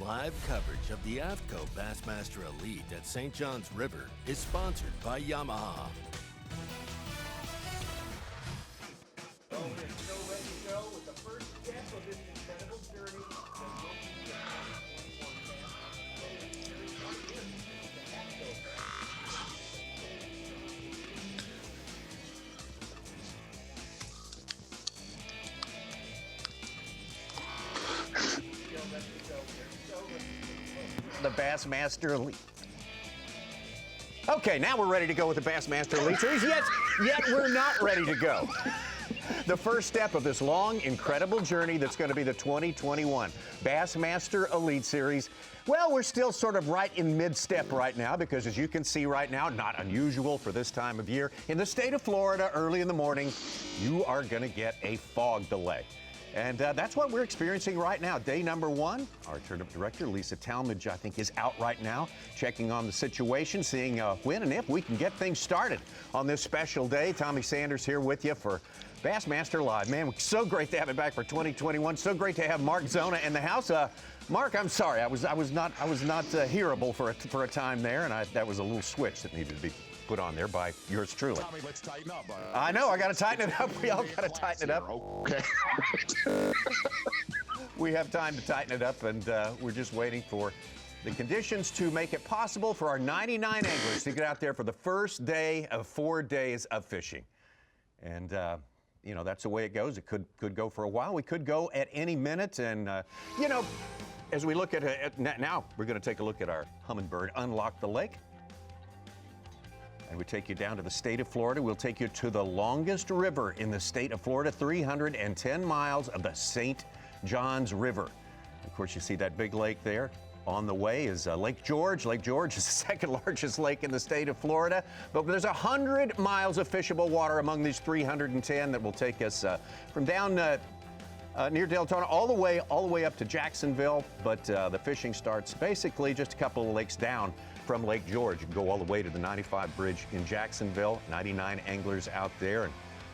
Live coverage of the AFTCO Bassmaster Elite at St. John's River is sponsored by Yamaha. So we are still ready to go with the first step of this incredible journey that will be the 2021 the AFTCO. The Bassmaster Elite. Okay, now we're ready to go with the Bassmaster Elite Series. Yet we're not ready to go. The first step of this long, incredible journey that's going to be the 2021 Bassmaster Elite Series. Well, we're still sort of right in mid-step right now because, as you can see right now, not unusual for this time of year, in the state of Florida, early in the morning, you are going to get a fog delay. And that's what we're experiencing right now. Day number one, our tournament director, Lisa Talmadge, I think, is out right now, checking on the situation, seeing when and if we can get things started on this special day. Tommy Sanders here with you for Bassmaster Live. Man, so great to have it back for 2021. So great to have Mark Zona in the house. Mark, I'm sorry, I was not hearable for a time there, and that was a little switch that needed to be put on there by yours truly. Tommy, let's tighten up. I know, I got to tighten it up. We all got to tighten it up. Okay. We have time to tighten it up, and we're just waiting for the conditions to make it possible for our 99 anglers to get out there for the first day of 4 days of fishing. And, you know, that's the way it goes. It could go for a while. We could go at any minute. And, you know, as we look at it now, we're going to take a look at our Humminbird Unlock the Lake. And we take you down to the state of Florida. We'll take you to the longest river in the state of Florida, 310 miles of the St. John's River. Of course, you see that big lake there. On the way is Lake George. Lake George is the second largest lake in the state of Florida. But there's 100 miles of fishable water among these 310 that will take us from down near Deltona all the way up to Jacksonville. But the fishing starts basically just a couple of lakes down from Lake George. You can go all the way to the 95 bridge in Jacksonville. 99 anglers out there. And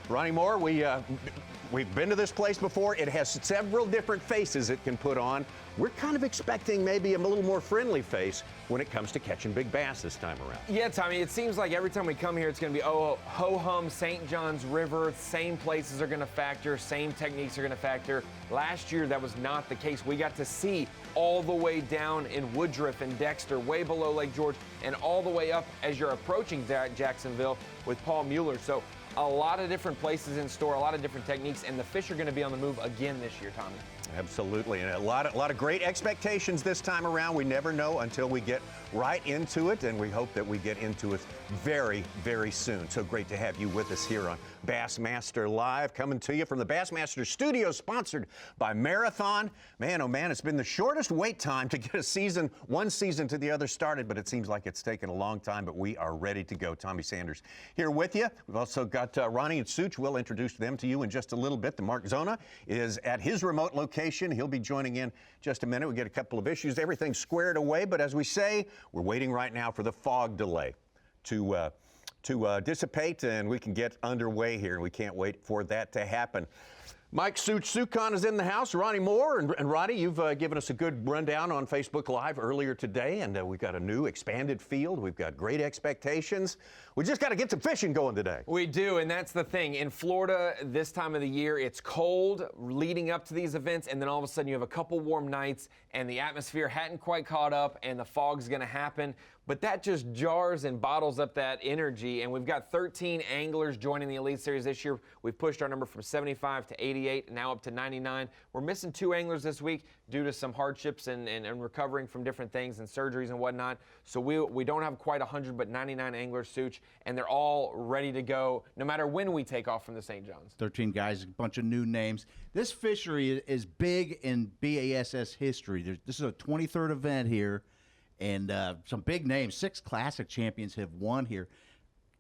Ronnie Moore, we've been to this place before. It has several different faces it can put on. We're kind of expecting maybe a little more friendly face when it comes to catching big bass this time around. Yeah, Tommy, it seems like every time we come here, it's going to be ho-hum, St. John's River. Same places are going to factor, same techniques are going to factor. Last year, that was not the case. We got to see all the way down in Woodruff and Dexter, way below Lake George, and all the way up as you're approaching Jacksonville with Paul Mueller. So a lot of different places in store, a lot of different techniques, and the fish are going to be on the move again this year, Tommy. Absolutely, and a lot of great expectations this time around. We never know until we get right into it, and we hope that we get into it very, very soon. So great to have you with us here on Bassmaster Live, coming to you from the Bassmaster Studio, sponsored by Marathon. Man, oh man, it's been the shortest wait time to get one season to the other started, but it seems like it's taken a long time, but we are ready to go. Tommy Sanders here with you. We've also got Ronnie and Such. We'll introduce them to you in just a little bit. The Mark Zona is at his remote location. He'll be joining in just a minute. We get a couple of issues, everything squared away, but as we say, we're waiting right now for the fog delay to dissipate, and we can get underway here, and we can't wait for that to happen. Mike Sukon is in the house. Ronnie Moore and Ronnie, you've given us a good rundown on Facebook Live earlier today, and we've got a new expanded field. We've got great expectations. We just got to get some fishing going today. We do, and that's the thing. In Florida, this time of the year, it's cold leading up to these events, and then all of a sudden you have a couple warm nights, and the atmosphere hadn't quite caught up, and the fog's going to happen. But that just jars and bottles up that energy, and we've got 13 anglers joining the Elite Series this year. We've pushed our number from 75 to 88, now up to 99. We're missing 2 anglers this week due to some hardships and recovering from different things and surgeries and whatnot. So we don't have quite 100, but 99 anglers, Such, and they're all ready to go no matter when we take off from the St. John's. 13 guys, a bunch of new names. This fishery is big in B.A.S.S. history. This is a 23rd event here. And some big names. 6 classic champions have won here,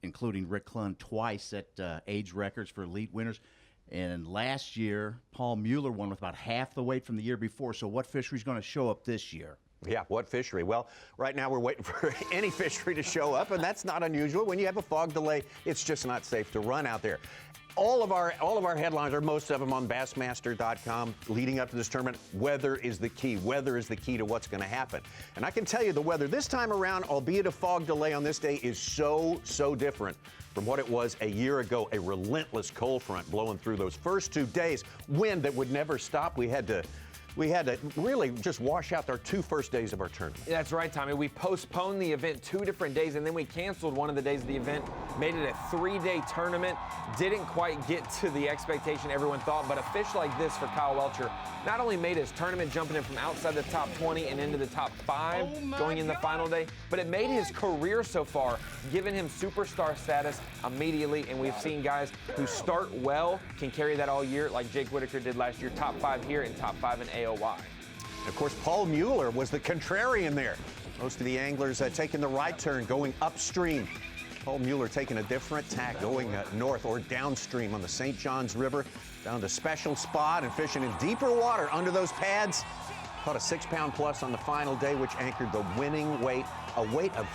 including Rick Clunn twice at age records for elite winners. And last year, Paul Mueller won with about half the weight from the year before. So what fishery is going to show up this year? Yeah, what fishery? Well, right now we're waiting for any fishery to show up, and that's not unusual. When you have a fog delay, it's just not safe to run out there. all of our headlines, or most of them, on Bassmaster.com leading up to this tournament. Weather is the key. Weather is the key to what's going to happen. And I can tell you the weather this time around, albeit a fog delay on this day, is so different from what it was a year ago. A relentless cold front blowing through those first 2 days. Wind that would never stop. We had to really just wash out our 2 first days of our tournament. That's right, Tommy. We postponed the event 2 different days, and then we canceled one of the days of the event, made it a 3-day tournament. Didn't quite get to the expectation everyone thought, but a fish like this for Kyle Welcher not only made his tournament jumping in from outside the top 20 and into the top 5 going in the final day, but it made his career so far, giving him superstar status immediately. And we've seen guys who start well can carry that all year, like Jake Whitaker did last year, top 5 here and top 5 in AOY. Of course, Paul Mueller was the contrarian there. Most of the anglers taking the right turn, going upstream. Paul Mueller taking a different tack, going north or downstream on the St. Johns River. Found a special spot and fishing in deeper water under those pads. Caught a 6-pound plus on the final day, which anchored the winning weight, a weight of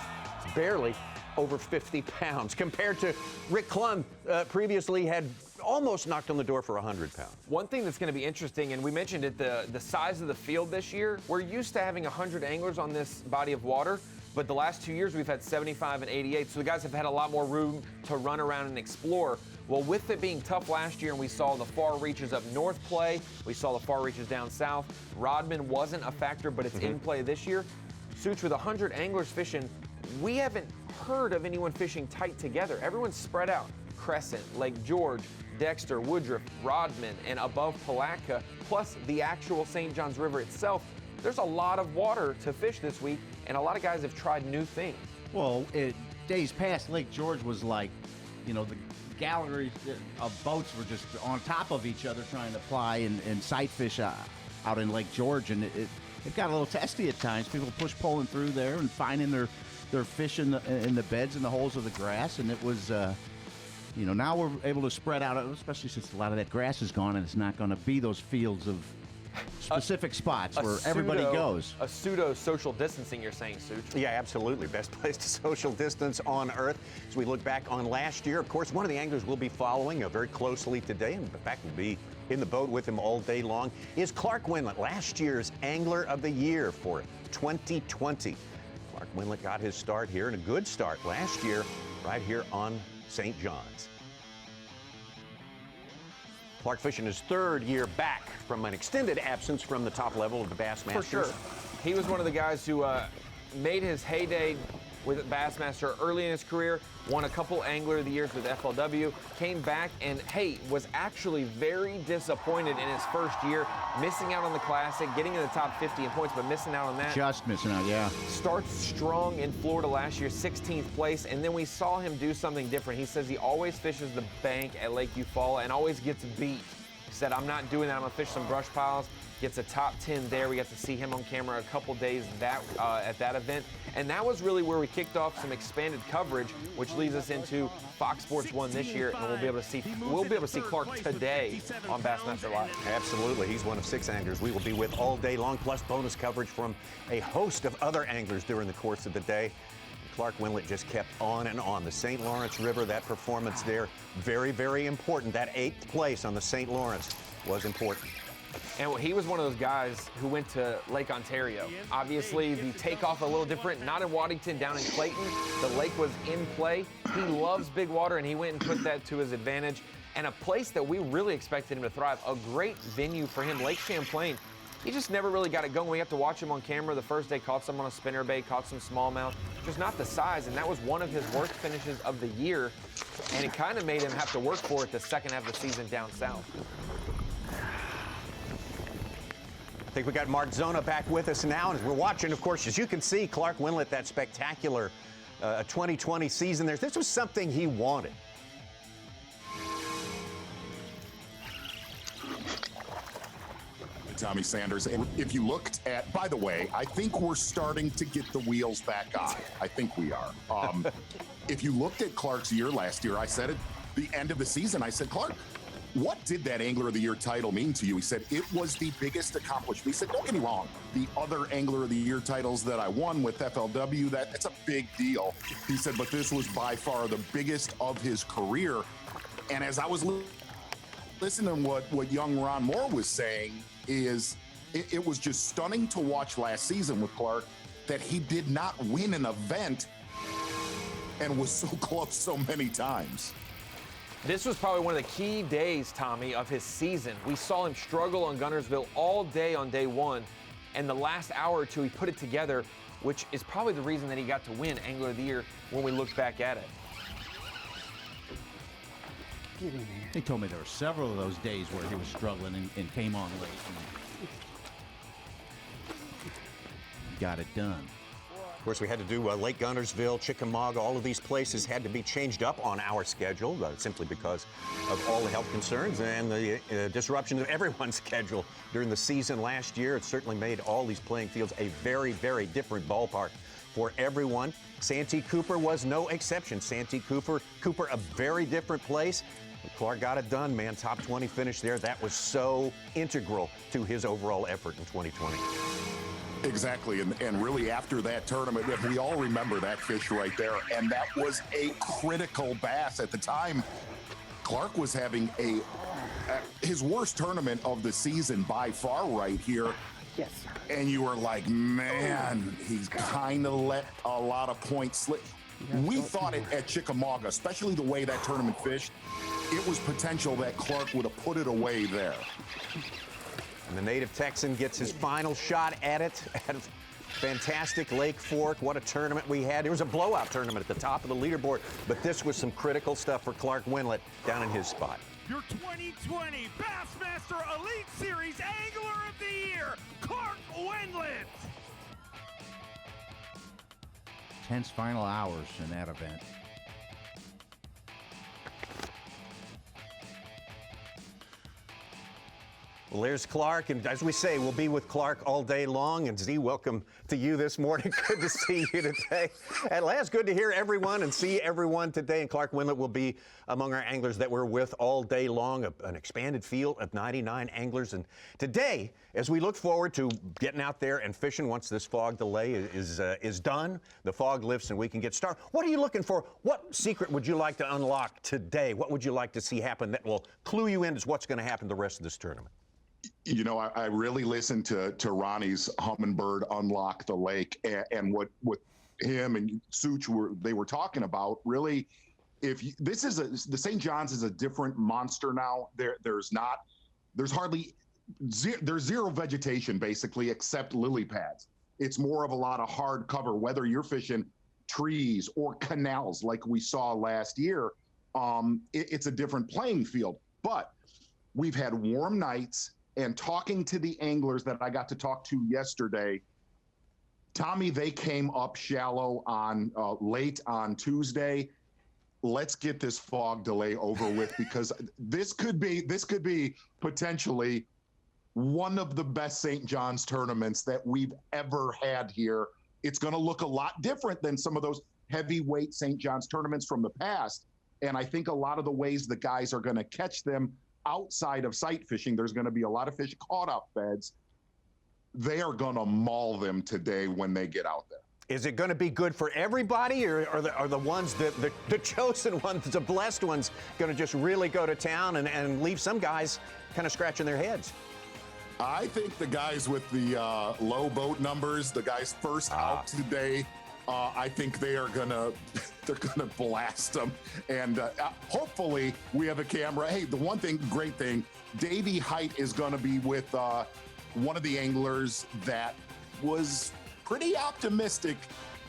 barely over 50 pounds, compared to Rick Klum, previously had almost knocked on the door for 100 pounds. One thing that's going to be interesting, and we mentioned it, the size of the field this year. We're used to having 100 anglers on this body of water, but the last 2 years we've had 75 and 88, so the guys have had a lot more room to run around and explore. Well, with it being tough last year, and we saw the far reaches up north play, we saw the far reaches down south, Rodman wasn't a factor, but it's in play this year. Suits, with 100 anglers fishing, we haven't heard of anyone fishing tight together. Everyone's spread out. Crescent, Lake George, Dexter, Woodruff, Rodman, and above Palatka, plus the actual St. Johns River itself. There's a lot of water to fish this week, and a lot of guys have tried new things. Well, days past, Lake George was like, the galleries of boats were just on top of each other trying to fly and sight fish out in Lake George, and it got a little testy at times. People pulling through there and finding their fish in the beds and the holes of the grass, and it was now we're able to spread out, especially since a lot of that grass is gone, and it's not going to be those fields of specific spots where everybody goes. A pseudo social distancing, you're saying, Such? Yeah, absolutely. Best place to social distance on earth. As we look back on last year, of course, one of the anglers we'll be following very closely today, and in fact will be in the boat with him all day long, is Clark Wendlandt, last year's Angler of the Year for 2020. Clark Wendlandt got his start here, and a good start last year right here on St. John's. Clark fishing his 3rd year back from an extended absence from the top level of the Bassmaster. For sure. He was one of the guys who made his heyday with Bassmaster early in his career, won a couple Angler of the Years with FLW, came back and, was actually very disappointed in his first year, missing out on the Classic, getting in the top 50 in points, but missing out on that. Just missing out, yeah. Starts strong in Florida last year, 16th place, and then we saw him do something different. He says he always fishes the bank at Lake Eufaula and always gets beat. He said, I'm not doing that, I'm gonna fish some brush piles. Gets a top 10 there. We got to see him on camera a couple days at that event. And that was really where we kicked off some expanded coverage, which leads us into Fox Sports 1 this year, and we'll be able to see Clark today on Bassmaster Live. Absolutely. He's one of 6 anglers we will be with all day long, plus bonus coverage from a host of other anglers during the course of the day. Clark Wendlandt just kept on and on. The St. Lawrence River, that performance there, very, very important. That 8th place on the St. Lawrence was important. And he was one of those guys who went to Lake Ontario. Obviously, the takeoff a little different, not in Waddington, down in Clayton. The lake was in play. He loves big water, and he went and put that to his advantage. And a place that we really expected him to thrive, a great venue for him, Lake Champlain. He just never really got it going. We got to watch him on camera the first day, caught some on a spinnerbait, caught some smallmouth, just not the size, and that was one of his worst finishes of the year, and it kind of made him have to work for it the second half of the season down south. I think we got Mark Zona back with us now, and as we're watching, of course, as you can see, Clark Wendlandt, that spectacular 2020 season there. This was something he wanted. Tommy Sanders, and if you looked at, by the way, I think we're starting to get the wheels back on. I think we are. If you looked at Clark's year last year, I said at the end of the season, I said, Clark, what did that Angler of the Year title mean to you? He said, it was the biggest accomplishment. He said, don't get me wrong, the other Angler of the Year titles that I won with FLW, that's a big deal. He said, but this was by far the biggest of his career. And as I was listening to what young Ron Moore was saying, is it was just stunning to watch last season with Clark that he did not win an event and was so close so many times. This was probably one of the key days, Tommy, of his season. We saw him struggle on Guntersville all day on day one, and the last hour or two he put it together, which is probably the reason that he got to win Angler of the Year when we look back at it. Get in here. He told me there were several of those days where he was struggling and came on late and got it done. Of course, we had to do Lake Guntersville, Chickamauga, all of these places had to be changed up on our schedule simply because of all the health concerns and the disruption of everyone's schedule during the season last year. It certainly made all these playing fields a very, very different ballpark for everyone. Santee Cooper was no exception. Santee Cooper, a very different place. Clark got it done, man. Top 20 finish there. That was so integral to his overall effort in 2020. Exactly, and really after that tournament, we all remember that fish right there, and that was a critical bass at the time. Clark was having his worst tournament of the season by far right here. Yes. And you were like, man, he's kind of let a lot of points slip. We thought it at Chickamauga, especially the way that tournament fished, it was potential that Clark would have put it away there. And the native Texan gets his final shot at it at a fantastic Lake Fork. What a tournament we had. It was a blowout tournament at the top of the leaderboard, but this was some critical stuff for Clark Wendlandt down in his spot. Your 2020 Bassmaster Elite Series Angler of the Year, Clark Wendlandt. Tense final hours in that event. Well, there's Clark, and as we say, we'll be with Clark all day long. And Z, welcome to you this morning. Good to see you today. At last, good to hear everyone and see everyone today. And Clark Wendlandt will be among our anglers that we're with all day long, an expanded field of 99 anglers. And today, as we look forward to getting out there and fishing once this fog delay is done, the fog lifts and we can get started. What are you looking for? What secret would you like to unlock today? What would you like to see happen that will clue you in as what's going to happen the rest of this tournament? You know, I really listened to Ronnie's Humminbird Unlock the Lake, and what him and Such were talking about. Really, the St. John's is a different monster now. There's zero vegetation basically except lily pads. It's more of a lot of hard cover, whether you're fishing trees or canals like we saw last year. It's a different playing field, but we've had warm nights. And talking to the anglers that I got to talk to yesterday, Tommy, they came up shallow on late on Tuesday. Let's get this fog delay over with, because this could be potentially one of the best St. John's tournaments that we've ever had here. It's going to look a lot different than some of those heavyweight St. John's tournaments from the past. And I think a lot of the ways the guys are going to catch them outside of sight fishing, there's going to be a lot of fish caught off beds. They are going to maul them today when they get out there. Is it going to be good for everybody, or are the ones the chosen ones, the blessed ones, going to just really go to town and leave some guys kind of scratching their heads? I think the guys with the low boat numbers, the guys first out today, I think they're gonna blast them, and hopefully we have a camera. Hey, the great thing, Davey Height is gonna be with one of the anglers that was pretty optimistic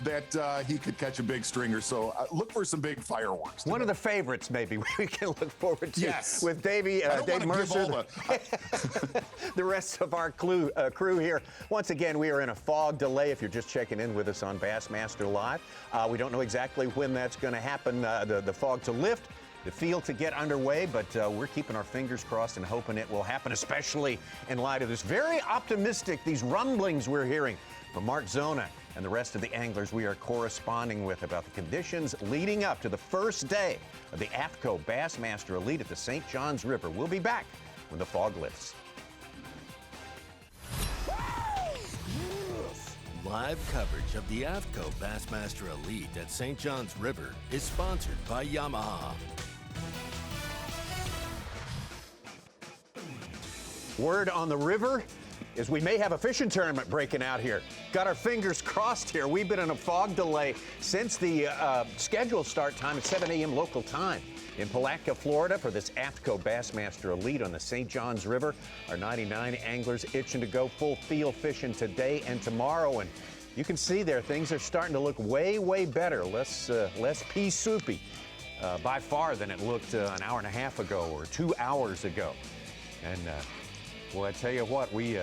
that he could catch a big stringer. So look for some big fireworks today. One of the favorites, maybe, we can look forward to. Yes. With Dave Mercer, the rest of our crew here. Once again, we are in a fog delay if you're just checking in with us on Bassmaster Live. We don't know exactly when that's going to happen, the fog to lift, the field to get underway, but we're keeping our fingers crossed and hoping it will happen, especially in light of this very optimistic, these rumblings we're hearing from Mark Zona and the rest of the anglers we are corresponding with about the conditions leading up to the first day of the AFTCO Bassmaster Elite at the St. John's River. We'll be back when the fog lifts. Live coverage of the AFTCO Bassmaster Elite at St. John's River is sponsored by Yamaha. Word on the river is we may have a fishing tournament breaking out here. Got our fingers crossed here. We've been in a fog delay since the scheduled start time at 7 a.m. local time in Palatka, Florida for this AFTCO Bassmaster Elite on the St. Johns River. Our 99 anglers itching to go full field fishing today and tomorrow. And you can see there, things are starting to look way, way better, less pea soupy by far than it looked an hour and a half ago or 2 hours ago. And well, I tell you what, we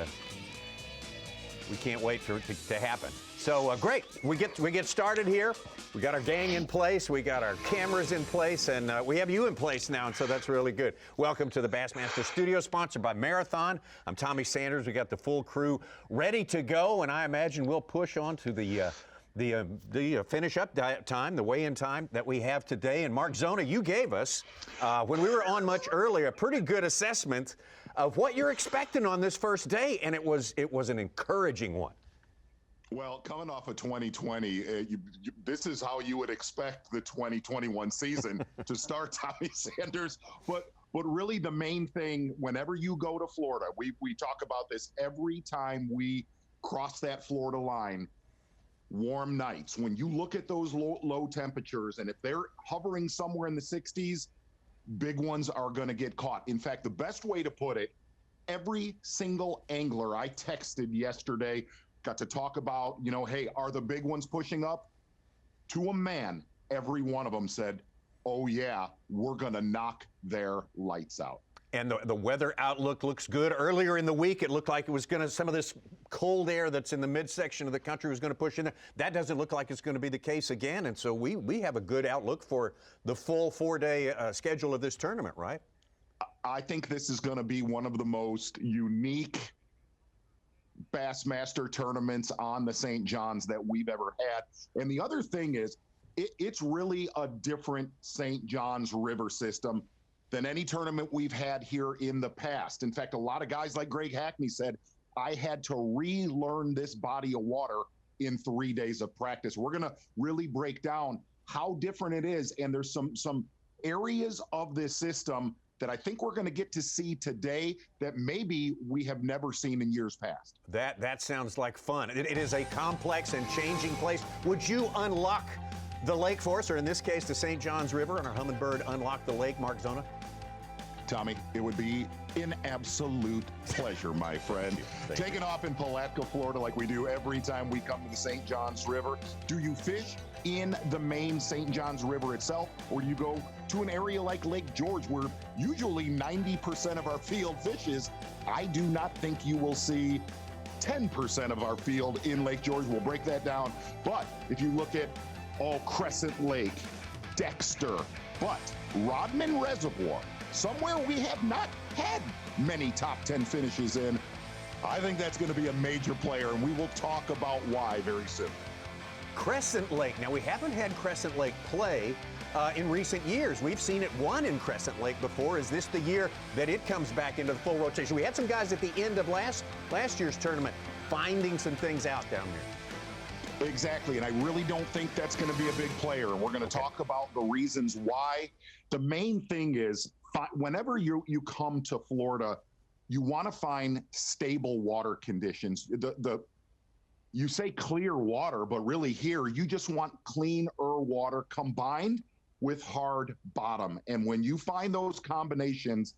can't wait for it to happen. So great, we get started here. We got our gang in place, we got our cameras in place, and we have you in place now, and so that's really good. Welcome to the Bassmaster Studio, sponsored by Marathon. I'm Tommy Sanders. We got the full crew ready to go, and I imagine we'll push on to the finish-up time, the weigh-in time that we have today. And Mark Zona, you gave us, when we were on much earlier, a pretty good assessment of what you're expecting on this first day, and it was an encouraging one. Well, coming off of 2020, this is how you would expect the 2021 season to start, Tommy Sanders. But really the main thing, whenever you go to Florida, we talk about this every time we cross that Florida line, warm nights. When you look at those low temperatures, and if they're hovering somewhere in the 60s, big ones are going to get caught. In fact, the best way to put it, every single angler I texted yesterday got to talk about, hey, are the big ones pushing up? To a man, every one of them said, oh yeah, we're going to knock their lights out. And the weather outlook looks good. Earlier in the week, it looked like it was going to, some of this cold air that's in the midsection of the country was going to push in there. That doesn't look like it's going to be the case again. And so we have a good outlook for the full 4-day schedule of this tournament, right? I think this is going to be one of the most unique Bassmaster tournaments on the St. Johns that we've ever had. And the other thing is, it's really a different St. Johns River system than any tournament we've had here in the past. In fact, a lot of guys like Greg Hackney said, I had to relearn this body of water in 3 days of practice. We're going to really break down how different it is. And there's some areas of this system that I think we're going to get to see today that maybe we have never seen in years past. That sounds like fun. It is a complex and changing place. Would you unlock the lake for us, or in this case, the St. Johns River, and our Humminbird unlock the lake, Mark Zona? Tommy, it would be an absolute pleasure, my friend. Thank you. Taking off in Palatka, Florida, like we do every time we come to the St. Johns River. Do you fish in the main St. Johns River itself, or do you go to an area like Lake George, where usually 90% of our field fishes? I do not think you will see 10% of our field in Lake George. We'll break that down. But if you look at Crescent Lake, Dexter, but Rodman Reservoir, somewhere we have not had many top 10 finishes in, I think that's going to be a major player, and we will talk about why very soon. Crescent Lake. Now, we haven't had Crescent Lake play in recent years. We've seen it won in Crescent Lake before. Is this the year that it comes back into the full rotation? We had some guys at the end of last year's tournament finding some things out down there. Exactly, and I really don't think that's going to be a big player, and we're going to talk about the reasons why. The main thing is, whenever you come to Florida, you want to find stable water conditions. You say clear water, but really here, you just want cleaner water combined with hard bottom. And when you find those combinations,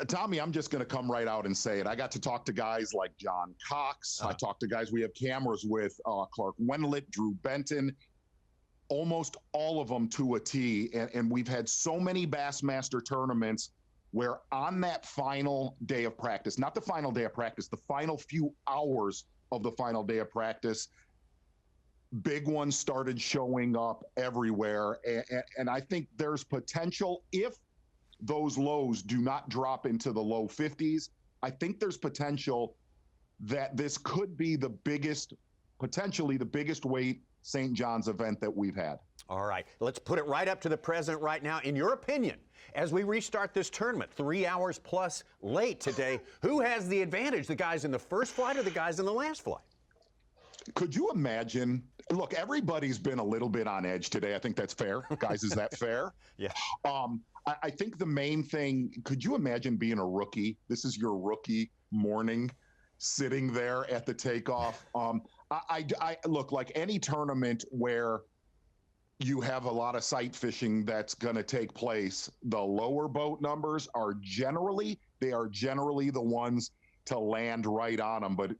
Tommy, I'm just going to come right out and say it. I got to talk to guys like John Cox. I talked to guys we have cameras with, Clark Wendlandt, Drew Benton, almost all of them to a T. And we've had so many Bassmaster tournaments where on that final day of practice, not the final day of practice, the final few hours of the final day of practice, big ones started showing up everywhere. And I think there's potential if those lows do not drop into the low 50s. I think there's potential that this could be potentially the biggest weight St. John's event that we've had. All right, let's put it right up to the present right now. In your opinion, as we restart this tournament, 3 hours plus late today, who has the advantage, the guys in the first flight or the guys in the last flight? Could you imagine? Look, everybody's been a little bit on edge today. I think that's fair. Guys, is that fair? Yeah. I think the main thing, could you imagine being a rookie? This is your rookie morning, sitting there at the takeoff. I look, like any tournament where you have a lot of sight fishing that's going to take place, the lower boat numbers are generally the ones to land right on them. But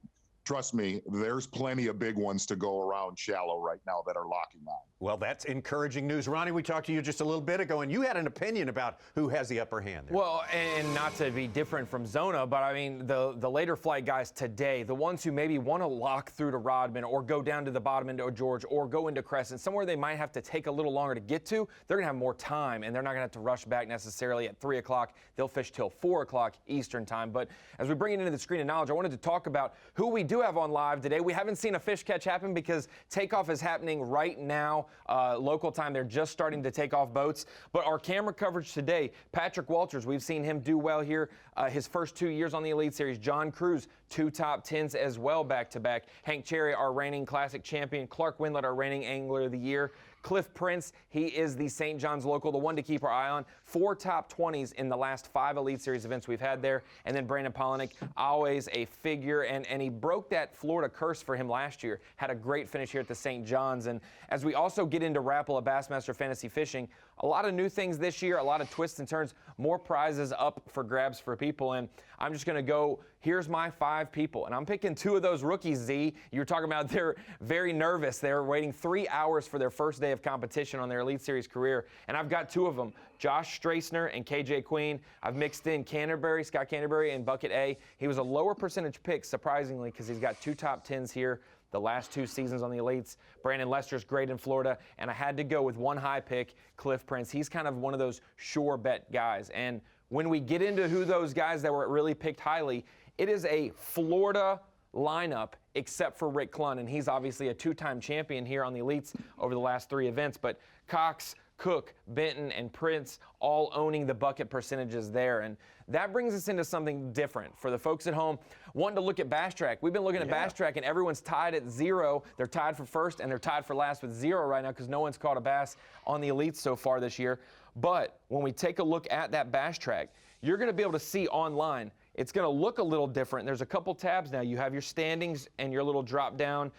trust me, there's plenty of big ones to go around shallow right now that are locking on. Well, that's encouraging news. Ronnie, we talked to you just a little bit ago, and you had an opinion about who has the upper hand there. Well, and not to be different from Zona, but I mean, the later flight guys today, the ones who maybe want to lock through to Rodman or go down to the bottom into George or go into Crescent, somewhere they might have to take a little longer to get to, they're going to have more time, and they're not going to have to rush back necessarily at 3 o'clock. They'll fish till 4 o'clock Eastern time. But as we bring it into the screen of knowledge, I wanted to talk about who we do have on live today. We haven't seen a fish catch happen because takeoff is happening right now, local time. They're just starting to take off boats. But our camera coverage today, Patrick Welchers, we've seen him do well here his first 2 years on the Elite Series. John Cruz, 2 top 10s as well back-to-back. Hank Cherry, our reigning Classic champion. Clark Wendlandt, our reigning Angler of the Year. Cliff Prince, he is the St. John's local, the one to keep our eye on. 4 top 20s in the last 5 Elite Series events we've had there. And then Brandon Pollanick, always a figure, and he broke that Florida curse for him last year. Had a great finish here at the St. John's. And as we also get into Rapple of Bassmaster Fantasy Fishing, a lot of new things this year, a lot of twists and turns, more prizes up for grabs for people. And I'm just going to go, here's my 5 people. And I'm picking 2 of those rookies, Z. You were talking about they're very nervous. They're waiting 3 hours for their first day of competition on their Elite Series career. And I've got 2 of them, Josh Strassner and KJ Queen. I've mixed in Scott Canterbury in bucket A. He was a lower percentage pick, surprisingly, because he's got 2 top 10s here the last 2 seasons on the Elites. Brandon Lester's great in Florida, and I had to go with 1 high pick, Cliff Prince. He's kind of one of those sure bet guys. And when we get into who those guys that were really picked highly, it is a Florida lineup except for Rick Clunn, and he's obviously a 2-time champion here on the Elites over the last 3 events. But Cox, Cook, Benton, and Prince all owning the bucket percentages there. And that brings us into something different for the folks at home wanting to look at Bass Track. We've been looking at Bass Track, and everyone's tied at 0. They're tied for first, and they're tied for last with 0 right now because no one's caught a bass on the Elites so far this year. But when we take a look at that Bass Track, you're going to be able to see online. It's going to look a little different. There's a couple tabs now. You have your standings and your little drop down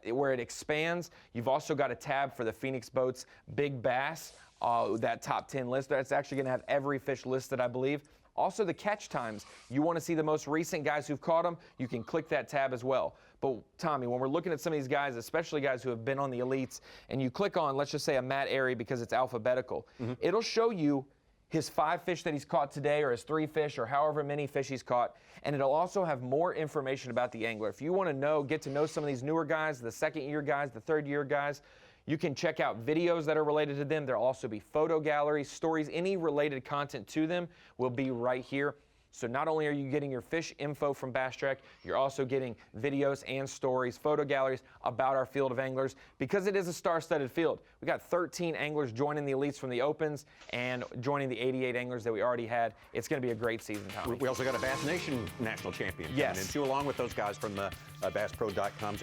where it expands. You've also got a tab for the Phoenix Boats Big Bass, that top 10 list. That's actually going to have every fish listed, I believe. Also the catch times. You want to see the most recent guys who've caught them, you can click that tab as well. But Tommy, when we're looking at some of these guys, especially guys who have been on the Elites, and you click on, let's just say a Matt Airy because it's alphabetical, it'll show you his 5 fish that he's caught today, or his 3 fish, or however many fish he's caught. And it'll also have more information about the angler. If you want to get to know some of these newer guys, the 2nd-year guys, the 3rd-year guys, you can check out videos that are related to them. There'll also be photo galleries, stories, any related content to them will be right here. So not only are you getting your fish info from Bass Track, you're also getting videos and stories, photo galleries about our field of anglers. Because it is a star-studded field, we got 13 anglers joining the Elites from the Opens and joining the 88 anglers that we already had. It's going to be a great season, Tommy. We also got a Bass Nation national champion yes. coming in, too, along with those guys from the BassPro.com.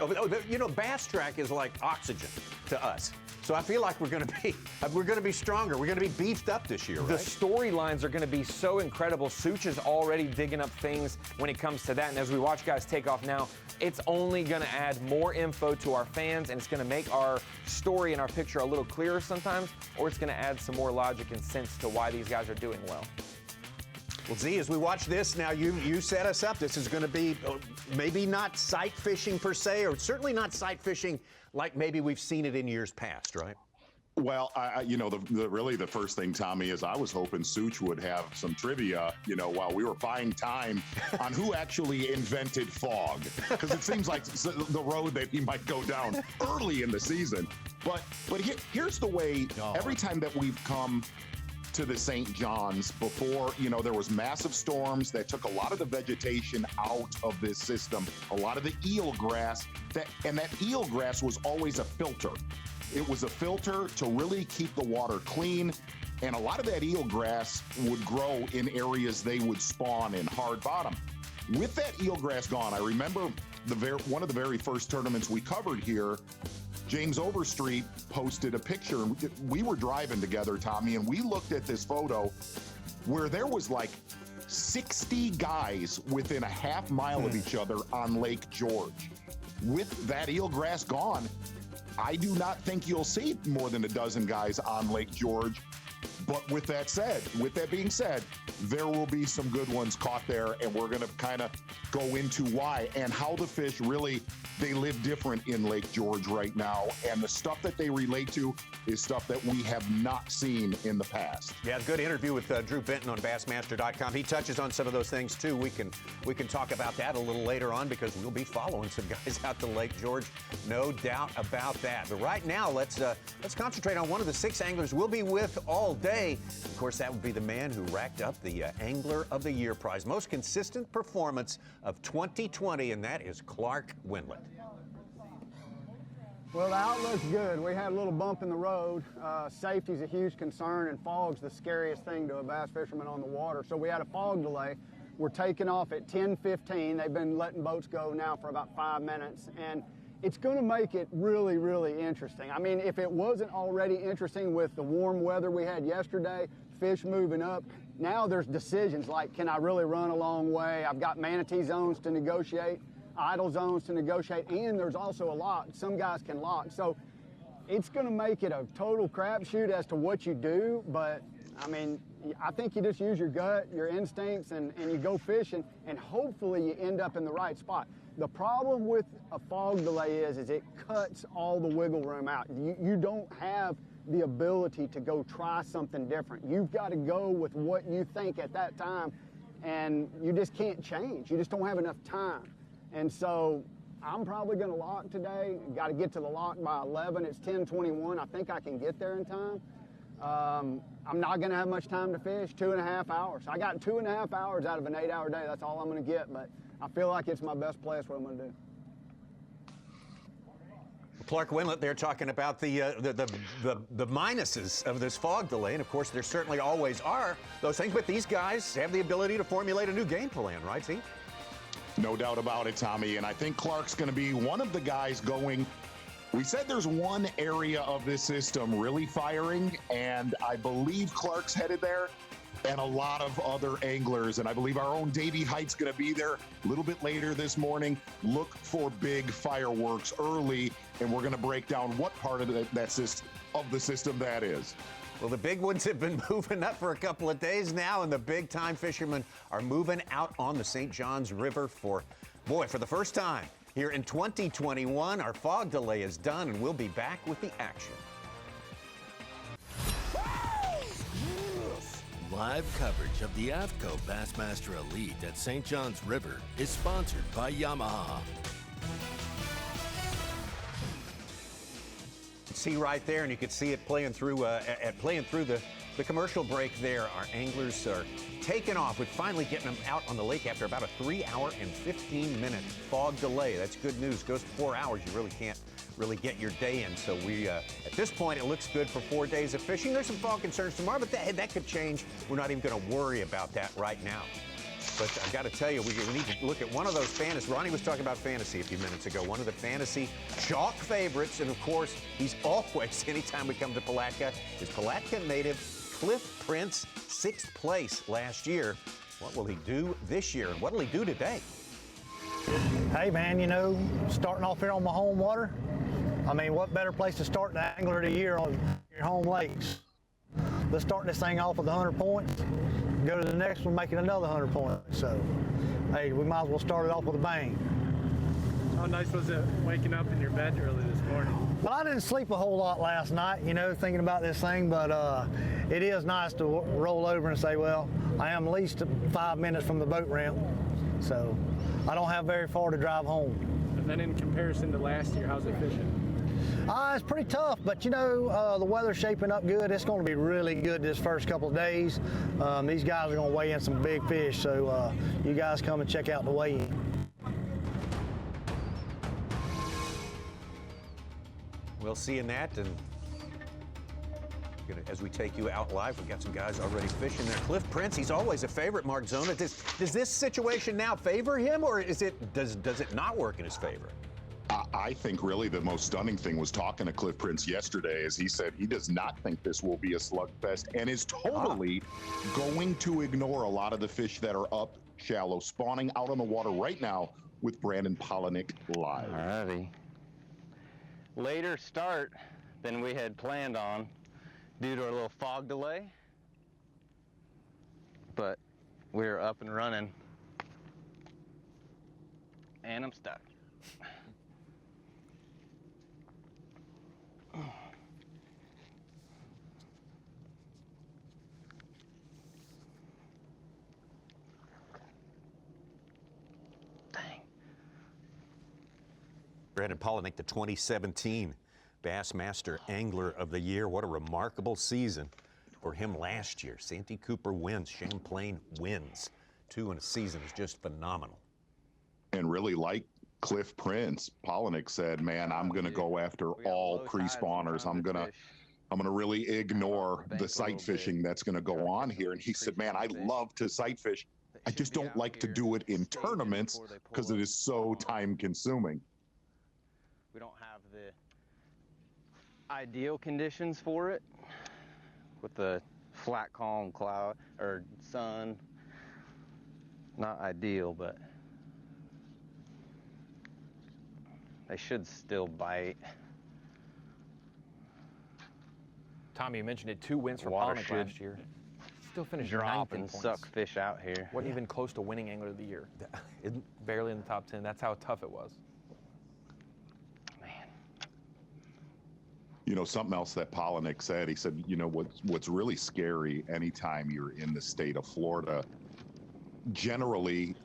You know, Bass Track is like oxygen to us. So I feel like we're going to be stronger. We're going to be beefed up this year, right? The storylines are going to be so incredible. Such is already digging up things when it comes to that. And as we watch guys take off now, it's only going to add more info to our fans, and it's going to make our story and our picture a little clearer sometimes, or it's going to add some more logic and sense to why these guys are doing well. Well, Z, as we watch this now, you set us up. This is going to be maybe not sight fishing per se, or certainly not sight fishing like maybe we've seen it in years past, right? Well, really the first thing, Tommy, is I was hoping Such would have some trivia, while we were buying time on who actually invented fog, because it seems like the road that he might go down early in the season. But here's the way, every time that we've come to the St. John's before, there was massive storms that took a lot of the vegetation out of this system, a lot of the eelgrass, and that eelgrass was always a filter. It was a filter to really keep the water clean, and a lot of that eelgrass would grow in areas they would spawn in hard bottom. with that eelgrass gone, I remember one of the very first tournaments we covered here, James Overstreet posted a picture. We were driving together, Tommy, and we looked at this photo where there was like 60 guys within a half mile of each other on Lake George. With that eelgrass gone, I do not think you'll see more than a dozen guys on Lake George. But with that being said, there will be some good ones caught there, and we're going to kind of go into why and how the fish really, they live different in Lake George right now. And the stuff that they relate to is stuff that we have not seen in the past. Yeah, good interview with Drew Benton on Bassmaster.com. He touches on some of those things too. We can talk about that a little later on because we'll be following some guys out to Lake George, no doubt about that. But right now, let's concentrate on one of the 6 anglers we'll be with all day. Of course, that would be the man who racked up the Angler of the Year prize, most consistent performance of 2020, and that is Clark Wendlandt. Well, the outlook's good. We had a little bump in the road. Safety's a huge concern, and fog's the scariest thing to a bass fisherman on the water. So we had a fog delay. We're taking off at 10:15. They've been letting boats go now for about 5 minutes, and it's going to make it really, really interesting. I mean, if it wasn't already interesting with the warm weather we had yesterday, fish moving up, now there's decisions like, can I really run a long way? I've got manatee zones to negotiate, idle zones to negotiate, and there's also a lock. Some guys can lock. So it's going to make it a total crapshoot as to what you do, but I mean, I think you just use your gut, your instincts, and you go fishing, and hopefully you end up in the right spot. The problem with a fog delay is it cuts all the wiggle room out. You don't have the ability to go try something different. You've got to go with what you think at that time, and you just can't change. You just don't have enough time. And so I'm probably going to lock today. Got to get to the lock by 11. It's 10:21. I think I can get there in time. I'm not going to have much time to fish, 2.5 hours. I got 2.5 hours out of an 8-hour day. That's all I'm going to get, but I feel like it's my best play. That's what I'm going to do. Clark Wendlandt there talking about the minuses of this fog delay, and of course there certainly always are those things, but these guys have the ability to formulate a new game plan, right, Steve? No doubt about it, Tommy, and I think Clark's going to be one of the guys going. We said there's one area of this system really firing, and I believe Clark's headed there, and a lot of other anglers, and I believe our own Davey Height's going to be there a little bit later this morning. Look for big fireworks early, and we're going to break down what part of the system that is. Well, the big ones have been moving up for a couple of days now, and the big-time fishermen are moving out on the St. Johns River for the first time. Here in 2021, our fog delay is done, and we'll be back with the action. Live coverage of the AFTCO Bassmaster Elite at St. Johns River is sponsored by Yamaha. See right there, and you can see it playing through the commercial break there. Our anglers are taking off with finally getting them out on the lake after about a 3-hour and 15-minute fog delay. That's good news. Goes to 4 hours. You really can't get your day in. So we, at this point, it looks good for 4 days of fishing. There's some fog concerns tomorrow, but that could change. We're not even going to worry about that right now. But I've got to tell you, we need to look at one of those fantasy. Ronnie was talking about fantasy a few minutes ago. One of the fantasy chalk favorites, and of course, he's always, anytime we come to Palatka, is Palatka native Cliff Prince, 6th place last year. What will he do this year, and what will he do today? Hey man, you know, starting off here on my home water, I mean, what better place to start the Angler of the Year on your home lakes? Let's start this thing off with 100 points, go to the next one, make it another 100 points. So, hey, we might as well start it off with a bang. How nice was it waking up in your bed early this morning? Well, I didn't sleep a whole lot last night, you know, thinking about this thing, but it is nice to roll over and say, well, I am at least 5 minutes from the boat ramp, so I don't have very far to drive home. And then in comparison to last year, how's it fishing? It's pretty tough, but you know, the weather's shaping up good. It's going to be really good this first couple of days. These guys are going to weigh in some big fish, so you guys come and check out the weigh-in. We'll see in that, and As we take you out live, we've got some guys already fishing there. Cliff Prince, he's always a favorite, Mark Zona. Does this situation now favor him, or does it not work in his favor? I think really the most stunning thing was talking to Cliff Prince yesterday, as he said he does not think this will be a slugfest and is totally going to ignore a lot of the fish that are up shallow, spawning out on the water right now with Brandon Pollanick live. Alrighty. Later start than we had planned on due to a little fog delay, but we're up and running, and I'm stuck. Brandon Pollanick, the 2017 Bassmaster Angler of the Year. What a remarkable season for him last year. Santee Cooper wins, Champlain wins. 2 in a season is just phenomenal. And really, like Cliff Prince, Pollanick said, man, I'm going to go after all pre-spawners. I'm going to really ignore the sight fishing that's going to go on here. And he said, man, I love to sight fish. I just don't like to do it in tournaments because it is so time consuming. We don't have the ideal conditions for it with the flat, calm cloud or sun. Not ideal, but they should still bite. Tommy, you mentioned it, 2 wins for Water Pollanick should last year. Still finished drop 9th in and points. suck fish out here. Wasn't even close to winning Angler of the Year. Barely in the top 10. That's how tough it was. You know, something else that Pollanick said, he said, you know, what's really scary anytime you're in the state of Florida, generally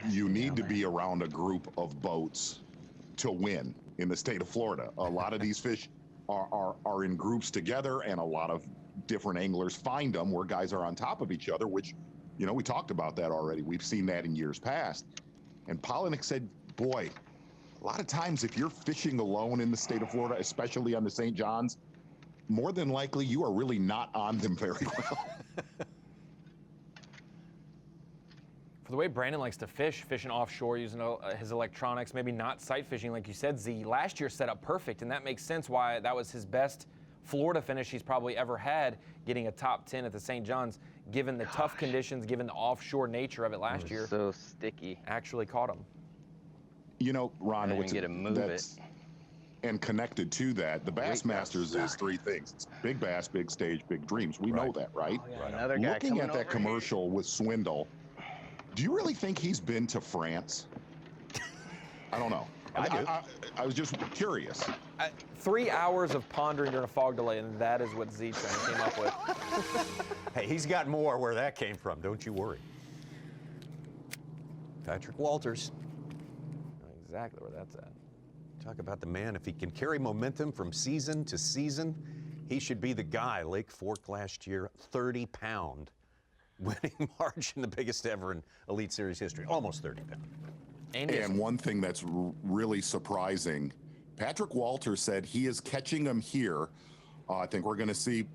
you need to be around a group of boats to win in the state of Florida. A lot of these fish are in groups together, and a lot of different anglers find them where guys are on top of each other, which, you know, we talked about that already. We've seen that in years past. And Pollanick said, boy, a lot of times if you're fishing alone in the state of Florida, especially on the St. Johns, more than likely you are really not on them very well. For the way Brandon likes to fish, fishing offshore, using his electronics, maybe not sight fishing like you said, Z, last year set up perfect, and that makes sense why that was his best Florida finish he's probably ever had, getting a top 10 at the St. John's, given the tough conditions, given the offshore nature of it last year. So sticky. Actually caught him. You know, Ron, that's and connected to that, the Bassmasters is 3 things. It's big bass, big stage, big dreams. We know that, right? Another guy Looking at that commercial with Swindle, do you really think he's been to France? I don't know. I was just curious. 3 hours of pondering during a fog delay, and that is what Z-Train came up with. Hey, he's got more where that came from. Don't you worry. Patrick Walters. Exactly where that's at. Talk about the man. If he can carry momentum from season to season, he should be the guy. Lake Fork last year, 30-pound winning margin, the biggest ever in Elite Series history. Almost 30 pound. And one thing that's really surprising, Patrick Walters said he is catching them here. I think we're going to see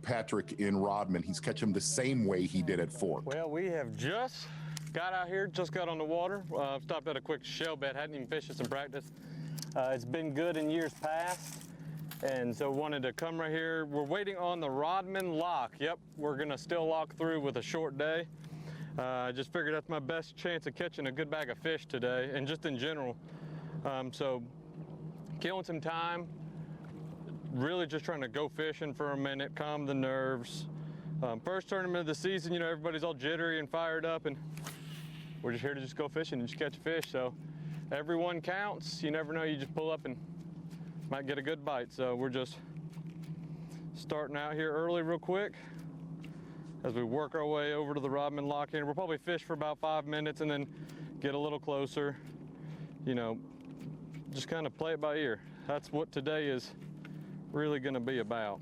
Patrick in Rodman. He's catching them the same way he did at Fork. Well, we have just got out here, just got on the water. Stopped at a quick shell bed, hadn't even fished it in practice. It's been good in years past, and so wanted to come right here. We're waiting on the Rodman lock. Yep, we're gonna still lock through with a short day. I just figured that's my best chance of catching a good bag of fish today, and just in general. So killing some time, really just trying to go fishing for a minute, calm the nerves. First tournament of the season, you know, everybody's all jittery and fired up, and we're just here to just go fishing and just catch a fish. So everyone counts. You never know, you just pull up and might get a good bite. So we're just starting out here early real quick as we work our way over to the Rodman lock in. We'll probably fish for about 5 minutes and then get a little closer. You know, just kind of play it by ear. That's what today is really gonna be about.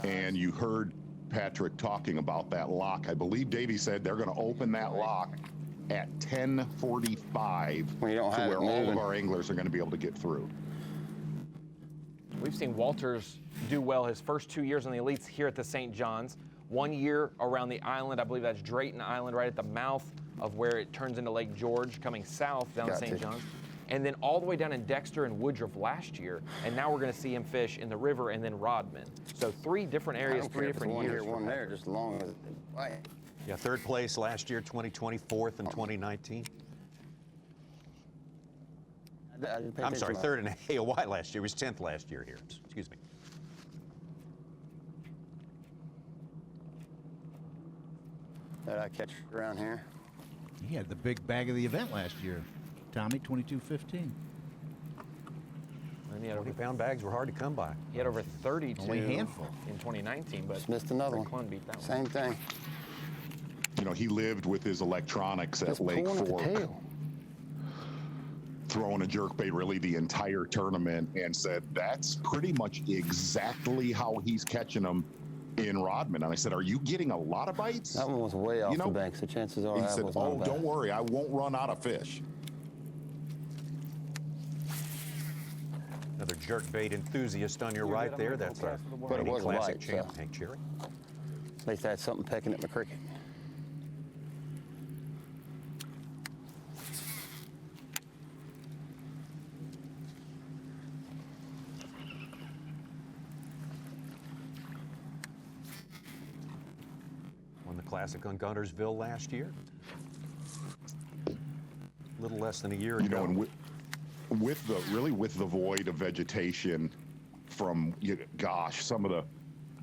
And you heard Patrick talking about that lock. I believe Davey said they're going to open that lock at 10:45 to where all of our anglers are going to be able to get through. We've seen Walters do well his first 2 years on the Elites here at the St. John's. 1 year around the island, I believe that's Drayton Island, right at the mouth of where it turns into Lake George, coming south down to St. John's. And then all the way down in Dexter and Woodruff last year. And now we're going to see him fish in the river and then Rodman. So 3 different areas, 3 different years. One here, one there, just as long as it bites. Yeah, 3rd place last year, 2020, 4th in 2019. I'm sorry, 3rd in AOY last year. He was 10th last year here. Excuse me. That I catch around here. He had the big bag of the event last year. Tommy, 22.15. And he had 20-pound bags were hard to come by. He had over 32 Only a handful in 2019, but just missed another one. Beat that Same thing. You know, he lived with his electronics at Lake Fork, throwing a jerkbait really the entire tournament, and said that's pretty much exactly how he's catching them in Rodman. And I said, are you getting a lot of bites? That one was way off the bank, so chances are he that said, was not bad. don't worry, I won't run out of fish. Another jerkbait enthusiast on your right there. That's our But it was classic light, champ, so. Hank Cherry. At least I had something pecking at my cricket. Won the Classic on Guntersville last year. A little less than a year ago. You know, and with the void of vegetation from, gosh, some of the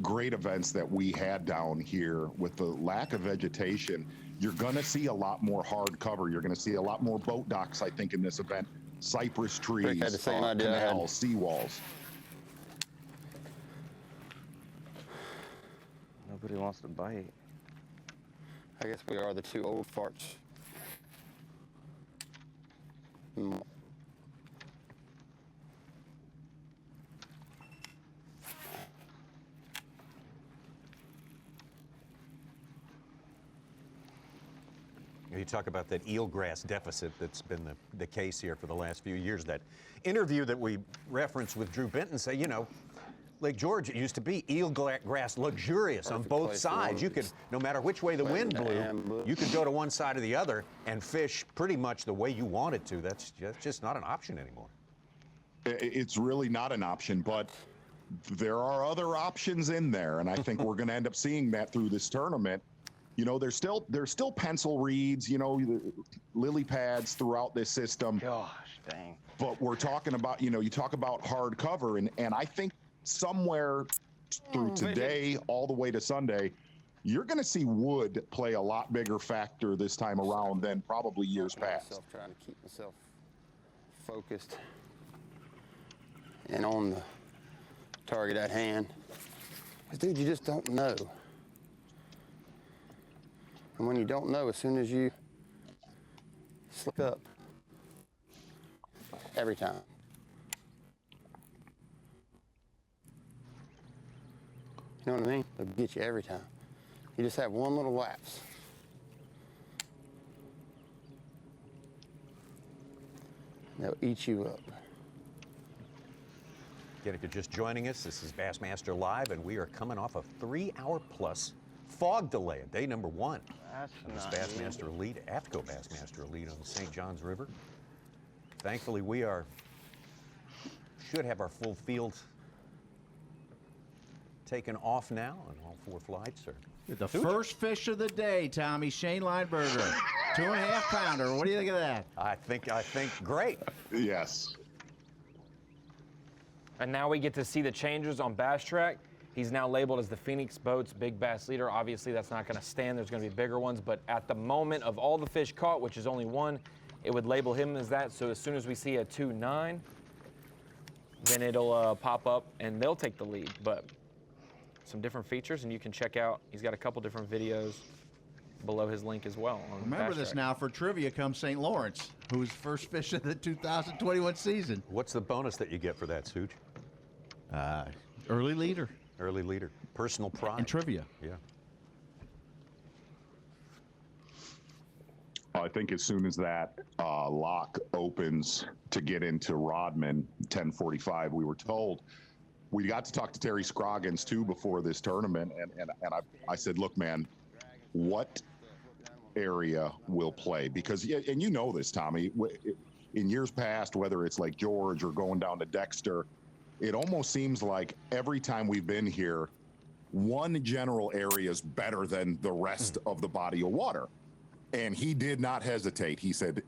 great events that we had down here, with the lack of vegetation, you're going to see a lot more hard cover. You're going to see a lot more boat docks, I think, in this event. Cypress trees, had the same idea I had. canals, seawalls. Nobody wants to bite. I guess we are the 2 old farts. You talk about that eelgrass deficit that's been the case here for the last few years. That interview that we referenced with Drew Benton say, you know, Lake George, it used to be eelgrass luxurious on both sides. You could, no matter which way the wind blew, you could go to one side or the other and fish pretty much the way you wanted to. That's just not an option anymore. It's really not an option, but there are other options in there, and I think we're going to end up seeing that through this tournament. You know, there's still pencil reeds, you know, lily pads throughout this system. Gosh, dang. But we're talking about, you know, you talk about hard cover, and I think somewhere through today all the way to Sunday, you're going to see wood play a lot bigger factor this time around than probably years past. Trying to keep myself focused and on the target at hand. 'Cause, dude, you just don't know. And when you don't know, as soon as you slip up, every time. You know what I mean? They'll get you every time. You just have one little lapse. They'll eat you up. Again, if you're just joining us, this is Bassmaster Live, and we are coming off a 3-hour-plus fog delay at day number 1 of this Bassmaster Elite, AFTCO Bassmaster Elite on the St. Johns River. Thankfully, we should have our full field taken off now, and all 4 flights are. The first fish of the day, Tommy, Shane Lineberger, 2.5 pounder. What do you think of that? I think great. Yes. And now we get to see the changes on Bass Track. He's now labeled as the Phoenix Boats Big Bass Leader. Obviously, that's not going to stand. There's going to be bigger ones. But at the moment of all the fish caught, which is only 1, it would label him as that. So as soon as we see a 2.9, then it'll pop up, and they'll take the lead. But some different features, and you can check out, he's got a couple different videos below his link as well. Remember this now for trivia comes St. Lawrence, who's first fish of the 2021 season. What's the bonus that you get for that, Such? Early leader. Early leader. Personal pride. And trivia. Yeah. I think as soon as that lock opens to get into Rodman, 10:45, we were told. We got to talk to Terry Scroggins, too, before this tournament, and I said, look, man, what area will play? Because, and you know this, Tommy, in years past, whether it's like George or going down to Dexter, it almost seems like every time we've been here, one general area is better than the rest of the body of water. And he did not hesitate. He said,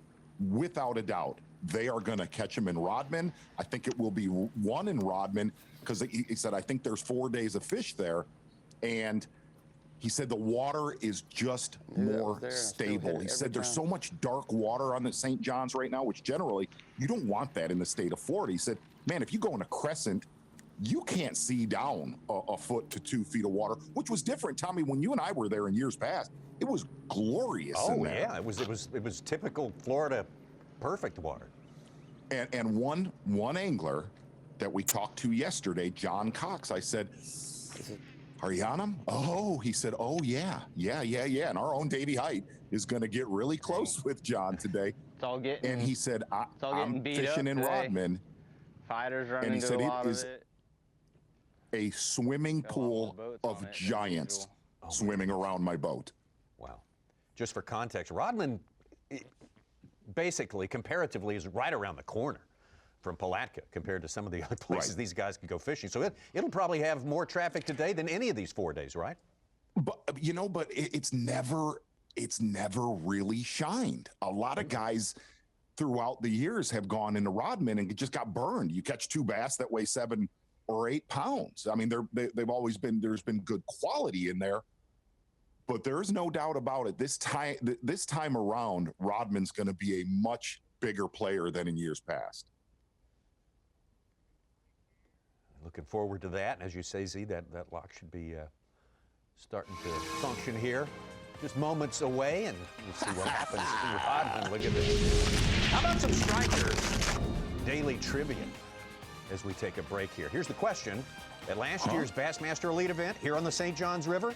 without a doubt, they are going to catch him in Rodman. I think it will be one in Rodman because he said, I think there's 4 days of fish there. And he said the water is just more stable. He said there's so much dark water on the St. John's right now, which generally you don't want that in the state of Florida. He said, man, if you go in a Crescent, you can't see down a foot to 2 feet of water, which was different, Tommy, when you and I were there in years past. It was glorious in there. Yeah, it was typical Florida perfect water. And one angler that we talked to yesterday, John Cox, I said, are you on him? Oh, he said, oh, yeah. And our own Davey Height is going to get really close with John today. It's all getting, and he said, I'm beat fishing in today. Rodman. Fighters running and he into said a lot it is of it. A swimming pool of giants swimming around my boat. Wow. Just for context, Rodman basically, comparatively, is right around the corner from Palatka compared to some of the other places these guys could go fishing. So it'll probably have more traffic today than any of these 4 days, right? But, it's never really shined. A lot of guys throughout the years have gone into Rodman and just got burned. You catch 2 bass that weigh 7 or 8 pounds. I mean, they've always been, there's been good quality in there, but there's no doubt about it. This time around, Rodman's going to be a much bigger player than in years past. Looking forward to that. And as you say, Z, that lock should be starting to function here. Just moments away, and we'll see what happens in Rodman. Look at this. How about some Striker daily trivia as we take a break here? Here's the question. At last year's Bassmaster Elite event here on the St. Johns River,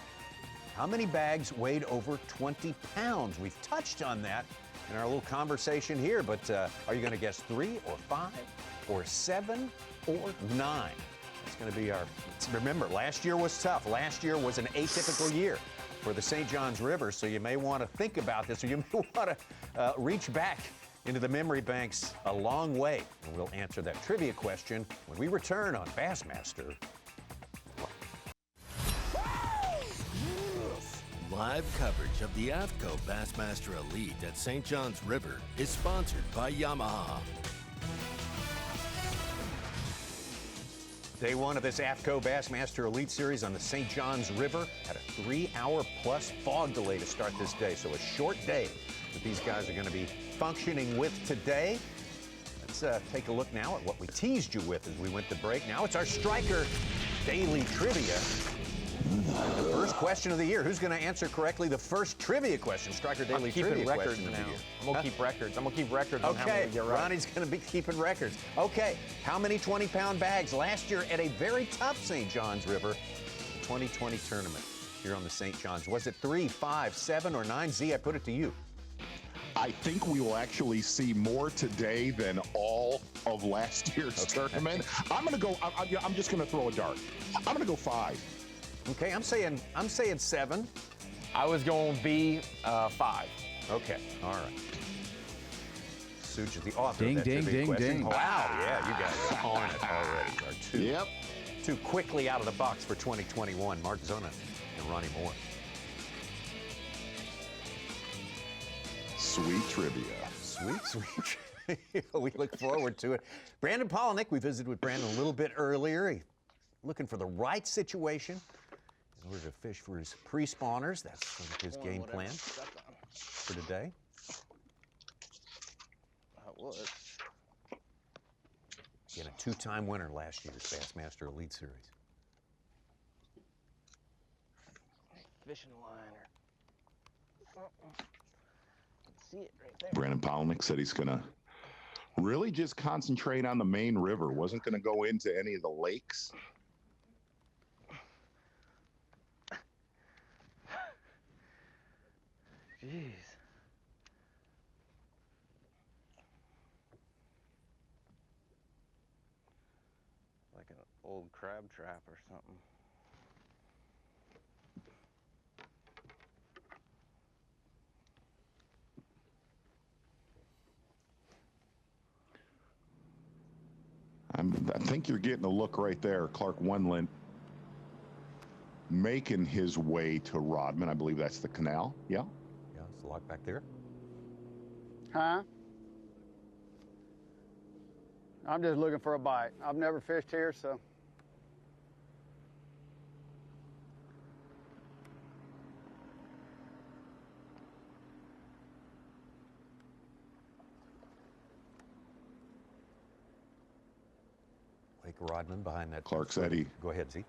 how many bags weighed over 20 pounds? We've touched on that in our little conversation here, but are you going to guess 3 or 5 or 7 or 9? It's going to be our, remember, last year was tough. Last year was an atypical year for the St. Johns River, so you may want to think about this, or you may want to reach back into the memory banks a long way. And we'll answer that trivia question when we return on Bassmaster. Live coverage of the AFTCO Bassmaster Elite at St. Johns River is sponsored by Yamaha. Day one of this AFTCO Bassmaster Elite Series on the St. Johns River had a 3-hour-plus fog delay to start this day, so a short day that these guys are going to be functioning with today. Let's take a look now at what we teased you with as we went to break. Now it's our Striker Daily Trivia. The first question of the year. Who's going to answer correctly the first trivia question? Striker Daily Trivia question of the year. I'm going to keep records. I'm going to keep records on how many we get right. Ronnie's going to be keeping records. Okay, how many 20-pound bags last year at a very tough St. Johns River 2020 tournament here on the St. Johns? Was it 3, 5, 7, or 9? Z, I put it to you. I think we will actually see more today than all of last year's tournament. I'm going to go, I'm just going to throw a dart. I'm going to go 5. Okay, I'm saying 7. I was going B, 5. Okay, all right. Such is the author Ding, of that ding, trivia ding, question. ding. Wow, yeah, you guys are on it already. Are two quickly out of the box for 2021. Mark Zona and Ronnie Moore. Sweet trivia. Sweet trivia. We look forward to it. Brandon Pollanick, we visited with Brandon a little bit earlier. Looking for the right situation in order to fish for his pre-spawners. That's sort of his game plan for today. That was. Again, a 2-time winner last year's Bassmaster Elite Series. Fishing liner. See it right there. Brandon Pollanick said he's going to really just concentrate on the main river. Wasn't going to go into any of the lakes. old crab trap or something. I think you're getting a look right there. Clark Wendlandt making his way to Rodman. I believe that's the canal. Yeah. Yeah, it's a lock back there. Huh? I'm just looking for a bite. I've never fished here, so. Lake Rodman behind that. Clark said he. Go ahead, Z.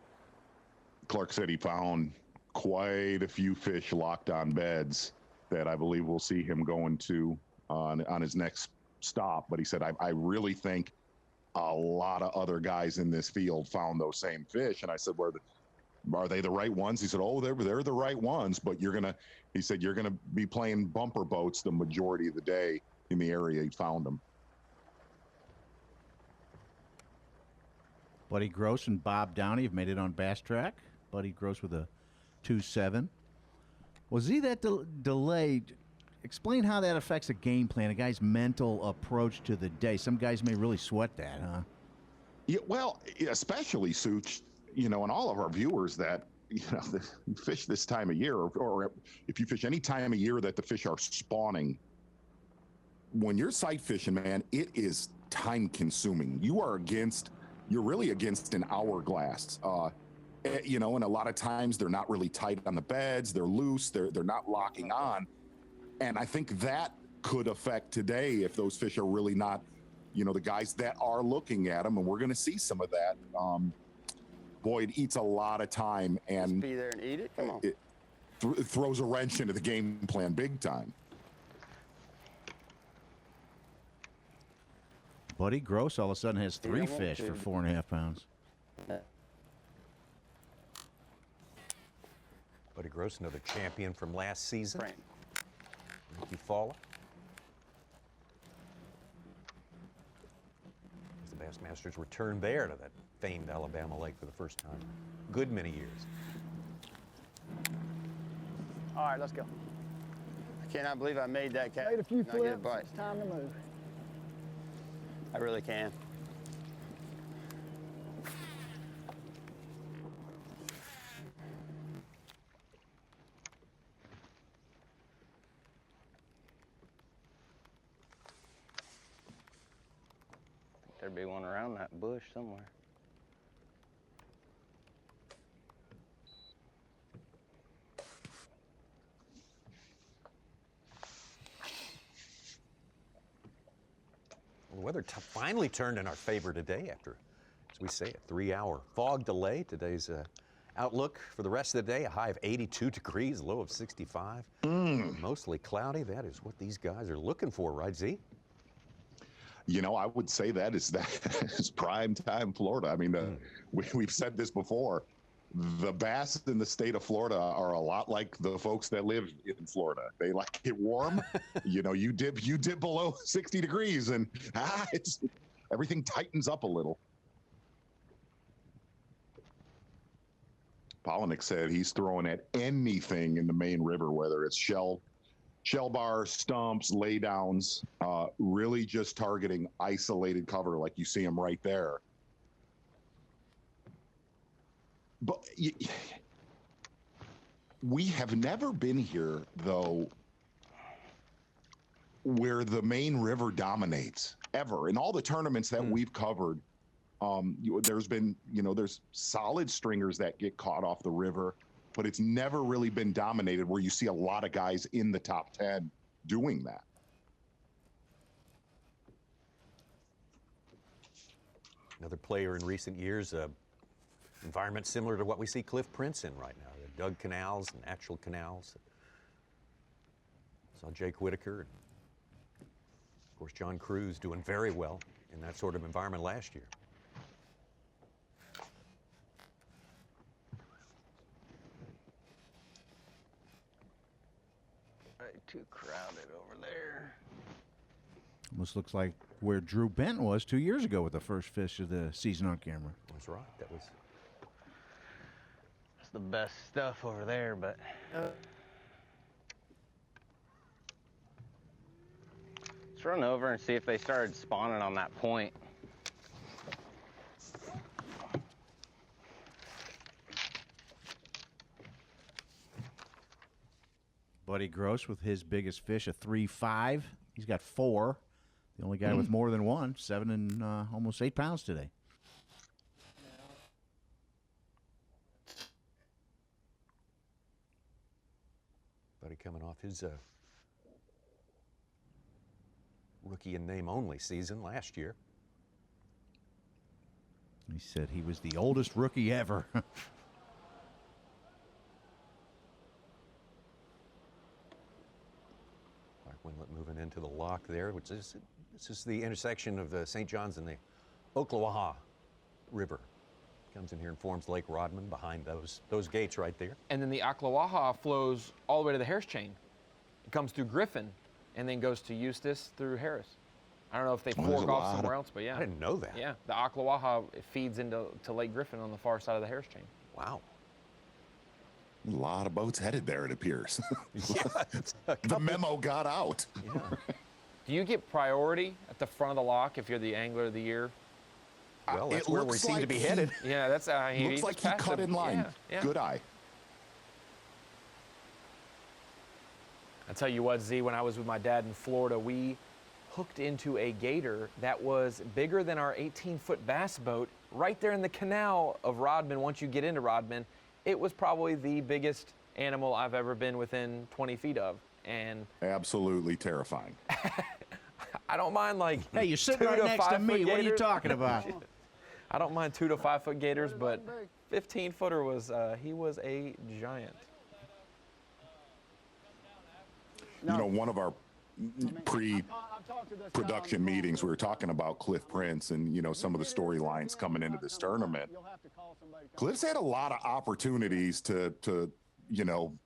Clark said he found quite a few fish locked on beds that I believe we'll see him going to on his next stop. But he said, I really think a lot of other guys in this field found those same fish. And I said, are they the right ones? He said, oh, they're the right ones, but he said, you're going to be playing bumper boats the majority of the day in the area he found them. Buddy Gross and Bob Downey have made it on Bass Track. Buddy Gross with a 2.7. Was he that delayed? Explain how that affects a game plan, a guy's mental approach to the day. Some guys may really sweat that, huh? Yeah, well, especially Such, and all of our viewers that, you fish this time of year, or if you fish any time of year that the fish are spawning, when you're sight fishing, man, it is time consuming. You're really against an hourglass. And a lot of times they're not really tight on the beds. They're loose. They're not locking on. And I think that could affect today if those fish are really not, the guys that are looking at them. And we're going to see some of that. Boy, it eats a lot of time. And Just be there and eat it? Come on. It throws a wrench into the game plan big time. Buddy Gross all of a sudden has 3 fish for 4.5 pounds. Buddy Gross, another champion from last season. Ricky Falla. As the Bassmasters return there to that famed Alabama lake for the first time. Good many years. All right, let's go. I cannot believe I made that cat. Made a few not get a flips. bite. It's time to move. I really can. There'd be one around that bush somewhere. Well, the weather finally turned in our favor today after, as we say, a 3-hour fog delay. Today's outlook for the rest of the day, a high of 82 degrees, low of 65. Mostly cloudy. That is what these guys are looking for, right, Z? I would say that is prime time Florida. I mean, we've said this before. The bass in the state of Florida are a lot like the folks that live in Florida. They like it warm. You dip below 60 degrees and everything tightens up a little. Pollanick said he's throwing at anything in the main river, whether it's shell bars, stumps, laydowns, really just targeting isolated cover like you see them right there. But we have never been here, though, where the main river dominates, ever. In all the tournaments that we've covered, there's been, there's solid stringers that get caught off the river, but it's never really been dominated where you see a lot of guys in the top 10 doing that. Another player in recent years, environment similar to what we see Cliff Prince in right now. The dug canals, natural canals. Saw Jake Whitaker, and of course John Cruz doing very well in that sort of environment last year. Too crowded over there. Almost looks like where Drew Bent was 2 years ago with the first fish of the season on camera. That's right. That was. That's the best stuff over there, but. Let's run over and see if they started spawning on that point. Buddy Gross with his biggest fish, a 3.5. He's got 4. The only guy with more than 1, 7 and almost 8 pounds today. Buddy coming off his rookie in name only season last year. He said he was the oldest rookie ever. Wendlandt moving into the lock there, which is this is the intersection of the St. John's and the Ocklawaha River. Comes in here and forms Lake Rodman behind those gates right there. And then the Ocklawaha flows all the way to the Harris chain. It comes through Griffin and then goes to Eustis through Harris. I don't know if they fork off somewhere else, but yeah. I didn't know that. Yeah, the Ocklawaha feeds into Lake Griffin on the far side of the Harris chain. Wow. A lot of boats headed there, it appears. Yeah, the memo got out. Yeah. Do you get priority at the front of the lock if you're the angler of the year? Well, that's where we seem to be headed. Yeah, that's looks like he cut in line. Yeah. Good eye. I tell you what, Z, when I was with my dad in Florida, we hooked into a gator that was bigger than our 18-foot bass boat right there in the canal of Rodman. Once you get into Rodman, it was probably the biggest animal I've ever been within 20 feet of. And absolutely terrifying. I don't mind, like, hey, you're sitting right next to me. What are you talking about? I don't mind 2 to 5 foot gators, but 15-footer was he was a giant. You know, one of our pre-production meetings, we were talking about Cliff Prince and, you know, some of the storylines coming into this tournament. Cliff's had a lot of opportunities to you know,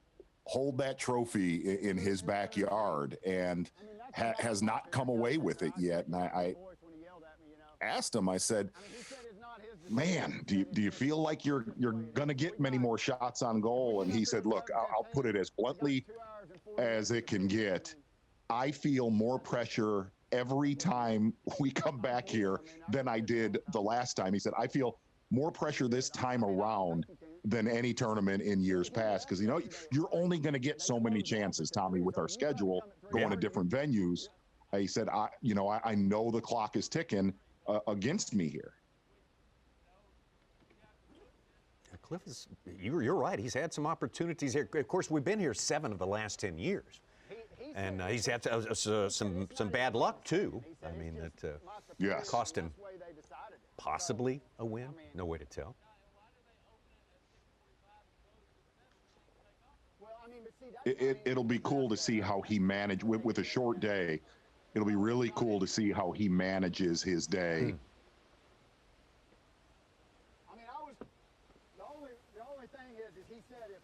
hold that trophy in his backyard and has not come away with it yet. And I asked him, I said, man, do you feel like you're going to get many more shots on goal? And he said, look, I'll put it as bluntly as it can get. I feel more pressure every time we come back here than I did the last time. He said, I feel more pressure this time around than any tournament in years past. Because, you know, you're only going to get so many chances, Tommy, with our schedule going to different venues. He said, I know the clock is ticking against me here. Cliff is, you're right. He's had some opportunities here. Of course, we've been here 7 of the last 10 years. And he's had some bad luck, too. I mean, that cost him possibly a win. No way to tell. It'll be cool to see how he managed with a short day. It'll be really cool to see how he manages his day. I mean, the only thing is he said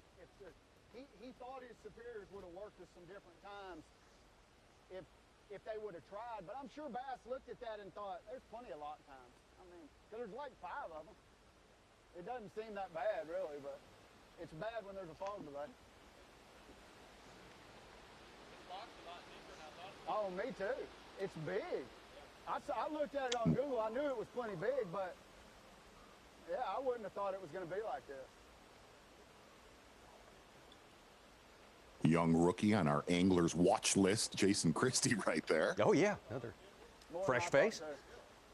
he thought his superiors would have worked us some different times if they would have tried. But I'm sure Bass looked at that and thought, there's plenty of lock times. I mean, because there's like 5 of them. It doesn't seem that bad, really, but it's bad when there's a fog delay. Oh, me too. It's big. I looked at it on Google. I knew it was plenty big, but yeah, I wouldn't have thought it was going to be like this. Young rookie on our anglers watch list, Jason Christie right there. Oh, yeah, another fresh face.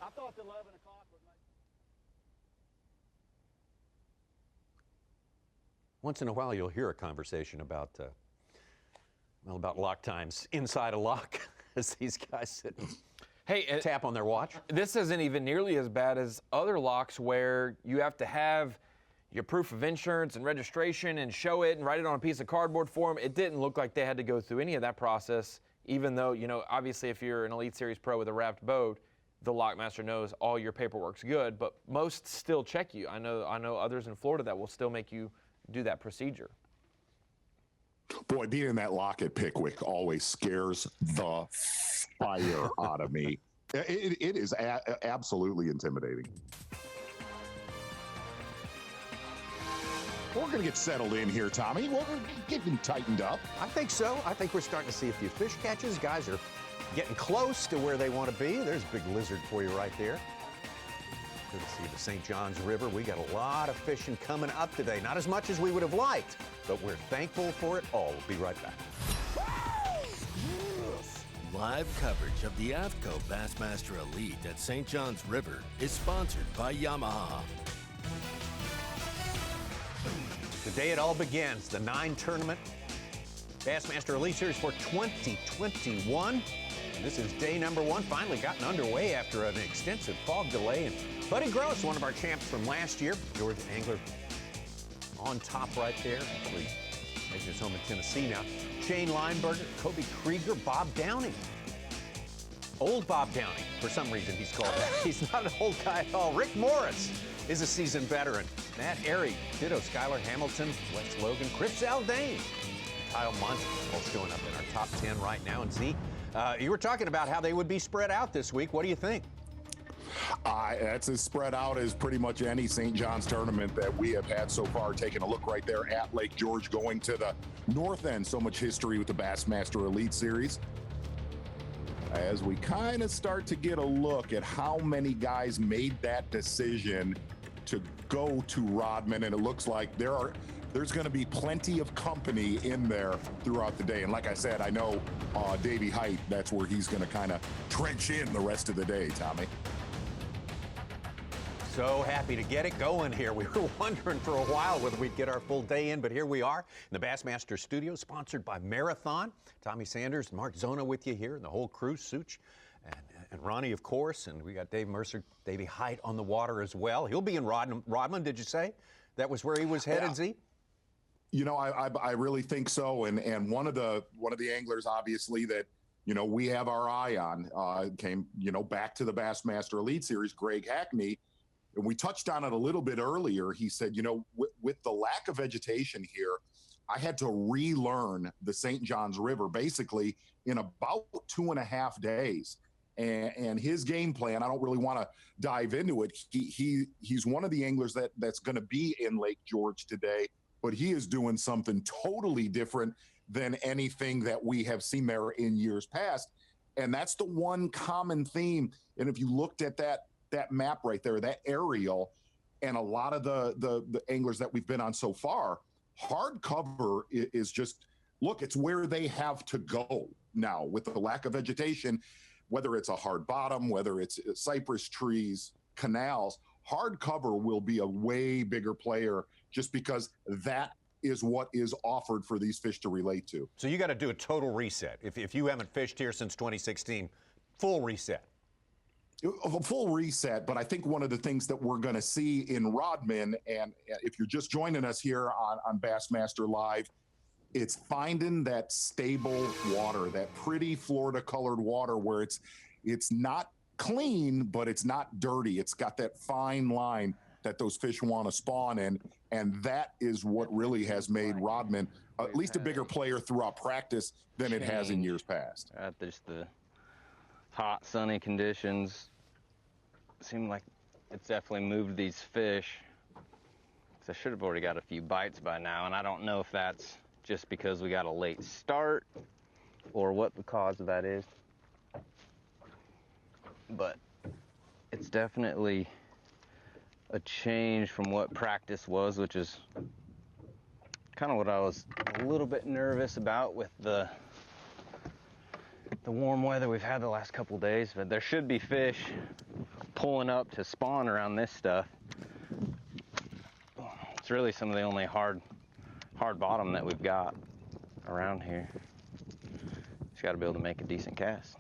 I thought the 11 o'clock would make... Once in a while, you'll hear a conversation about lock times inside a lock as these guys sit and tap on their watch. This isn't even nearly as bad as other locks where you have to have your proof of insurance and registration and show it and write it on a piece of cardboard for them. It didn't look like they had to go through any of that process, even though, you know, obviously if you're an Elite Series pro with a wrapped boat, the lockmaster knows all your paperwork's good, but most still check you. I know others in Florida that will still make you do that procedure. Boy, being in that lock at Pickwick always scares the fire out of me. It is absolutely intimidating. We're going to get settled in here, Tommy. We're getting tightened up. I think so. I think we're starting to see a few fish catches. Guys are getting close to where they want to be. There's a big lizard for you right there. Good to see the St. Johns River. We got a lot of fishing coming up today. Not as much as we would have liked, but we're thankful for it all. We'll be right back. Live coverage of the AFTCO Bassmaster Elite at St. Johns River is sponsored by Yamaha. Today it all begins, the 9 tournament Bassmaster Elite Series for 2021. And this is day number 1, finally gotten underway after an extensive fog delay. And Buddy Gross, one of our champs from last year, Georgia angler on top right there. Actually making his home in Tennessee now. Shane Lineberger, Kobe Krieger, Bob Downing. Old Bob Downing, for some reason he's called that. He's not an old guy at all. Rick Morris is a seasoned veteran. Matt Airy, ditto. Skylar Hamilton, Wes Logan, Chris Zaldane, Kyle Munson, all showing up in our top 10 right now. And Z, you were talking about how they would be spread out this week. What do you think? That's as spread out as pretty much any St. John's tournament that we have had so far. Taking a look right there at Lake George, going to the north end. So much history with the Bassmaster Elite Series. As we kind of start to get a look at how many guys made that decision to go to Rodman, and it looks like there's going to be plenty of company in there throughout the day. And like I said, I know Davey Height, that's where he's going to kind of trench in the rest of the day, Tommy. So happy to get it going here. We were wondering for a while whether we'd get our full day in, but here we are in the Bassmaster Studio, sponsored by Marathon. Tommy Sanders, Mark Zona with you here, and the whole crew, Such, and Ronnie, of course, and we got Dave Mercer, Davey Height on the water as well. He'll be in Rodman, did you say? That was where he was headed, Yeah. Z? You know, I really think so. And one of the anglers, obviously, that, you know, we have our eye on came, you know, back to the Bassmaster Elite Series, Greg Hackney. And we touched on it a little bit earlier. He said, you know, with the lack of vegetation here, I had to relearn the St. Johns River basically in about 2.5 days. And his game plan, I don't really want to dive into it. He's one of the anglers that's going to be in Lake George today, but he is doing something totally different than anything that we have seen there in years past. And that's the one common theme. And if you looked at that map right there, that aerial, and a lot of the anglers that we've been on so far, hard cover is just, look, it's where they have to go now with the lack of vegetation, whether it's a hard bottom, whether it's cypress trees, canals, hard cover will be a way bigger player just because that is what is offered for these fish to relate to. So you got to do a total reset. If you haven't fished here since 2016, full reset. A full reset, but I think one of the things that we're going to see in Rodman, and if you're just joining us here on Bassmaster Live, it's finding that stable water, that pretty Florida-colored water where it's not clean, but it's not dirty. It's got that fine line that those fish want to spawn in, and that is what really has made Rodman at least a bigger player throughout practice than it has in years past. Just the hot, sunny conditions seem like it's definitely moved these fish. So I should have already got a few bites by now, and I don't know if that's just because we got a late start or what the cause of that is. But it's definitely a change from what practice was, which is kind of what I was a little bit nervous about with the warm weather we've had the last couple days. But there should be fish pulling up to spawn around this stuff. It's really some of the only hard bottom that we've got around here. Just got to be able to make a decent cast.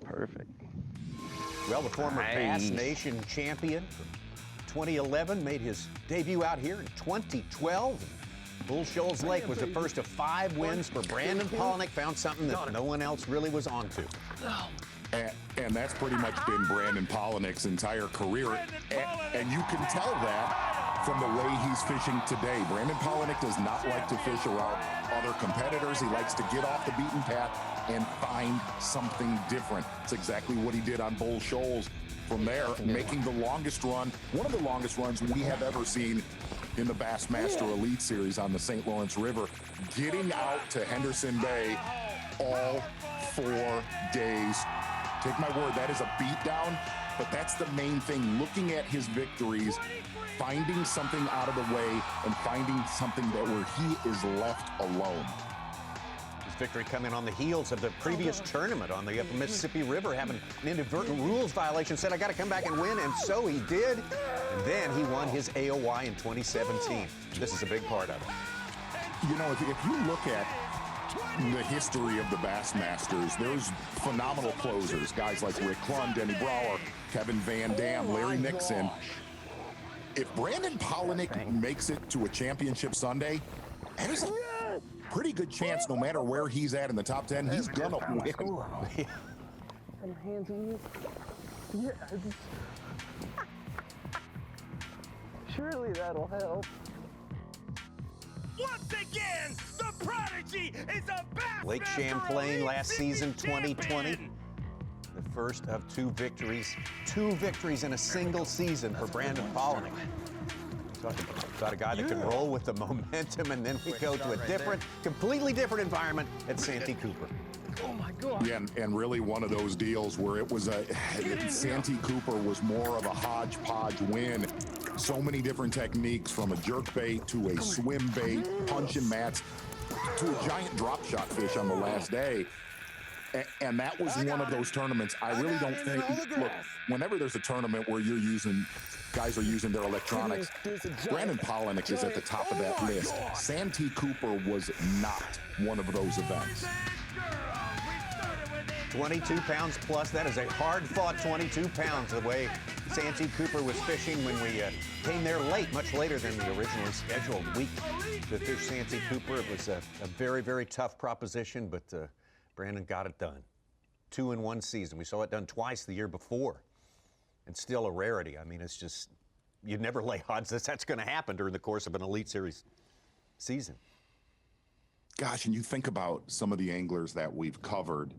Perfect. Well, the former Bass Nation champion from 2011 made his debut out here in 2012. Bull Shoals Lake was the first of 5 wins for Brandon Pollanick. Found something that no one else really was onto. And that's pretty much been Brandon Pollanick's entire career. And you can tell that from the way he's fishing today. Brandon Pollanick does not like to fish around other competitors. He likes to get off the beaten path and find something different. It's exactly what he did on Bull Shoals. From there, making the longest run, one of the longest runs we have ever seen in the Bassmaster Elite Series on the St. Lawrence River, getting out to Henderson Bay all 4 days. Take my word, that is a beatdown, but that's the main thing. Looking at his victories, finding something out of the way, and finding something that where he is left alone. His victory coming on the heels of the previous tournament on the Upper Mississippi River, having an inadvertent rules violation, said, I got to come back and win, and so he did. And then he won his AOY in 2017. This is a big part of it. You know, if you look at the history of the Bassmasters, there's phenomenal closers, guys like Rick Clunn, Denny Brower, Kevin Van Dam, Larry Nixon. If Brandon Pollanick makes it to a championship Sunday, there's a pretty good chance no matter where he's at in the top 10, he's gonna win. And hands in you. Surely that'll help. Once again, the prodigy is a Bassmaster Lake Champlain last season, 2020. champion. The first of 2 victories. 2 victories in a single season for Brandon Pollanick. Got a guy that can roll with the momentum, and then we go to a different, completely different environment at Santee Cooper. Oh my God. Yeah, and really one of those deals where it was Santee Cooper was more of a hodgepodge win. So many different techniques, from a jerk bait to a swim bait, punching mats, to a giant drop shot fish on the last day. And that was one of those tournaments. I really don't think, look, whenever there's a tournament where guys are using their electronics, Brandon Pollanick is at the top of that list. Santee Cooper was not one of those events. 22 pounds plus. That is a hard-fought 22 pounds, the way Santee Cooper was fishing when we came there late, much later than the originally scheduled week to fish Santee Cooper. It was a very, very tough proposition, but Brandon got it done. 2 in 1 season. We saw it done twice the year before, and still a rarity. I mean, it's just, you'd never lay odds that that's going to happen during the course of an Elite Series season. Gosh, and you think about some of the anglers that we've covered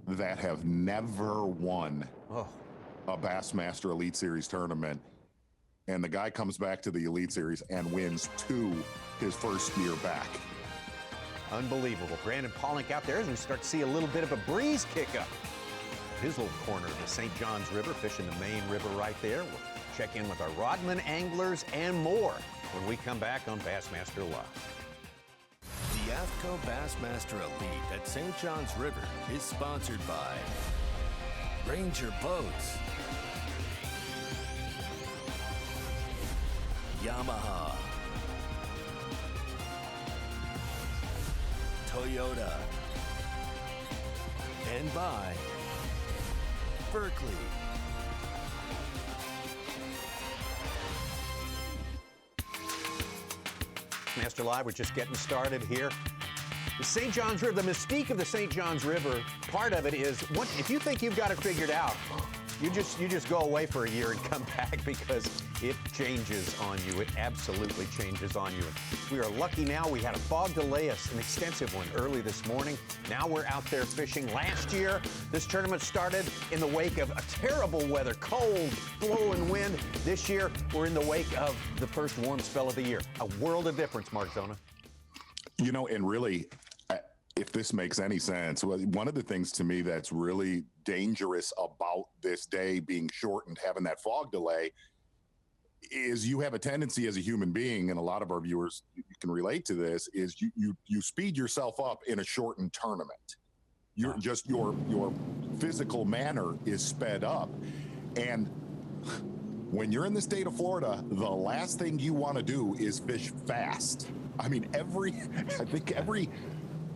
that have never won a Bassmaster Elite Series tournament, and the guy comes back to the Elite Series and wins 2 his first year back. Unbelievable. Brandon Pollanick out there as we start to see a little bit of a breeze kick up. His little corner of the St. John's River, fishing the main river right there. We'll check in with our Rodman anglers and more when we come back on Bassmaster Live. The AFTCO Bassmaster Elite at St. John's River is sponsored by Ranger Boats, Yamaha, Toyota, and by Berkeley. Master Live, we're just getting started here. The St. John's River, the mystique of the St. John's River, part of it is, if you think you've got it figured out, you just go away for a year and come back, because it changes on you. It absolutely changes on you. We are lucky now. We had a fog delay, an extensive one early this morning. Now we're out there fishing. Last year, this tournament started in the wake of a terrible weather, cold, blowing wind. This year, we're in the wake of the first warm spell of the year. A world of difference, Mark Zona. You know, and really, if this makes any sense, one of the things to me that's really dangerous about this day being shortened, having that fog delay, is you have a tendency as a human being, and a lot of our viewers, you can relate to this, is you speed yourself up in a shortened tournament. You're just your physical manner is sped up. And when you're in the state of Florida, the last thing you want to do is fish fast. I mean, I think every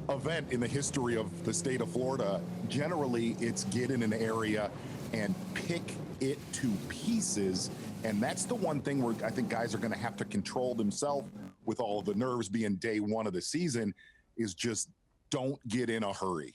event in the history of the state of Florida, generally it's get in an area and pick it to pieces. And that's the one thing where I think guys are going to have to control themselves, with all of the nerves being day one of the season, is just don't get in a hurry.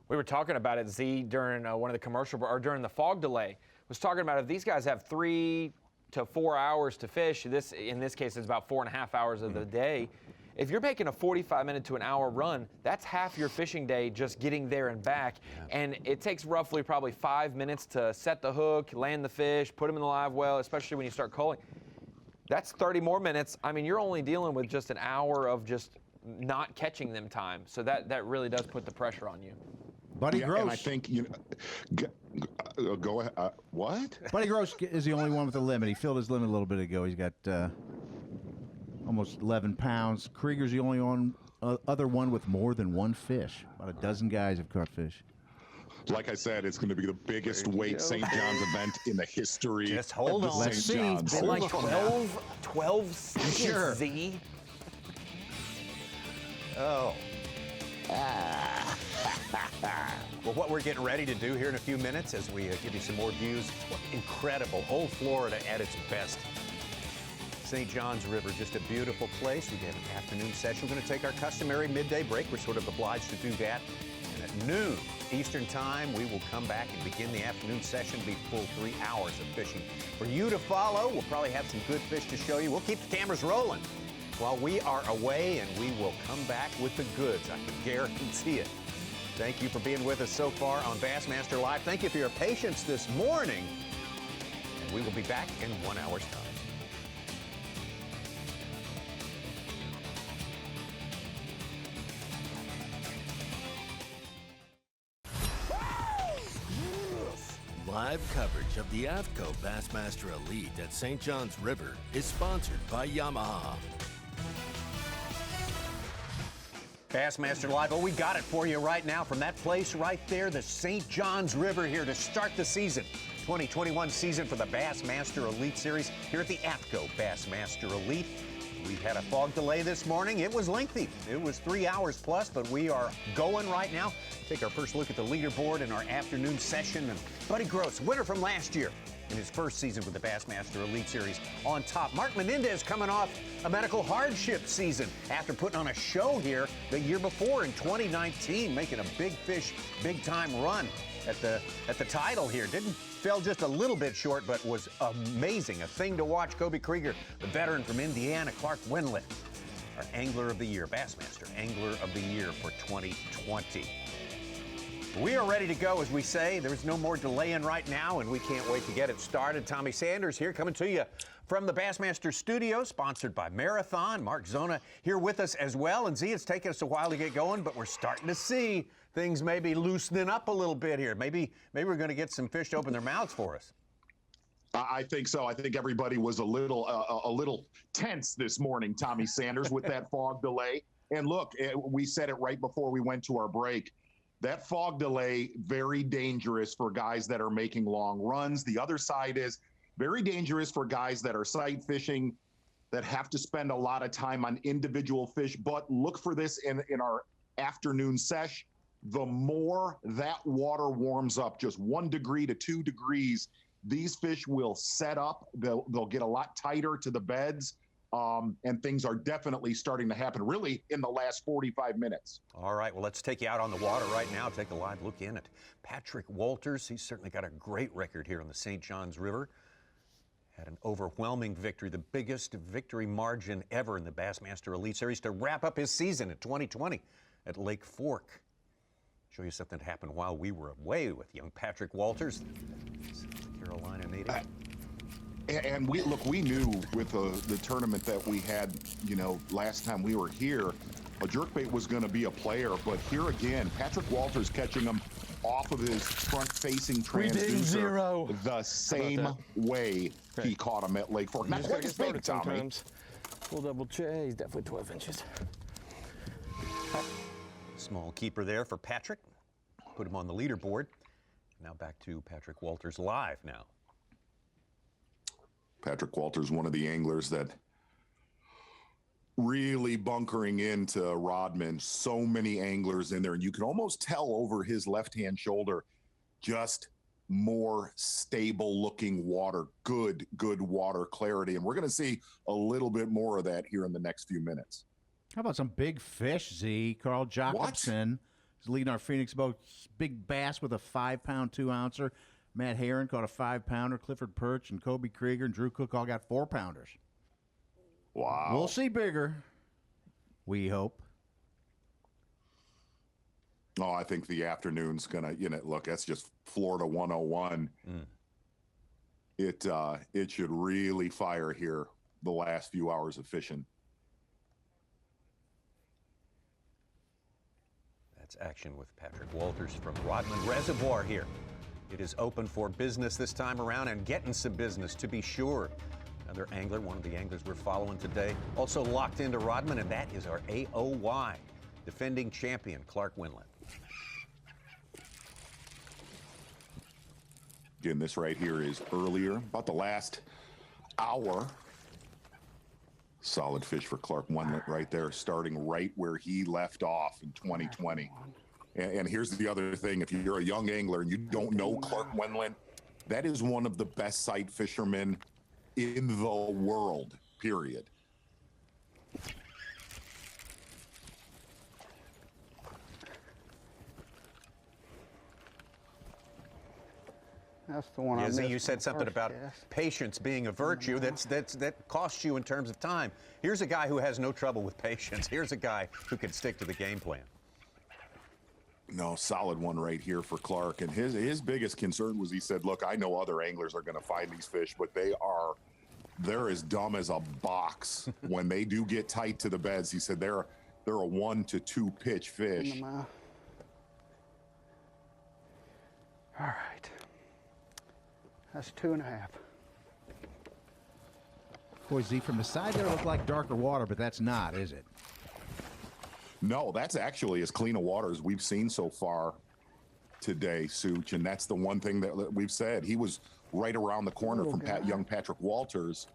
We were talking about it, Z, during one of the commercial, or during the fog delay, was talking about if these guys have 3 to 4 hours to fish. In this case, it's about 4.5 hours of the day. If you're making a 45-minute to an hour run, that's half your fishing day just getting there and back. And it takes roughly probably 5 minutes to set the hook, land the fish, put them in the live well, especially when you start culling. That's 30 more minutes. I mean, you're only dealing with just an hour of just not catching them time. So that really does put the pressure on you. Buddy Gross. And I think, go ahead. What? Buddy Gross is the only one with a limit. He filled his limit a little bit ago. He's got almost 11 pounds. Krieger's the only other one with more than one fish. About a dozen guys have caught fish. Like I said, it's going to be the biggest weight St. John's event in the history. Just hold of on. the St. John's. Been like 12 seconds, Sure. Z. Oh. Well, what we're getting ready to do here in a few minutes as we give you some more views. Incredible. Old Florida at its best. St. John's River, just a beautiful place. We have an afternoon session. We're going to take our customary midday break. We're sort of obliged to do that. And at noon Eastern time, we will come back and begin the afternoon session. Be full 3 hours of fishing for you to follow. We'll probably have some good fish to show you. We'll keep the cameras rolling while we are away, and we will come back with the goods. I can guarantee it. Thank you for being with us so far on Bassmaster Live. Thank you for your patience this morning. And we will be back in 1 hour's time. Live coverage of the AFTCO Bassmaster Elite at St. John's River is sponsored by Yamaha. Bassmaster Live, we got it for you right now from that place right there, the St. John's River, here to start the season. 2021 season for the Bassmaster Elite Series here at the AFTCO Bassmaster Elite. We had a fog delay this morning. It was lengthy. It was 3 hours plus, but we are going right now. Take our first look at the leaderboard in our afternoon session. And Buddy Gross, winner from last year in his first season with the Bassmaster Elite Series, on top. Mark Menendez coming off a medical hardship season after putting on a show here the year before in 2019, making a big fish, big time run at the title here. Fell just a little bit short, but was amazing. A thing to watch. Kobe Krieger, the veteran from Indiana. Clark Wendlandt, our Angler of the Year, Bassmaster Angler of the Year for 2020. We are ready to go, as we say. There's no more delaying right now, and we can't wait to get it started. Tommy Sanders here, coming to you from the Bassmaster Studio, sponsored by Marathon. Mark Zona here with us as well. And Z, it's taken us a while to get going, but we're starting to see things maybe loosening up a little bit here. Maybe we're going to get some fish to open their mouths for us. I think so. I think everybody was a little tense this morning, Tommy Sanders, with that fog delay. And look, we said it right before we went to our break. That fog delay, very dangerous for guys that are making long runs. The other side is very dangerous for guys that are sight fishing, that have to spend a lot of time on individual fish. But look for this in our afternoon sesh. The more that water warms up, just 1 degree to 2 degrees, these fish will set up. They'll get a lot tighter to the beds. And things are definitely starting to happen really in the last 45 minutes. All right, well, let's take you out on the water right now. Take a live look in at Patrick Walters. He's certainly got a great record here on the St. John's River. Had an overwhelming victory, the biggest victory margin ever in the Bassmaster Elite Series to wrap up his season in 2020 at Lake Fork. Show you something that happened while we were away with young Patrick Walters, South Carolina native. And we knew with the tournament that we had, last time we were here, a jerkbait was going to be a player. But here again, Patrick Walters catching him off of his front-facing transducer the same way he caught him at Lake Fork. Not quite as big, Tommy. We'll double check. He's definitely 12 inches. Small keeper there for Patrick. Put him on the leaderboard. Now back to Patrick Walters live now. Patrick Walters, one of the anglers that really bunkering into Rodman. So many anglers in there, and you can almost tell over his left-hand shoulder, just more stable looking water, good water clarity. And we're going to see a little bit more of that here in the next few minutes. How about some big fish, Z? Carl Jacobson is leading our Phoenix boat. Big bass with a 5-pound 2-ouncer. Matt Herron caught a 5-pounder. Clifford Perch and Kobe Krieger and Drew Cook all got 4-pounders. Wow. We'll see bigger, we hope. Oh, I think the afternoon's going to, look, that's just Florida 101. It should really fire here the last few hours of fishing. That's action with Patrick Walters from Rodman Reservoir here. It is open for business this time around, and getting some business, to be sure. Another angler, one of the anglers we're following today, also locked into Rodman, and that is our AOY, defending champion, Clark Wendlandt. Again, this right here is earlier, about the last hour. Solid fish for Clark Wendlandt right there, starting right where he left off in 2020. And here's the other thing. If you're a young angler and you don't know Clark Wendlandt, that is one of the best sight fishermen in the world, period. That's the one I Izzy, missed you said something first about cast. patience being a virtue that costs you in terms of time. Here's a guy who has no trouble with patience. Here's a guy who can stick to the game plan. No, solid one right here for Clark. And his biggest concern was, he said, look, I know other anglers are going to find these fish, but they're as dumb as a box. When they do get tight to the beds, he said they're a 1 to 2 pitch fish. In the mouth. All right. That's 2.5. Boy, Z, from the side there, it looked like darker water, but that's not, is it? No, that's actually as clean a water as we've seen so far today, Such. And that's the one thing that we've said. He was right around the corner from young Patrick Walters.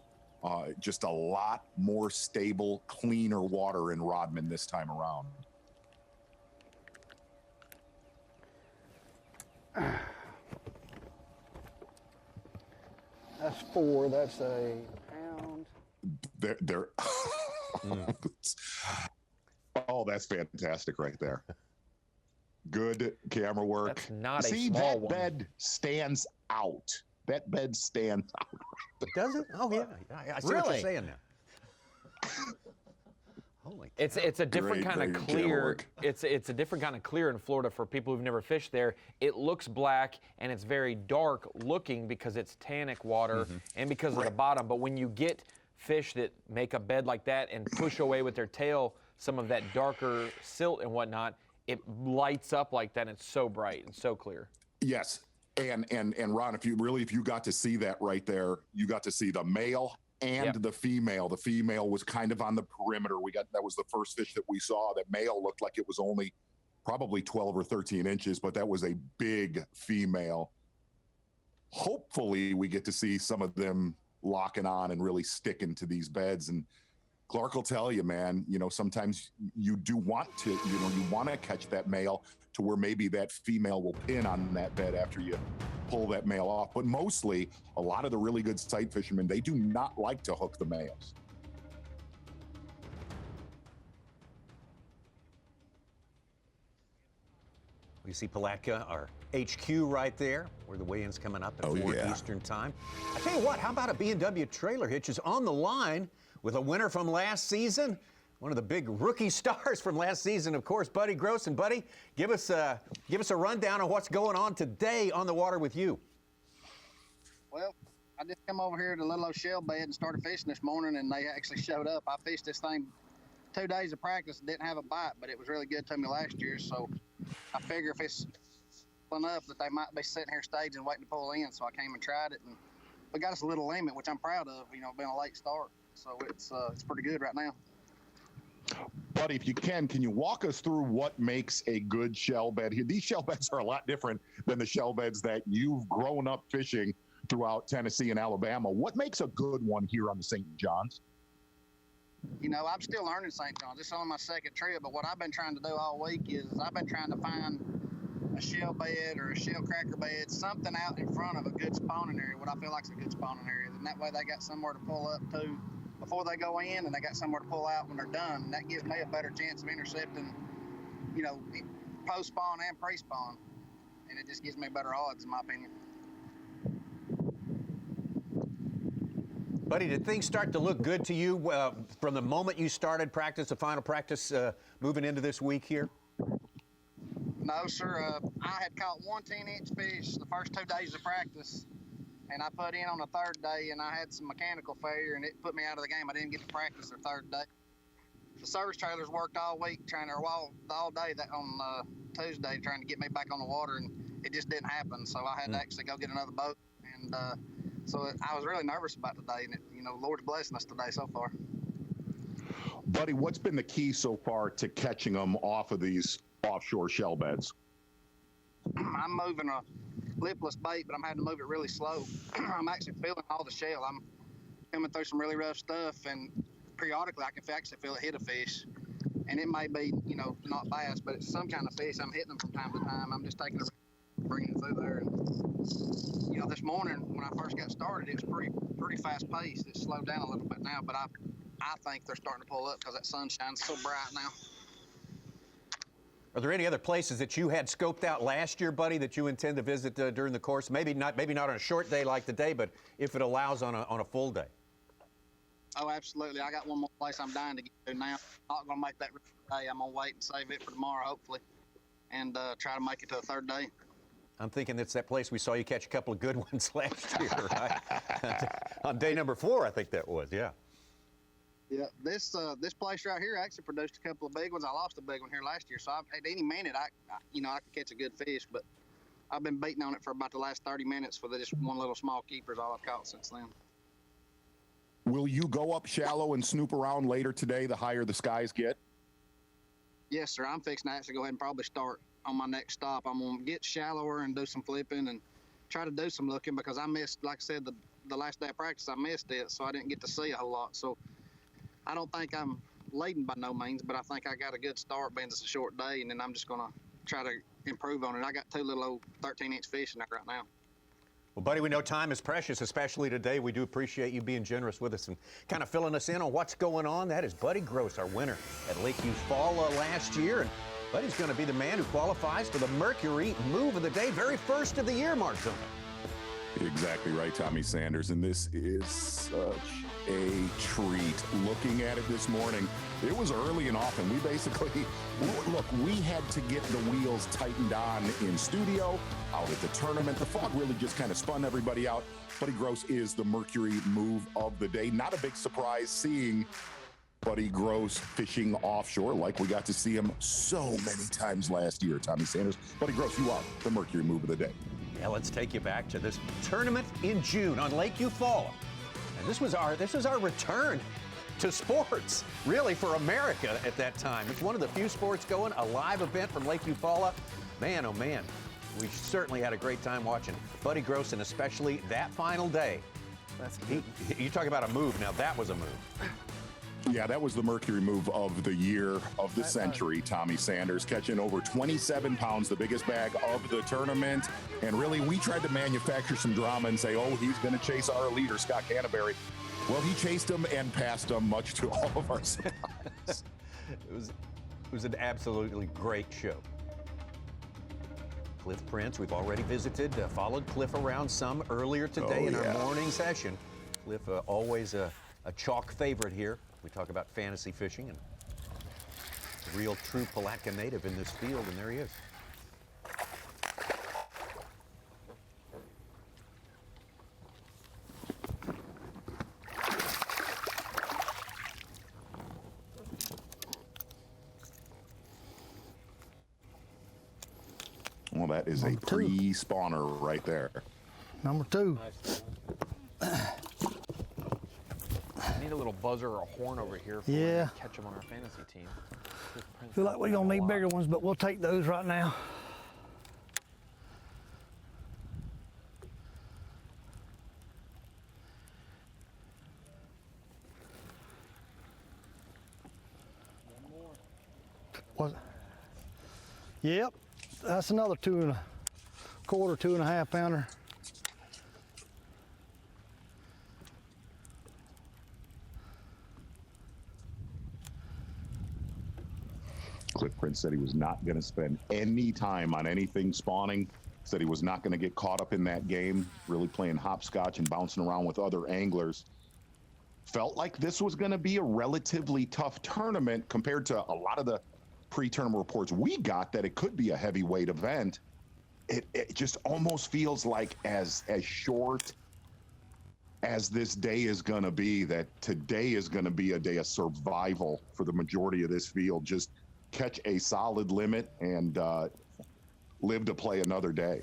Just a lot more stable, cleaner water in Rodman this time around. That's 4. That's a pound. They're Oh, that's fantastic right there. Good camera work. That's not See, a small that one. bed stands out. That bed stands out. Does it? Oh, yeah. I see what you're saying now. Holy cow. It's a different Great, kind of great camera clear. work. It's a different kind of clear in Florida for people who've never fished there. It looks black and it's very dark looking because it's tannic water and because of the bottom. But when you get fish that make a bed like that and push away with their tail some of that darker silt and whatnot, it lights up like that. And it's so bright and so clear. Yes. And Ron, if you got to see that right there, you got to see the male and the female. The female was kind of on the perimeter. That was the first fish that we saw. That male looked like it was only probably 12 or 13 inches, but that was a big female. Hopefully we get to see some of them locking on and really sticking to these beds. And Clark will tell you, man, sometimes you do want to, you want to catch that male to where maybe that female will pin on that bed after you pull that male off. But mostly, a lot of the really good sight fishermen, they do not like to hook the males. We see Palatka, our HQ right there, where the weigh-in's coming up at 4 Eastern time. I tell you what, how about a B&W trailer hitch is on the line with a winner from last season? One of the big rookie stars from last season, of course, Buddy Gross. And Buddy, give us a rundown of what's going on today on the water with you. Well, I just come over here to Little old shell bed and started fishing this morning, and they actually showed up. I fished this thing 2 days of practice and didn't have a bite, but it was really good to me last year. So I figure if it's enough that they might be sitting here staging waiting to pull in. So I came and tried it, and we got us a little limit, which I'm proud of. Been a late start, so it's pretty good right now. Buddy, if you can you walk us through what makes a good shell bed here? These shell beds are a lot different than the shell beds that you've grown up fishing throughout Tennessee and Alabama. What makes a good one here on the St. John's? I'm still learning St. John's. This is only my second trip, but what I've been trying to do all week is I've been trying to find a shell bed or a shell cracker bed, something out in front of a good spawning area, what I feel like is a good spawning area. And that way they got somewhere to pull up to before they go in, and they got somewhere to pull out when they're done. And that gives me a better chance of intercepting, post-spawn and pre-spawn. And it just gives me better odds, in my opinion. Buddy, did things start to look good to you from the moment you started practice, the final practice, moving into this week here? No, sir. I had caught one 10-inch fish the first 2 days of practice, and I put in on the third day, and I had some mechanical failure, and it put me out of the game. I didn't get to practice the third day. The service trailers worked all week all day on Tuesday trying to get me back on the water, and it just didn't happen. So I had to actually go get another boat, and so I was really nervous about today, and Lord's blessing us today so far. Buddy, what's been the key so far to catching them off of these offshore shell beds? I'm moving a lipless bait, but I'm having to move it really slow. I'm actually feeling all the shell. I'm coming through some really rough stuff, and periodically I can actually feel it hit a fish. And it may be, not bass, but it's some kind of fish. I'm hitting them from time to time. I'm just taking bringing it through there. And, this morning when I first got started, it was pretty fast paced. It's slowed down a little bit now, but I think they're starting to pull up because that sun shines so bright now. Are there any other places that you had scoped out last year, buddy, that you intend to visit during the course? Maybe not on a short day like today, but if it allows on a full day. Oh, absolutely. I got one more place I'm dying to get to now. Not going to make that today. I'm going to wait and save it for tomorrow, hopefully, and try to make it to the third day. I'm thinking it's that place we saw you catch a couple of good ones last year, right? On day number 4, I think that was, yeah. Yeah, this place right here actually produced a couple of big ones. I lost a big one here last year, so at any minute I could catch a good fish, but I've been beating on it for about the last 30 minutes for just one little small keeper is all I've caught since then. Will you go up shallow and snoop around later today the higher the skies get? Yes, sir. I'm fixing to actually go ahead and probably start on my next stop. I'm going to get shallower and do some flipping and try to do some looking because I missed, like I said, the last day of practice, I missed it, so I didn't get to see a whole lot. So I don't think I'm leading by no means, but I think I got a good start being it's a short day, and then I'm just going to try to improve on it. I got 2 little old 13-inch fish in there right now. Well, buddy, we know time is precious, especially today. We do appreciate you being generous with us and kind of filling us in on what's going on. That is Buddy Gross, our winner at Lake Eufaula last year. And Buddy's going to be the man who qualifies for the Mercury Move of the Day, very first of the year, Mark Zona. Exactly right, Tommy Sanders. And this is such a treat. Looking at it this morning, it was early and often. We basically, look, we had to get the wheels tightened on in studio, out at the tournament. The fog really just kind of spun everybody out. Buddy Gross is the Mercury Move of the Day. Not a big surprise seeing Buddy Gross fishing offshore like we got to see him so many times last year, Tommy Sanders. Buddy Gross, you are the Mercury Move of the Day. Yeah, let's take you back to this tournament in June on Lake Eufaula. And this was our return to sports, really, for America at that time. It's one of the few sports going, a live event from Lake Eufaula. Man, oh man, we certainly had a great time watching Buddy Gross, and especially that final day. You talk about a move. Now, that was a move. Yeah, that was the Mercury Move of the year, of the century, Tommy Sanders, catching over 27 pounds, the biggest bag of the tournament. And really, we tried to manufacture some drama and say, oh, he's going to chase our leader, Scott Canterbury. Well, he chased him and passed him, much to all of our surprise. It was an absolutely great show. Cliff Prince, we've already visited, followed Cliff around some earlier today in our morning session. Cliff, always a chalk favorite here. We talk about fantasy fishing, and a real true Palatka native in this field, and there he is. Well, that is a pre-spawner right there. Number 2. Need a little buzzer or a horn over here for yeah. to catch them on our fantasy team. Feel like we're gonna need bigger ones, but we'll take those right now. What? Yep, that's another 2 1/4, 2 1/2 pounder. Cliff Prince said he was not going to spend any time on anything spawning, said he was not going to get caught up in that game, really playing hopscotch and bouncing around with other anglers. felt like this was going to be a relatively tough tournament compared to a lot of the pre-tournament reports we got that it could be a heavyweight event. It just almost feels like as short as this day is going to be, that today is going to be a day of survival for the majority of this field. Just catch a solid limit and live to play another day.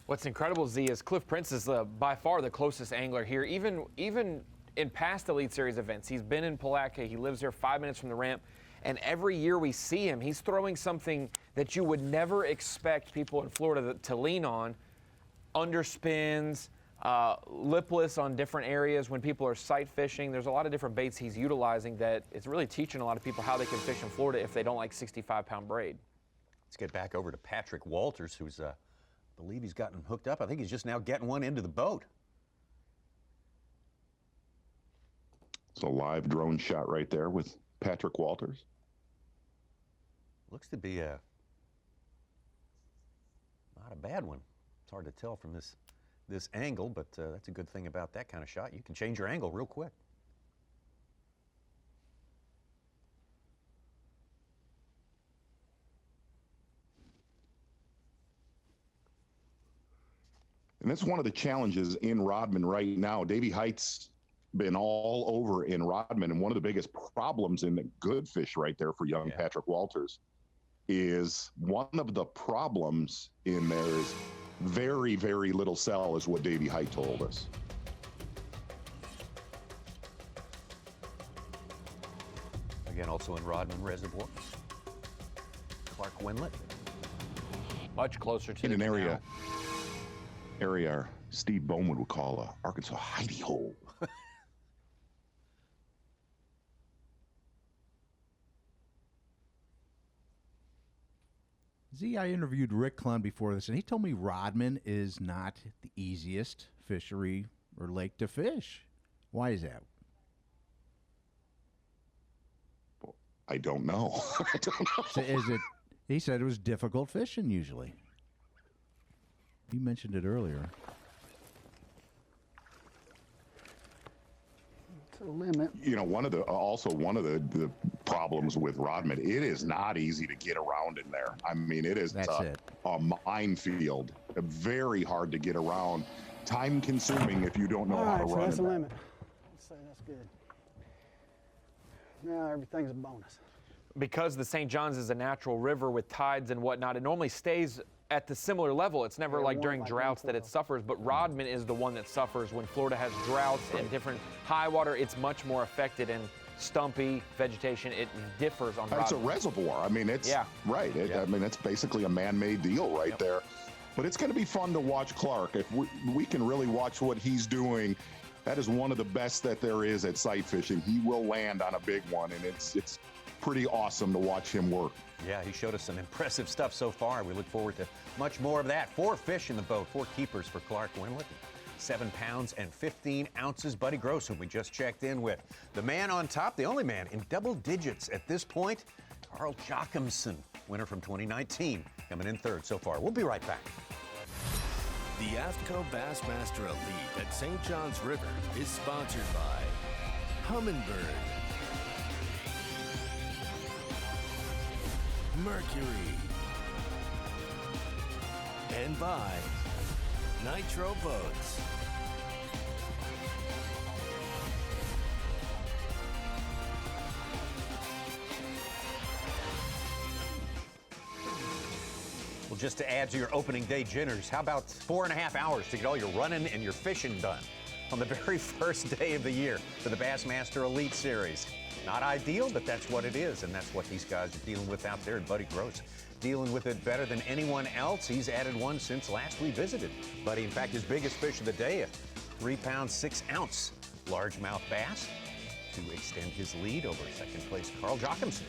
What's incredible, Z, is Cliff Prince is by far the closest angler here. Even in past Elite Series events, he's been in Palatka. He lives here 5 minutes from the ramp. And every year we see him, he's throwing something that you would never expect people in Florida to lean on. Underspins, lipless on different areas when people are sight fishing. There's a lot of different baits he's utilizing that is really teaching a lot of people how they can fish in Florida if they don't like 65-pound braid. Let's get back over to Patrick Walters, who's, I believe he's gotten hooked up. I think he's just now getting one into the boat. It's a live drone shot right there with Patrick Walters. Looks to be not a bad one. It's hard to tell from this angle, but that's a good thing about that kind of shot. You can change your angle real quick. And that's one of the challenges in Rodman right now. Davey Height's been all over in Rodman, and one of the biggest problems in the good fish right there for young Patrick Walters is one of the problems in there is very, very little cell, is what Davey Height told us. Again, also in Rodman Reservoir. Clark Wendlandt. Much closer to in an area Steve Bowman would call a Arkansas hidey hole. Z, I interviewed Rick Clunn before this, and he told me Rodman is not the easiest fishery or lake to fish. Why is that? I don't know. I don't know. So he said it was difficult fishing usually. You mentioned it earlier. To the limit. You know, one of the problems with Rodman, it is not easy to get around in there. I mean, it is a minefield, very hard to get around, time consuming if you don't know how to run. That's the limit. Let's say that's good. Now everything's a bonus. Because the St. John's is a natural river with tides and whatnot, it normally stays at the similar level. It's never like during droughts that it suffers, but Rodman is the one that suffers when Florida has droughts and different high water. It's much more affected in stumpy vegetation. It differs on Rodman. It's a reservoir. I mean, it's right. I mean, it's basically a man-made deal right there. But it's going to be fun to watch Clark. If we can really watch what he's doing, that is one of the best that there is at sight fishing. He will land on a big one, and it's pretty awesome to watch him work. Yeah, he showed us some impressive stuff so far. We look forward to much more of that. 4 fish in the boat, 4 keepers for Clark Wendlandt. 7 pounds and 15 ounces. Buddy Gross, whom we just checked in with. The man on top, the only man in double digits at this point, Carl Jochimson, winner from 2019, coming in 3rd so far. We'll be right back. The AFTCO Bassmaster Elite at St. John's River is sponsored by Humminbird, Mercury, and by Nitro Boats. Well, just to add to your opening day jitters, how about 4.5 hours to get all your running and your fishing done on the very first day of the year for the Bassmaster Elite Series? Not ideal, but that's what it is, and that's what these guys are dealing with out there. And Buddy Gross dealing with it better than anyone else. He's added one since last we visited. Buddy, in fact, his biggest fish of the day, a 3-pound, 6-ounce largemouth bass to extend his lead over second place Carl Jochimson.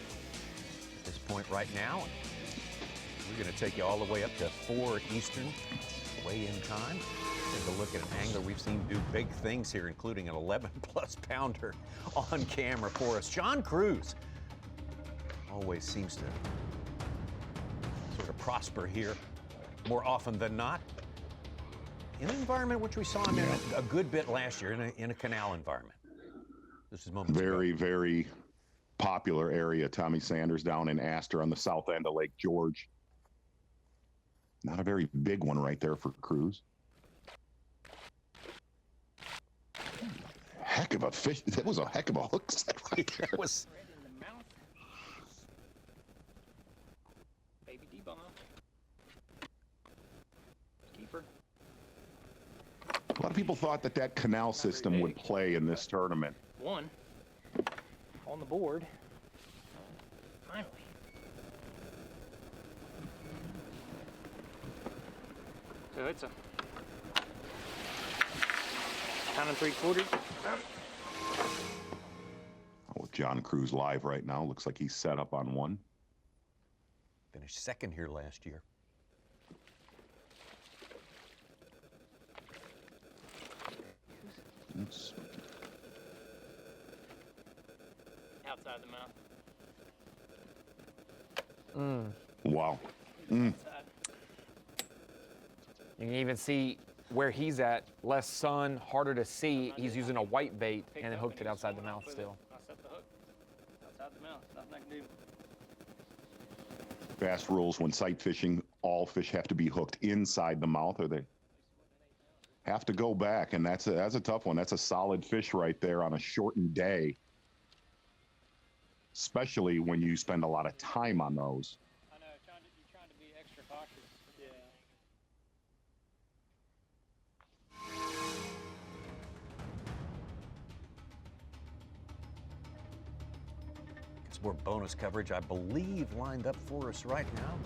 At this point right now, we're going to take you all the way up to 4 Eastern weigh-in time. Take a look at an angler we've seen do big things here, including an 11-plus pounder on camera for us. John Cruz always seems to sort of prosper here more often than not in an environment which we saw him in a good bit last year, in a canal environment. This is moments Very, ago. very popular area. Tommy Sanders down in Astor on the south end of Lake George. Not a very big one right there for Cruz. Heck of a fish. That was a heck of a hook set right there. It was. Baby D-bomb. Keeper. A lot of people thought that that canal system would play in this tournament. One. On the board. Finally. So it's a 9 3/4. With John Cruz live right now, looks like he's set up on one. Finished second here last year. It's Outside the mouth. wow. You can even see where he's at. Less sun, harder to see. He's using a white bait and then hooked it outside the mouth still. I set the hook. Outside the mouth. Nothing I can do. Bass rules when sight fishing, all fish have to be hooked inside the mouth, or they have to go back, and that's a tough one. That's a solid fish right there on a shortened day, especially when you spend a lot of time on those. I know. You're trying to be extra cautious. Yeah. Some more bonus coverage, I believe, lined up for us right now.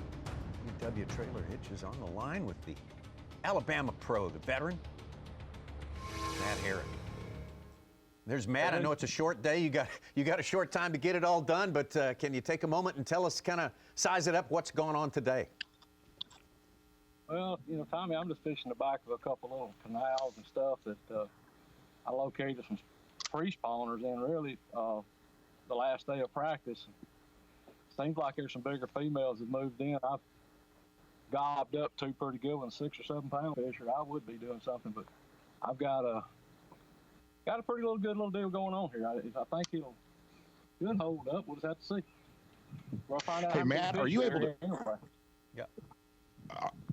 UW Trailer Hitch is on the line with the Alabama pro, the veteran, Matt Herron. There's Matt. I know it's a short day. You got a short time to get it all done, but can you take a moment and tell us, kind of size it up, what's going on today? Well, you know, Tommy, I'm just fishing the back of a couple little canals and stuff that I located some free spawners in, really, the last day of practice. Seems like there's some bigger females that moved in. I've gobbed up two pretty good ones, 6 or 7 pound fish, or I would be doing something, but I've got a pretty good little deal going on here. I think it'll hold up. We'll just have to see. We'll find out. Hey, Matt, are you able to? Anyway. Yeah.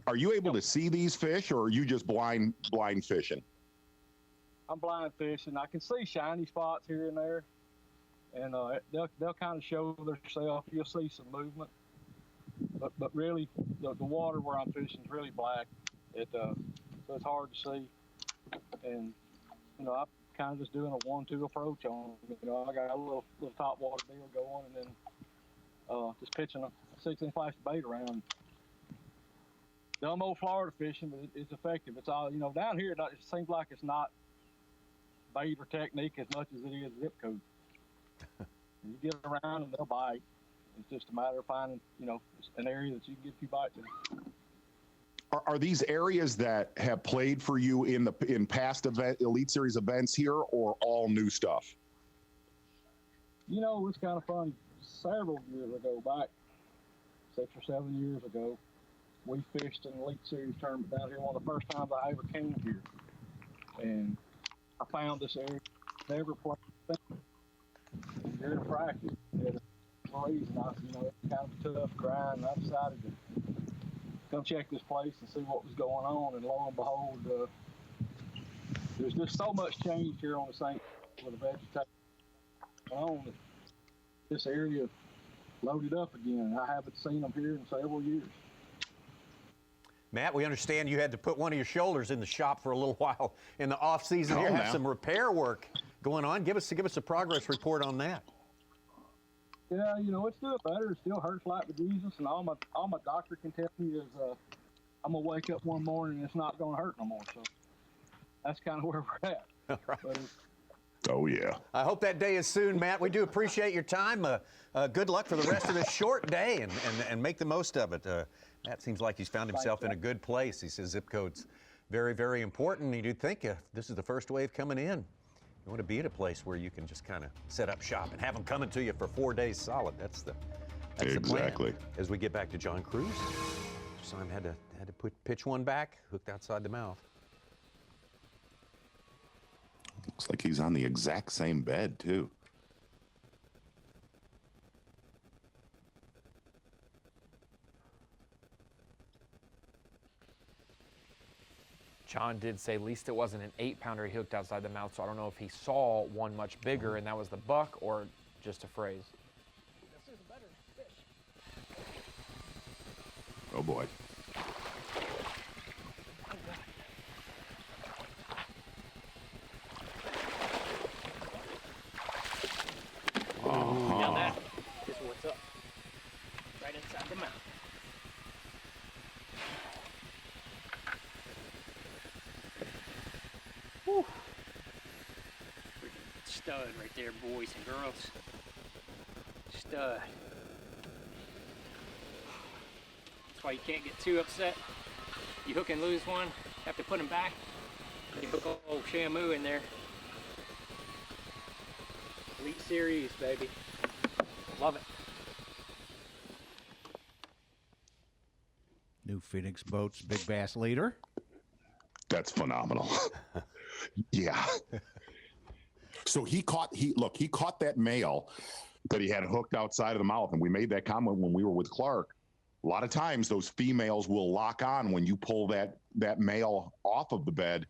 Are you able to see these fish, or are you just blind fishing? I'm blind fishing. I can see shiny spots here and there, and they'll kind of show themselves. You'll see some movement, but really the water where I'm fishing is really black. So it's hard to see, and you know I'm kind of just doing a 1-2 approach on them. You know, I got a little top water deal going, and then just pitching a 6-inch plastic bait around. Dumb old Florida fishing, but it's effective. It's all, you know, down here, it seems like it's not bait or technique as much as it is zip code. You get around and they'll bite. It's just a matter of finding, you know, an area that you can get a few bites in. Are these areas that have played for you in past Elite Series events here, or all new stuff? You know, it's kind of funny. Several years ago, back 6 or 7 years ago, we fished an Elite Series tournament down here. One of the first times I ever came here, and I found this area. Never played during practice. For a reason, you know, it's kind of a tough grind. I decided to come check this place and see what was going on, and lo and behold, there's just so much change here on the St. with the vegetation on that this area loaded up again. I haven't seen them here in several years. Matt, we understand you had to put one of your shoulders in the shop for a little while in the off season. Here, have some repair work going on. Give us a progress report on that. Yeah, you know, it's doing better. It still hurts like the Jesus, and all my doctor can tell me is I'm gonna wake up one morning and it's not gonna hurt no more. So that's kind of where we're at. All right. Oh yeah. I hope that day is soon, Matt. We do appreciate your time. Good luck for the rest of this short day, and make the most of it. Matt seems like he's found himself in a good place. He says zip code's very, very important. You do think if this is the first wave coming in, you want to be at a place where you can just kind of set up shop and have them coming to you for 4 days solid. That's the Exactly. plan. As we get back to John Cruz, Simon had to pitch one back, hooked outside the mouth. Looks like he's on the exact same bed, too. John did say at least it wasn't an 8-pounder he hooked outside the mouth, so I don't know if he saw one much bigger and that was the buck or just a phrase. This is a better fish. Oh, boy. Now that is what's up. Right inside the mouth. Whew. Freaking stud right there, boys and girls. Stud. That's why you can't get too upset. You hook and lose one, have to put him back. You hook old Shamu in there. Elite Series, baby. Love it. New Phoenix Boats Big Bass leader. That's phenomenal. Yeah. So he caught that male that he had hooked outside of the mouth, and we made that comment when we were with Clark. A lot of times those females will lock on when you pull that male off of the bed.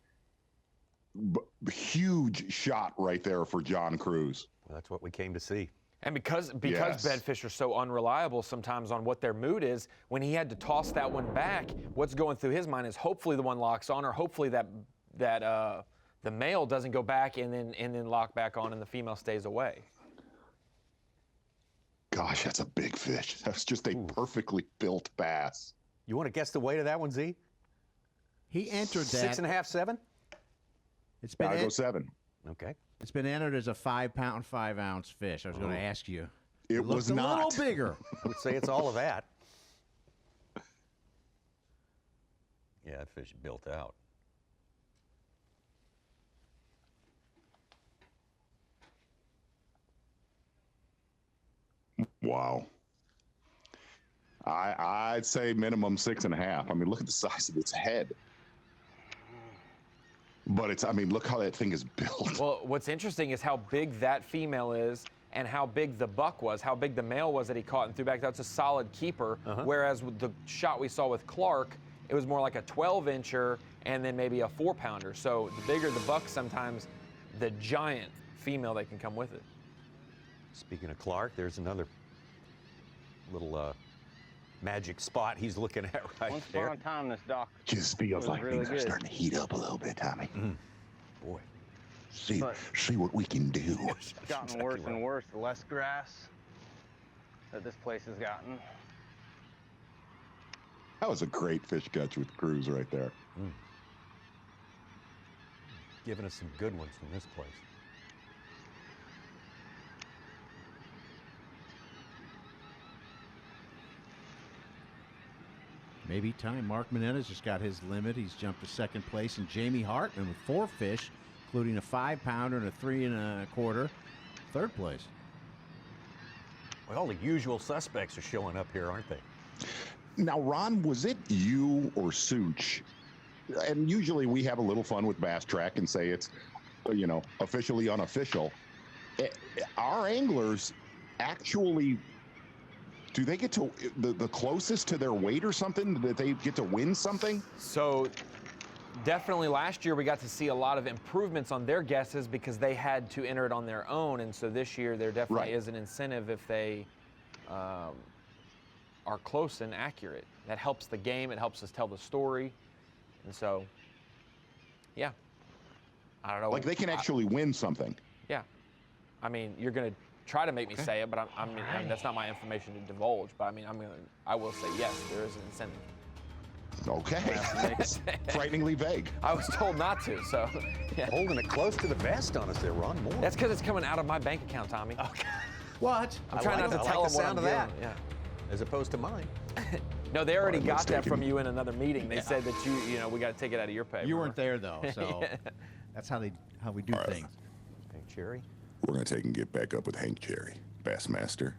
Huge shot right there for John Cruz. Well, that's what we came to see. And because Yes. bedfish are so unreliable sometimes on what their mood is, when he had to toss that one back, what's going through his mind is hopefully the one locks on, or hopefully that the male doesn't go back and then lock back on and the female stays away. Gosh, that's a big fish. That's just a perfectly built bass. You want to guess the weight of that one, Z? He entered that. 6.5, 7? It's been I go 7. Okay. It's been entered as a 5-pound, 5-ounce fish. I was going to ask you. It looked was a not. little bigger. I would say it's all of that. Yeah, that fish built out. Wow. I'd say minimum 6.5. I mean, look at the size of its head. But look how that thing is built. Well, what's interesting is how big that female is and how big the buck was, how big the male was that he caught and threw back. That's a solid keeper. Whereas with the shot we saw with Clark, it was more like a 12-incher and then maybe a 4-pounder. So the bigger the buck, sometimes the giant female that can come with it. Speaking of Clark, there's another little magic spot he's looking at right Once there. upon a time, this dock Just feels was like really things are good. starting to heat up a little bit, Tommy. Boy. See But- what we can do. It's gotten worse and worse, the less grass that this place has gotten. That was a great fish catch with Cruz right there. Giving us some good ones from this place. Maybe time. Mark Menendez just got his limit. He's jumped to second place. And Jamie Hartman with 4 fish, including a 5-pounder and a 3 1/4. Third place. Well, all the usual suspects are showing up here, aren't they? Now, Ron, was it you or Such? And usually we have a little fun with Bass Track and say it's, officially unofficial. Our anglers actually, do they get to the closest to their weight or something? That they get to win something? So definitely last year we got to see a lot of improvements on their guesses because they had to enter it on their own. And so this year there definitely is an incentive if they are close and accurate. That helps the game. It helps us tell the story. And so, yeah. I don't know. Like they can actually win something. Yeah. I mean, you're going to try to make me say it, but I mean, that's not my information to divulge. But I will say yes, there is an incentive. Okay. Frighteningly vague. I was told not to, so. Yeah. Holding it close to the vest on us there, Ron. More. That's because it's coming out of my bank account, Tommy. Okay. What? I'm trying not to tell them what I'm doing. Yeah. As opposed to mine. No, they already got that mistaken. from you in another meeting. They said that we got to take it out of your pay. You weren't there though, so that's how we do things. Hank Cherry. We're going to take and get back up with Hank Cherry, Bassmaster.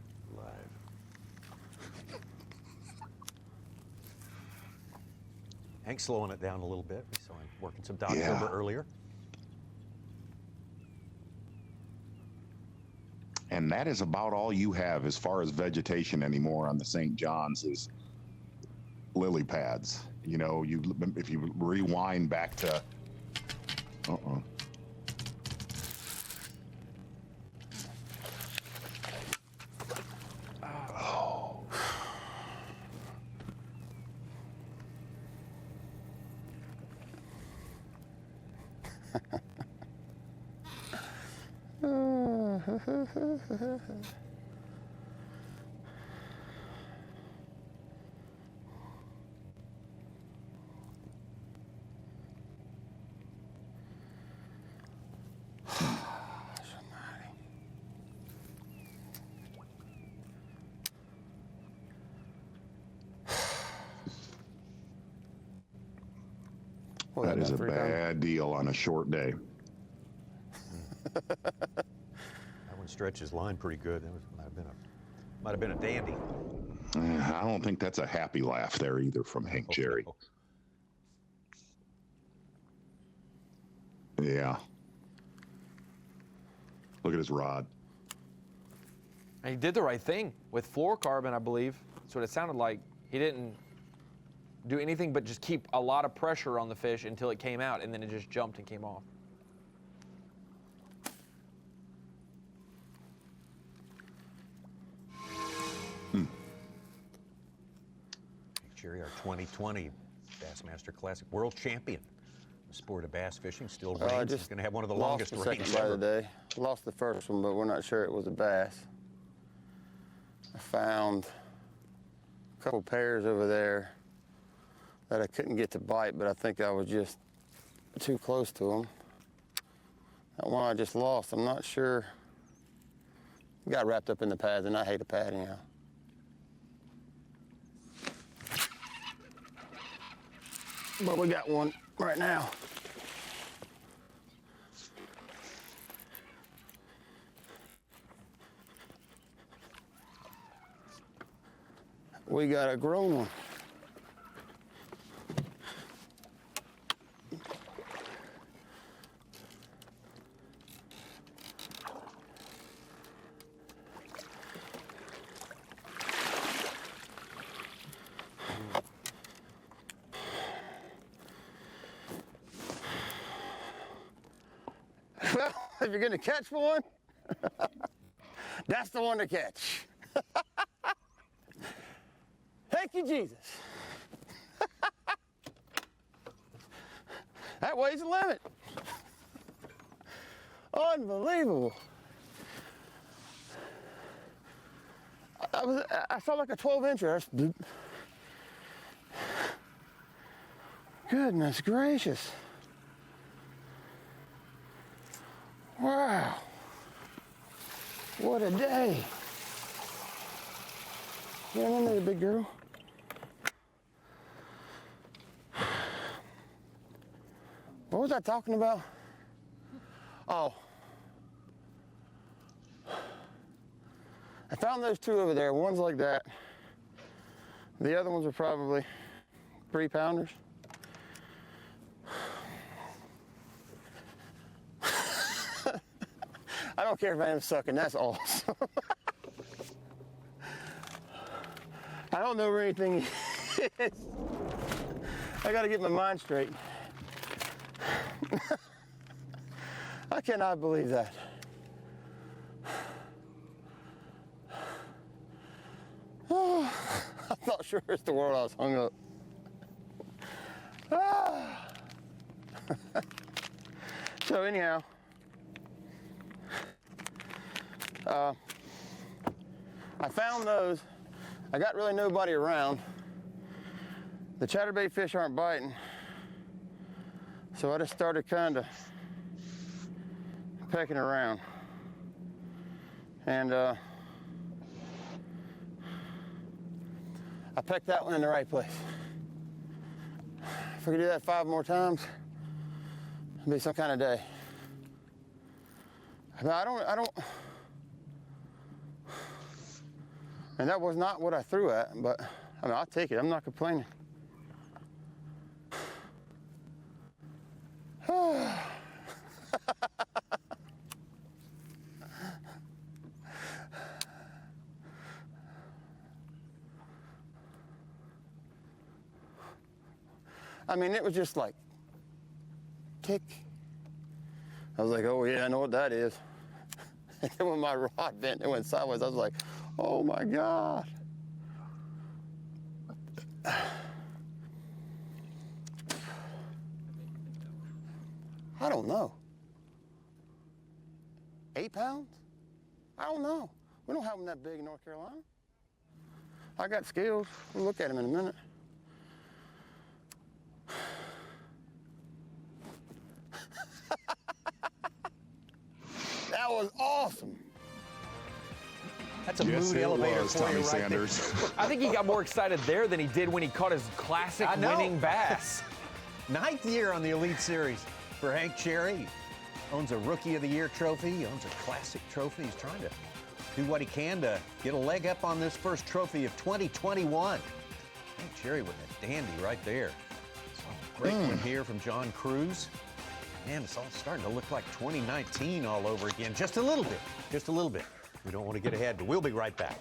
Hank's slowing it down a little bit. We saw him working some dock timber earlier. And that is about all you have as far as vegetation anymore on the St. John's is lily pads. You know, if you rewind back to, that is a bad deal on a short day. That one stretches line pretty good. That might have been a dandy. I don't think that's a happy laugh there either from Hank Jerry. Yeah. Look at his rod. And he did the right thing with fluorocarbon, I believe. That's what it sounded like. He didn't do anything but just keep a lot of pressure on the fish until it came out, and then it just jumped and came off. Jerry, our 2020 Bassmaster Classic world champion. The sport of bass fishing still reigns. He's going to have one of the longest reigns ever. Today. Lost the first one, but we're not sure it was a bass. I found a couple pairs over there that I couldn't get to bite, but I think I was just too close to them. That one I just lost, I'm not sure. Got wrapped up in the pads, and I hate a pad anyhow. But we got one right now. We got a grown one. Well, if you're gonna catch one, that's the one to catch. Thank you, Jesus. That weighs the limit. Unbelievable. I saw like a 12-incher. Goodness gracious. Wow. What a day. Yeah, I'm in there, big girl. What was I talking about? Oh. I found those two over there. One's like that. The other ones are probably 3-pounders. I don't care if I am sucking, that's awesome. I don't know where anything is. I gotta get my mind straight. I cannot believe that. Oh, I thought sure as the world I was hung up. Ah. So anyhow, I found those. I got really nobody around. The chatterbait fish aren't biting. So I just started kind of pecking around. And I pecked that one in the right place. If I could do that 5 more times, it'd be some kind of day. But I don't, and that was not what I threw at, but I mean, I'll take it, I'm not complaining. I mean, it was just like, tick. I was like, oh yeah, I know what that is. And then when my rod bent and went sideways, I was like, oh my God. I don't know. 8 pounds? I don't know. We don't have them that big in North Carolina. I got scales. We'll look at them in a minute. That was awesome. That's a mood elevator for Tommy you right Sanders. there. I think he got more excited there than he did when he caught his classic winning bass. 9th year on the Elite Series for Hank Cherry. He owns a Rookie of the Year trophy. He owns a classic trophy. He's trying to do what he can to get a leg up on this first trophy of 2021. Hank Cherry with a dandy right there. So great one here from John Cruz. Man, it's all starting to look like 2019 all over again. Just a little bit. Just a little bit. We don't want to get ahead, but we'll be right back.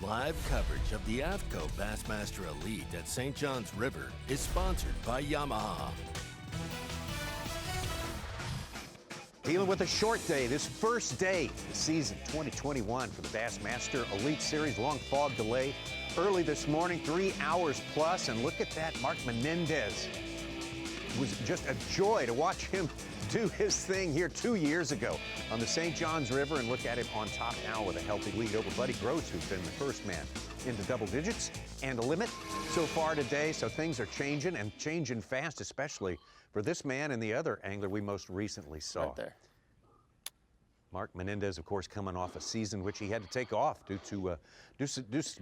Live coverage of the AFTCO Bassmaster Elite at St. John's River is sponsored by Yamaha. Dealing with a short day, this first day of the season 2021 for the Bassmaster Elite Series. Long fog delay early this morning, 3 hours plus. And look at that, Mark Menendez. It was just a joy to watch him do his thing here 2 years ago on the St. John's River, and look at him on top now with a healthy lead over Buddy Gross, who's been the first man into double digits and a limit so far today. So things are changing, and changing fast, especially for this man and the other angler we most recently saw. Right there. Mark Menendez, of course, coming off a season which he had to take off due to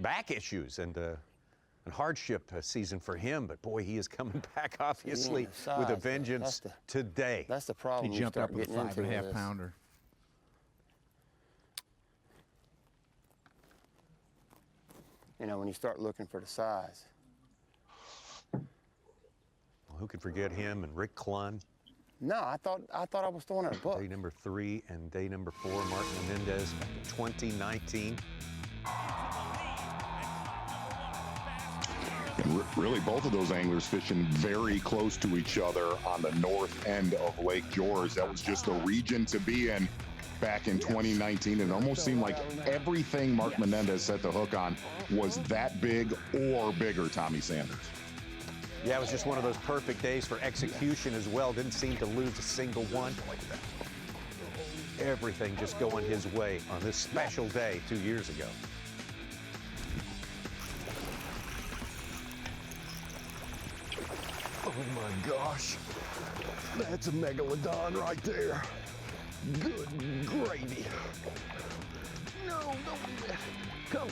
back issues and hardship season for him. But boy, he is coming back, obviously, with a vengeance today. That's the problem. He jumped up with a 5.5 pounder. You know, when you start looking for the size. Well, who could forget him and Rick Clunn? No, I thought I was throwing at a book. Day number 3 and day number 4, Mark Menendez, back in 2019. And really, both of those anglers fishing very close to each other on the north end of Lake George. That was just a region to be in back in 2019. It almost seemed like everything Mark Menendez set the hook on was that big or bigger, Tommy Sanders. Yeah, it was just one of those perfect days for execution as well. Didn't seem to lose a single one. Everything just going his way on this special day 2 years ago. Oh my gosh, that's a megalodon right there. Good gravy. No, come.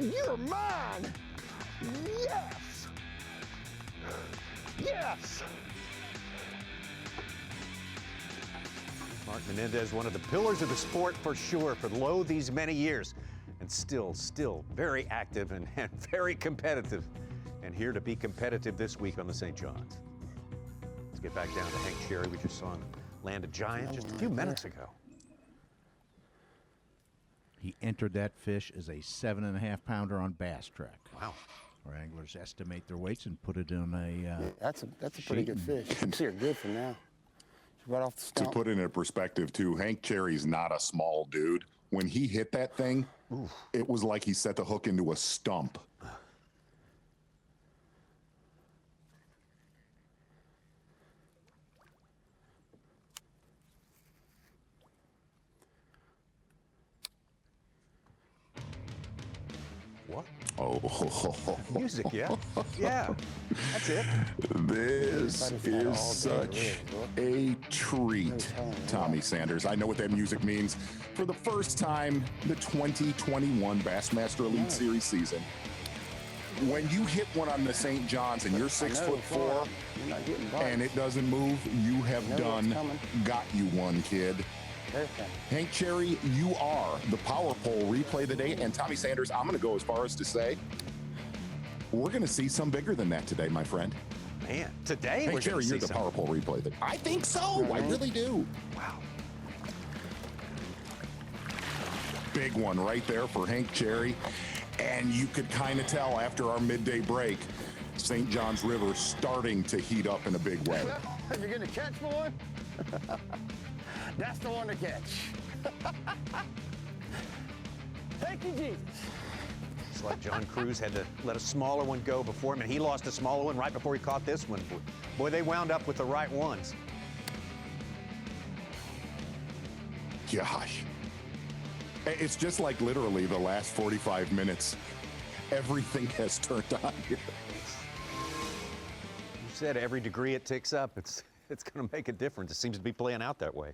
You're mine. Yes. Yes. Mark Menendez, one of the pillars of the sport for sure, for lo these many years, and still very active and very competitive, and here to be competitive this week on the St. John's. Let's get back down to Hank Cherry. We just saw him land a giant just a few minutes ago. He entered that fish as a 7.5 pounder on Bass Track. Wow. Our anglers estimate their weights and put it in a that's a pretty good fish. See her good from now. She's right off the stump. To put it in perspective, too, Hank Cherry's not a small dude. When he hit that thing, it was like he set the hook into a stump. What? Oh. Music, yeah? Yeah, that's it. This is such a treat, Tommy Sanders. I know what that music means. For the first time, the 2021 Bassmaster Elite Series season, when you hit one on the St. John's and you're 6'4" and it doesn't move, you have got you one, kid. Hank Cherry, you are the power pole replay of the day. And Tommy Sanders, I'm going to go as far as to say, we're going to see some bigger than that today, my friend. Man, today Hank we're Cherry, you're the power pole replay. I think so. I really do. Wow. big one right there for Hank Cherry. And you could kind of tell after our midday break, St. John's River starting to heat up in a big way. Well, you're going to catch one? That's the one to catch. Thank you, Jesus. It's like John Cruz had to let a smaller one go before him, and he lost a smaller one right before he caught this one. Boy, they wound up with the right ones. Gosh. It's just like literally the last 45 minutes, everything has turned on here. You said every degree it ticks up, it's going to make a difference. It seems to be playing out that way.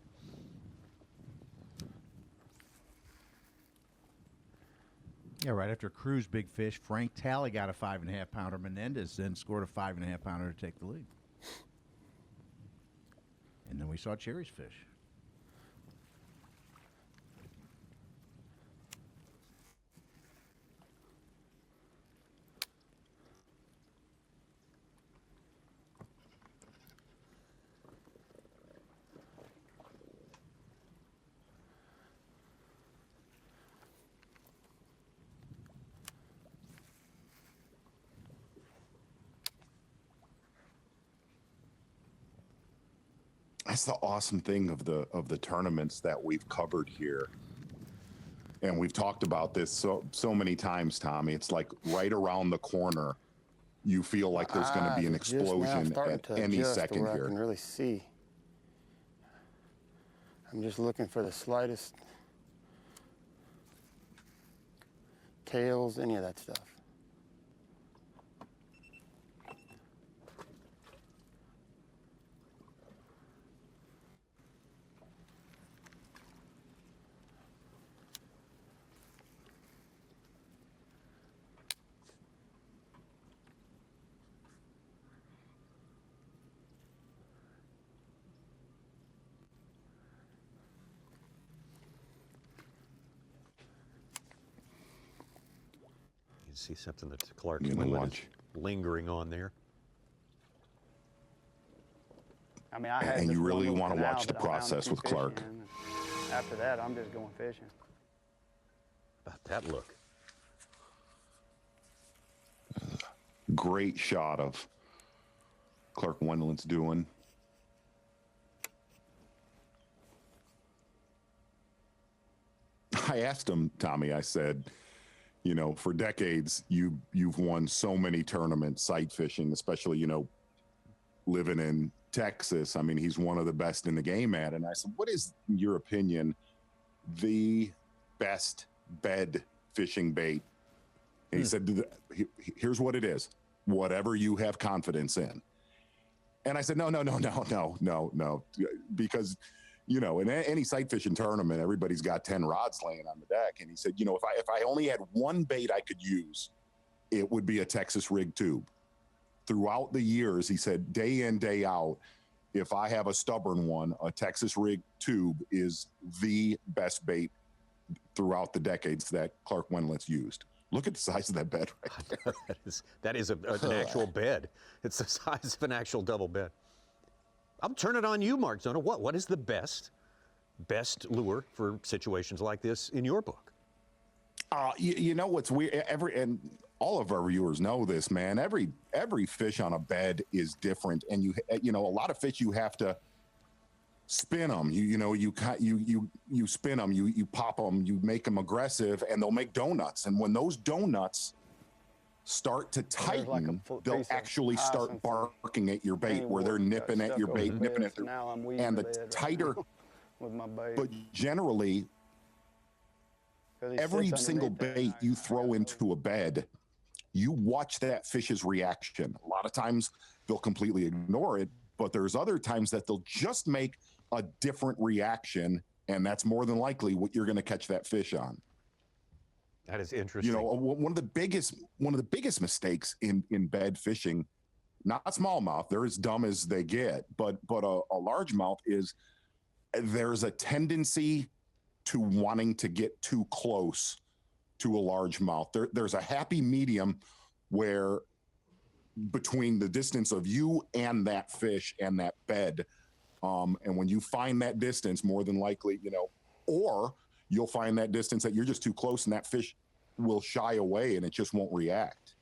Yeah, right after Cruz big fish, Frank Talley got a 5.5 pounder. Menendez then scored a 5.5 pounder to take the lead. And then we saw Cherry's fish. That's the awesome thing of the tournaments that we've covered here. And we've talked about this so many times, Tommy. It's like right around the corner, you feel like there's going to be an explosion at any second here. I can really see. I'm just looking for the slightest tails, any of that stuff. See something that Clark Wendlandt is lingering on there. I mean, I had and you really want to canal, watch the process with Clark. After that, I'm just going fishing. About that look. Great shot of Clark Wendlandt's doing. I asked him, Tommy, I said, you know, for decades, you've won so many tournaments, sight fishing, especially, you know, living in Texas. I mean, he's one of the best in the game at it. And I said, what is, in your opinion, the best bed fishing bait? And he said, here's what it is. Whatever you have confidence in. And I said, no. Because, you know, in any sight fishing tournament, everybody's got 10 rods laying on the deck. And he said, you know, if I only had one bait I could use, it would be a Texas rig tube. Throughout the years, he said, day in, day out, if I have a stubborn one, a Texas rig tube is the best bait throughout the decades that Clark Wendlandt's used. Look at the size of that bed right there. that is an actual bed. It's the size of an actual double bed. I'll turn it on you, Mark Zona. What is the best lure for situations like this in your book? You know what's weird? And all of our viewers know this, man. Every fish on a bed is different, and you know a lot of fish you have to spin them. You spin them, you pop them, you make them aggressive, and they'll make donuts. And when those donuts start to tighten, they'll actually start barking at your bait, where they're nipping at your bait, nipping at their, and the tighter. With my bait. But generally, every single bait you throw into a bed, you watch that fish's reaction. A lot of times they'll completely ignore it, but there's other times that they'll just make a different reaction, and that's more than likely what you're going to catch that fish on. That is interesting. You know, one of the biggest mistakes in bed fishing, not smallmouth, they're as dumb as they get, but a largemouth is there's a tendency to wanting to get too close to a largemouth. There's a happy medium where between the distance of you and that fish and that bed, and when you find that distance, more than likely, you know, or you'll find that distance that you're just too close and that fish will shy away and it just won't react.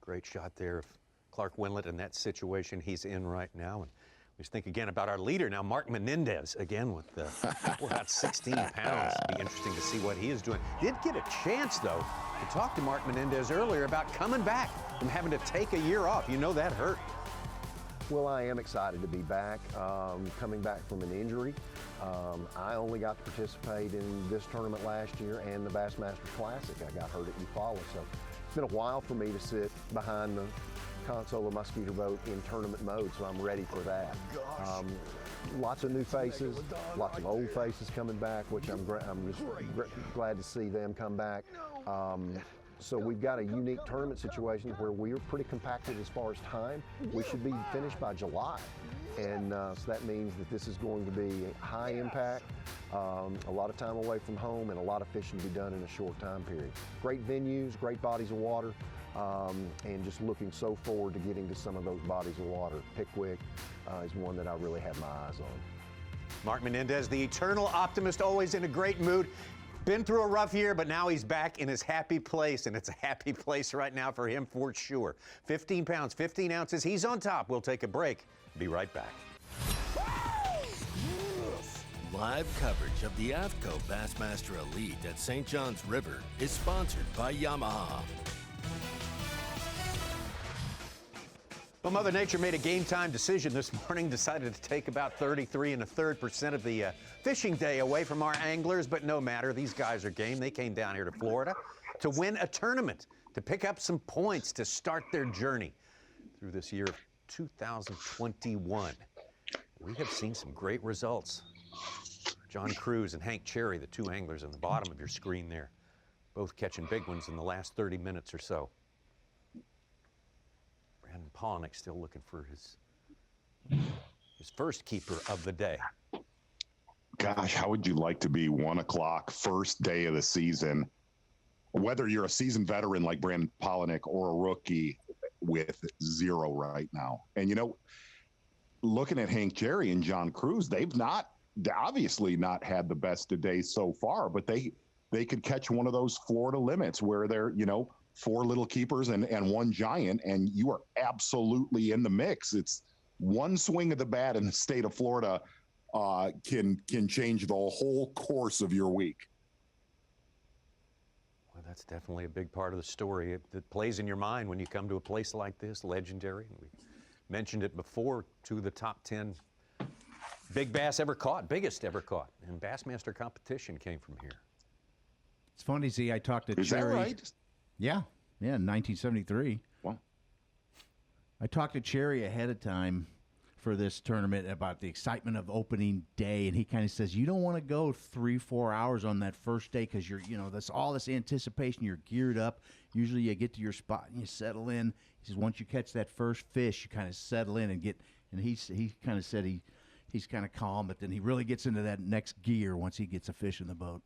Great shot there of Clark Wendlandt in that situation he's in right now. And we just think again about our leader now, Mark Menendez, again with about 16 pounds. It'd be interesting to see what he is doing. Did get a chance, though, to talk to Mark Menendez earlier about coming back from having to take a year off. You know that hurt. Well, I am excited to be back, coming back from an injury. I only got to participate in this tournament last year and the Bassmaster Classic. I got hurt at Eufaula, so it's been a while for me to sit behind the console of my scooter boat in tournament mode, so I'm ready for that. Lots of new faces, lots of old faces coming back, which I'm just glad to see them come back. So we've got a unique tournament situation where we are pretty compacted as far as time. We should be finished by July. And so that means that this is going to be high impact, a lot of time away from home, and a lot of fishing to be done in a short time period. Great venues, great bodies of water, and just looking so forward to getting to some of those bodies of water. Pickwick is one that I really have my eyes on. Mark Menendez, the eternal optimist, always in a great mood. Been through a rough year, but now he's back in his happy place, and it's a happy place right now for him for sure. 15 pounds, 15 ounces. He's on top. We'll take a break. Be right back. Live coverage of the AFTCO Bassmaster Elite at St. John's River is sponsored by Yamaha. Well, Mother Nature made a game-time decision this morning, decided to take about 33 1/3% of the fishing day away from our anglers, but no matter, these guys are game. They came down here to Florida to win a tournament, to pick up some points, to start their journey through this year of 2021. We have seen some great results. John Cruz and Hank Cherry, the two anglers on the bottom of your screen there, both catching big ones in the last 30 minutes or so. And Pollanick still looking for his first keeper of the day. Gosh, how would you like to be 1 o'clock, first day of the season, whether you're a seasoned veteran like Brandon Pollanick or a rookie with 0 right now? And, you know, looking at Hank Cherry and John Cruz, they've obviously not had the best of days so far, but they could catch one of those Florida limits where they're, 4 little keepers and 1 giant, and you are absolutely in the mix. It's one swing of the bat in the state of Florida can change the whole course of your week. Well, that's definitely a big part of the story. It plays in your mind when you come to a place like this, legendary. We mentioned it before, 2 of the top 10 big bass ever caught, biggest ever caught, and Bassmaster competition came from here. It's funny, see, I talked to Is Cherry. that right? Yeah, in 1973. Wow. I talked to Cherry ahead of time for this tournament about the excitement of opening day, and he kind of says, you don't want to go 3-4 hours on that first day because you're, that's all this anticipation, you're geared up. Usually you get to your spot and you settle in. He says, once you catch that first fish, you kind of settle in and he kind of said he's kind of calm, but then he really gets into that next gear once he gets a fish in the boat.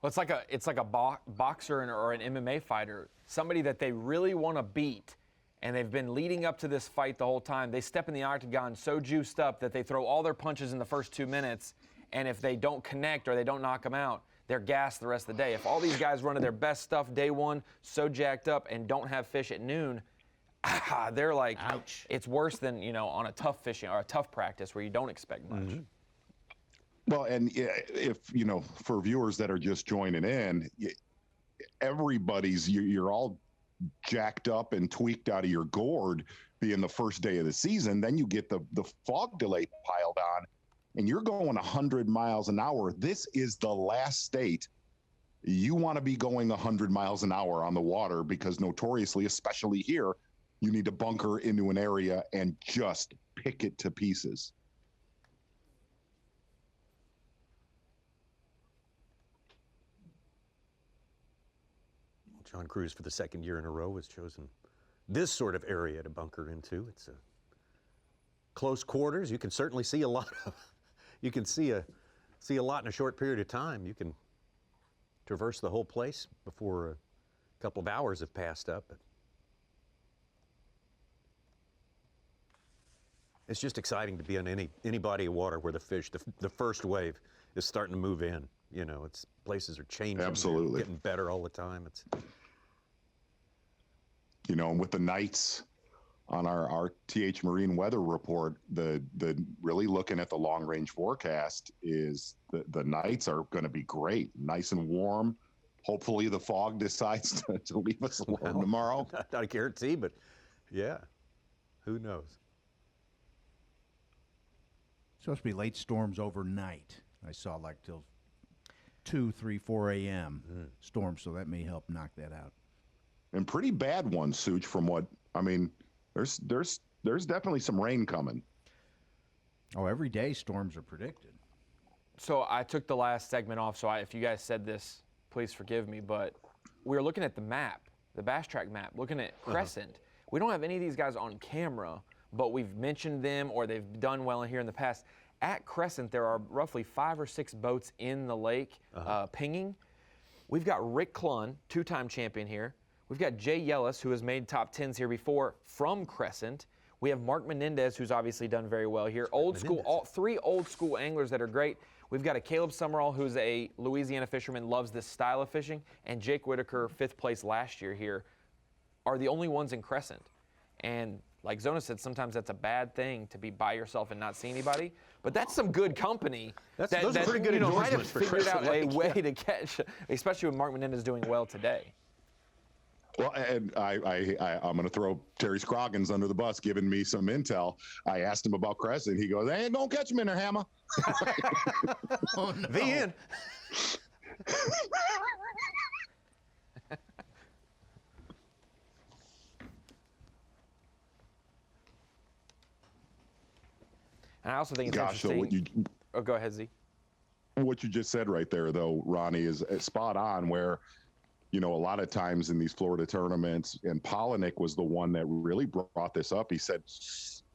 Well, it's like a boxer or an MMA fighter, somebody that they really want to beat, and they've been leading up to this fight the whole time. They step in the octagon so juiced up that they throw all their punches in the first 2 minutes, and if they don't connect or they don't knock them out, they're gassed the rest of the day. If all these guys run to their best stuff day one, so jacked up, and don't have fish at noon, they're like, ouch. It's worse than, on a tough fishing or a tough practice where you don't expect much. Mm-hmm. Well, and if, for viewers that are just joining in, you're all jacked up and tweaked out of your gourd being the first day of the season. Then you get the fog delay piled on and you're going 100 miles an hour. This is the last state you want to be going 100 miles an hour on the water because notoriously, especially here, you need to bunker into an area and just pick it to pieces. John Cruz, for the second year in a row, has chosen this sort of area to bunker into. It's close quarters. You can certainly see a lot of. You can see a lot in a short period of time. You can traverse the whole place before a couple of hours have passed up. But It's just exciting to be on any body of water where the fish, the first wave, is starting to move in. You know, it's places are changing. Absolutely. Getting better all the time. It's, you know, and with the nights on our TH Marine weather report, the really looking at the long range forecast is the nights are going to be great, nice and warm. Hopefully the fog decides to leave us alone tomorrow. Not a guarantee, but yeah, who knows? Supposed to be late storms overnight. I saw like till 2, 3, 4 a.m. storms, so that may help knock that out. And pretty bad ones, Such, from what, I mean, there's definitely some rain coming. Oh, every day storms are predicted. So I took the last segment off, so if you guys said this, please forgive me, but we were looking at the map, the Bass Track map, looking at Crescent. We don't have any of these guys on camera, but we've mentioned them or they've done well in here in the past. At Crescent, there are roughly 5 or 6 boats in the lake pinging. We've got Rick Clunn, 2-time champion here. We've got Jay Yellis, who has made top 10s here before from Crescent. We have Mark Menendez, who's obviously done very well here. Old school, 3 old school anglers that are great. We've got a Caleb Summerall, who's a Louisiana fisherman, loves this style of fishing, and Jake Whitaker, 5th place last year here, are the only ones in Crescent. And like Zona said, sometimes that's a bad thing to be by yourself and not see anybody, but that's some good company. Those are pretty good might have endorsements for figured out Crescent Lake. a way to catch, especially with Mark Menendez doing well today. Well, and I'm going to throw Terry Scroggins under the bus, giving me some intel. I asked him about Crescent. He goes, "Hey, don't catch him in there, Hammer." Oh, no. The end. And I also think it's interesting. Oh, go ahead, Z. What you just said right there, though, Ronnie, is spot on. Where, you know, a lot of times in these Florida tournaments, and Pollanick was the one that really brought this up. He said,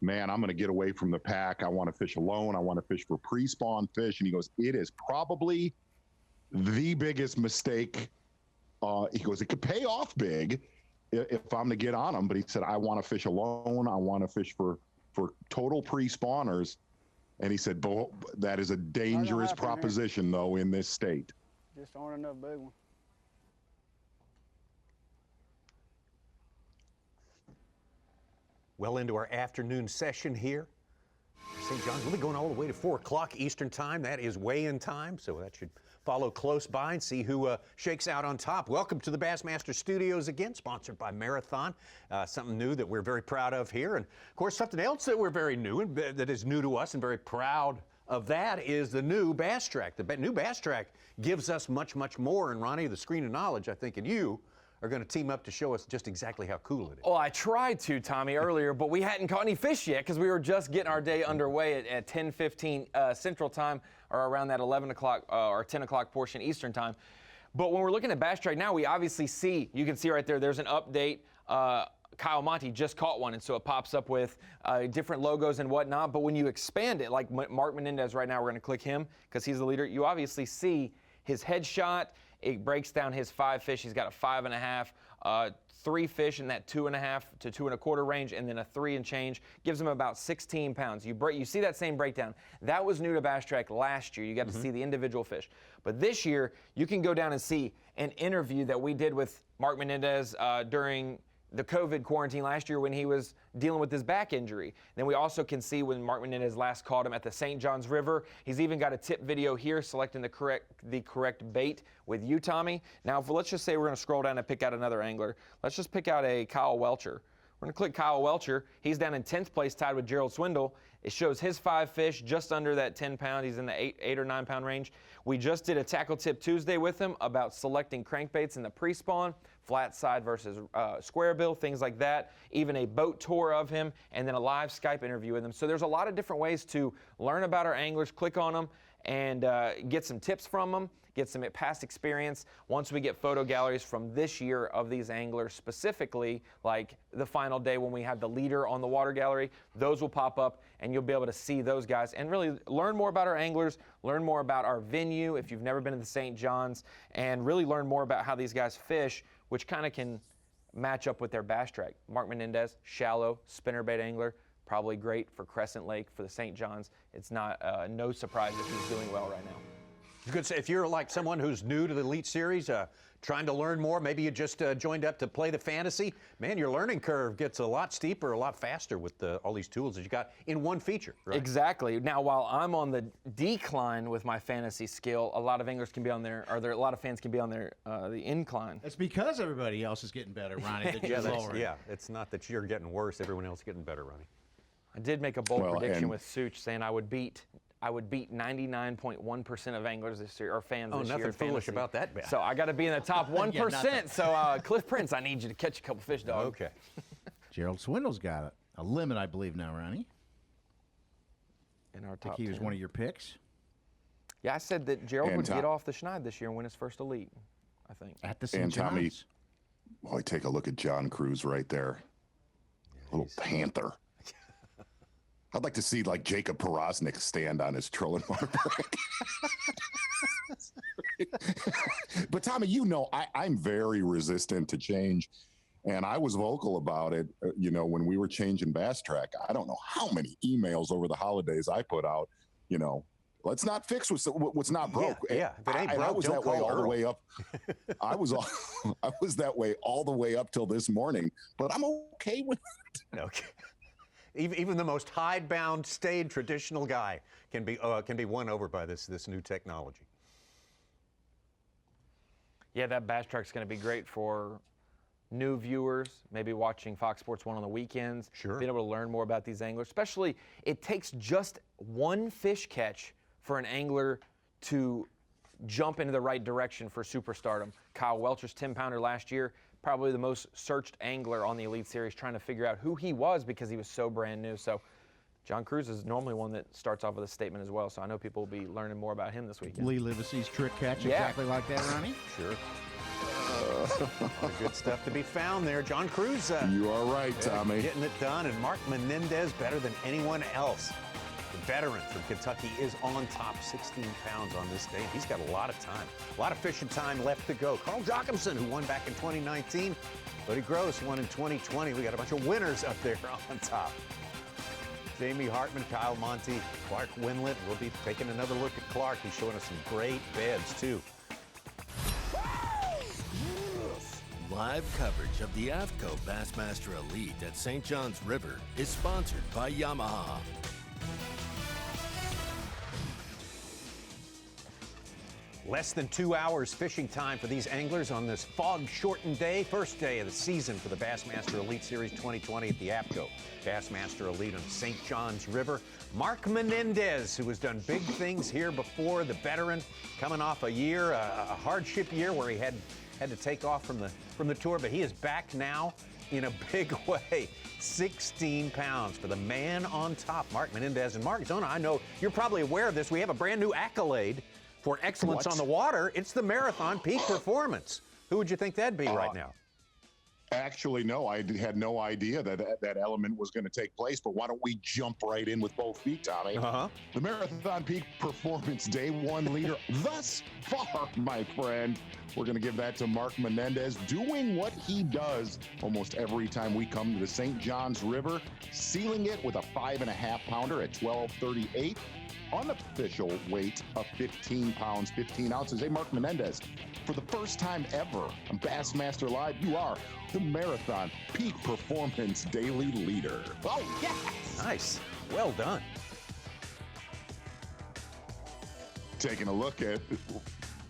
"Man, I'm going to get away from the pack. I want to fish alone. I want to fish for pre-spawn fish." And he goes, "It is probably the biggest mistake." He goes, "It could pay off big if I'm to get on them." But he said, "I want to fish alone. I want to fish for total pre-spawners." And he said, "That is a dangerous proposition, though, in this state." Just aren't enough big ones. Well into our afternoon session here. St. John's, we'll be going all the way to 4 o'clock Eastern time. That is weigh-in time, so that should follow close by and see who shakes out on top. Welcome to the Bassmaster Studios again, sponsored by Marathon. Something new that we're very proud of here. And, of course, something else that we're very new and that is new to us and very proud of that is the new Bass Track. The new Bass Track gives us much, much more. And, Ronnie, the screen of knowledge, I think, and you are going to team up to show us just exactly how cool it is. Well, I tried to, Tommy, earlier, but we hadn't caught any fish yet because we were just getting our day underway at 10:15 Central Time, or around that 11 o'clock or 10 o'clock portion Eastern Time. But when we're looking at Bass Track now, we obviously see, you can see right there, there's an update. Kyle Monty just caught one, and so it pops up with different logos and whatnot. But when you expand it, like Mark Menendez right now, we're going to click him because he's the leader. You obviously see his headshot. It breaks down his 5 fish. He's got a 5.5, 3 fish in that 2.5 to 2 1/4 range, and then a 3 and change. Gives him about 16 pounds. You see that same breakdown. That was new to Bass Track last year. You got to see the individual fish. But this year, you can go down and see an interview that we did with Mark Menendez during the COVID quarantine last year when he was dealing with his back injury. Then we also can see when Mark Menendez last caught him at the St. Johns River. He's even got a tip video here selecting the correct bait with you, Tommy. Now, let's just say we're going to scroll down and pick out another angler. Let's just pick out a Kyle Welcher. We're going to click Kyle Welcher. He's down in 10th place, tied with Gerald Swindle. It shows his 5 fish just under that 10 pound. He's in the 8 or 9 pound range. We just did a Tackle Tip Tuesday with him about selecting crankbaits in the pre-spawn, flat side versus square bill, things like that. Even a boat tour of him, and then a live Skype interview with him. So there's a lot of different ways to learn about our anglers. Click on them and get some tips from them, get some past experience. Once we get photo galleries from this year of these anglers specifically, like the final day when we have the leader on the water gallery, those will pop up and you'll be able to see those guys and really learn more about our anglers, learn more about our venue if you've never been to the St. John's, and really learn more about how these guys fish, which kind of can match up with their Bass Track. Mark Menendez, shallow, spinnerbait angler, probably great for Crescent Lake, for the St. John's. It's not no surprise that he's doing well right now. Good. If you're like someone who's new to the Elite Series, trying to learn more, maybe you just joined up to play the fantasy, man, your learning curve gets a lot steeper, a lot faster with all these tools that you got in one feature, right? Exactly. Now, while I'm on the decline with my fantasy skill, a lot of anglers can be on there, or a lot of fans can be on there, the incline. It's because everybody else is getting better, Ronnie, that you're lower. Yeah, it's not that you're getting worse, everyone else is getting better, Ronnie. I did make a bold prediction with Such saying I would beat 99.1% of anglers this year, or fans this year. Oh, nothing foolish about that, Ben. So I got to be in the top 1%. So Cliff Prince, I need you to catch a couple fish, dog. Okay. Gerald Swindle's got a limit, I believe, now, Ronnie. In our I top think he was 10. one of your picks. Yeah, I said that Gerald would get off the schneid this year and win his first Elite, I think. At the St. John's. Boy, take a look at John Cruz right there. Little panther. I'd like to see like Jacob Porosnik stand on his trolling motor brake. But Tommy, you know, I'm very resistant to change. And I was vocal about it, you know, when we were changing Bass Track. I don't know how many emails over the holidays I put out, you know, let's not fix what's not broke. Yeah, if it ain't broke, I was that way all the way up. I was that way all the way up till this morning, but I'm okay with it. Okay. Even the most hidebound, staid, traditional guy can be won over by this new technology. Yeah, that Bass Track's going to be great for new viewers, maybe watching Fox Sports 1 on the weekends. Sure. Being able to learn more about these anglers. Especially, it takes just one fish catch for an angler to jump into the right direction for superstardom. Kyle Welcher's 10-pounder last year, probably the most searched angler on the Elite Series, trying to figure out who he was because he was so brand new. So John Cruz is normally one that starts off with a statement as well, so I know people will be learning more about him this weekend. Lee Livesey's trick catch, exactly like that, Ronnie? Sure. Good stuff to be found there. John Cruz. You are right, Tommy. Getting it done, and Mark Menendez better than anyone else. The veteran from Kentucky is on top, 16 pounds on this day. He's got a lot of time, a lot of fishing time left to go. Carl Jochimson, who won back in 2019. Buddy Gross won in 2020. We got a bunch of winners up there on top. Jamie Hartman, Kyle Monty, Clark Wendlandt. We'll be taking another look at Clark. He's showing us some great beds, too. Live coverage of the AFTCO Bassmaster Elite at St. John's River is sponsored by Yamaha. Less than 2 hours fishing time for these anglers on this fog-shortened day. First day of the season for the Bassmaster Elite Series 2020 at the AFTCO Bassmaster Elite on St. John's River. Mark Menendez, who has done big things here before, the veteran, coming off a year, a hardship year where he had to take off from the tour, but he is back now in a big way. 16 pounds for the man on top, Mark Menendez. And Mark Zona, I know you're probably aware of this. We have a brand new accolade for excellence on the water. It's the Marathon Peak Performance. Who would you think that'd be right now? Actually, no, I had no idea that element was going to take place, but why don't we jump right in with both feet, Tommy? The Marathon Peak Performance Day 1 leader thus far, my friend. We're going to give that to Mark Menendez, doing what he does almost every time we come to the St. John's River, sealing it with a 5.5-pounder at 12:38. Unofficial weight of 15 pounds, 15 ounces. Hey, Mark Menendez, for the first time ever on Bassmaster Live, you are the Marathon Peak Performance Daily Leader. Oh, yes! Nice. Well done. Taking a look at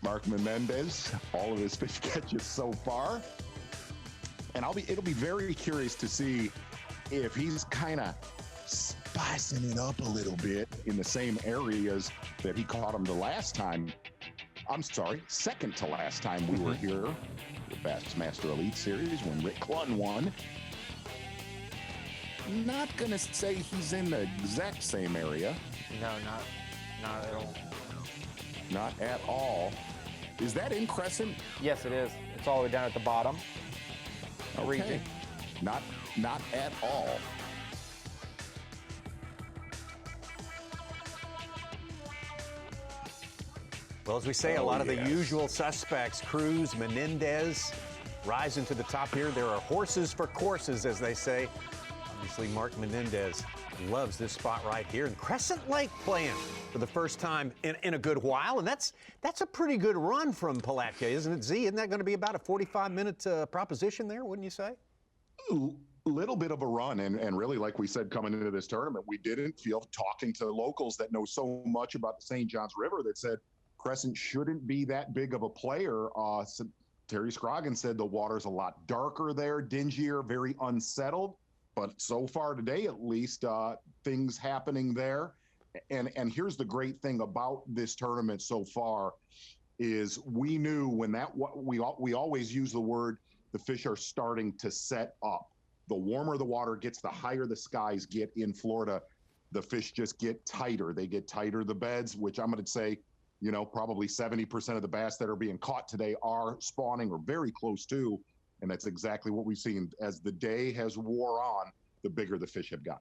Mark Menendez, all of his fish catches so far. And it'll be very curious to see if he's kind of spicing it up a little bit in the same areas that he caught him the last time. I'm sorry, second to last time we were here, the Bassmaster Elite Series, when Rick Clunn won. Not gonna say he's in the exact same area. No, not at all. Not at all. Is that in Crescent? Yes, it is. It's all the way down at the bottom. Okay. Not at all. Well, as we say, a lot of the usual suspects, Cruz, Menendez, rising to the top here. There are horses for courses, as they say. Obviously, Mark Menendez loves this spot right here. And Crescent Lake playing for the first time in a good while. And that's a pretty good run from Pollanick, isn't it, Z? Isn't that going to be about a 45-minute proposition there, wouldn't you say? Little bit of a run, and really, like we said, coming into this tournament, we didn't feel, talking to locals that know so much about the St. Johns River, that said Crescent shouldn't be that big of a player. Terry Scroggins said the water's a lot darker there, dingier, very unsettled. But so far today, at least, things happening there. And here's the great thing about this tournament so far is we knew when we always use the word, the fish are starting to set up. The warmer the water gets, the higher the skies get in Florida, the fish just get tighter. They get tighter, the beds, which I'm going to say, you know, probably 70% of the bass that are being caught today are spawning or very close to. And that's exactly what we've seen. As the day has wore on, the bigger the fish have got.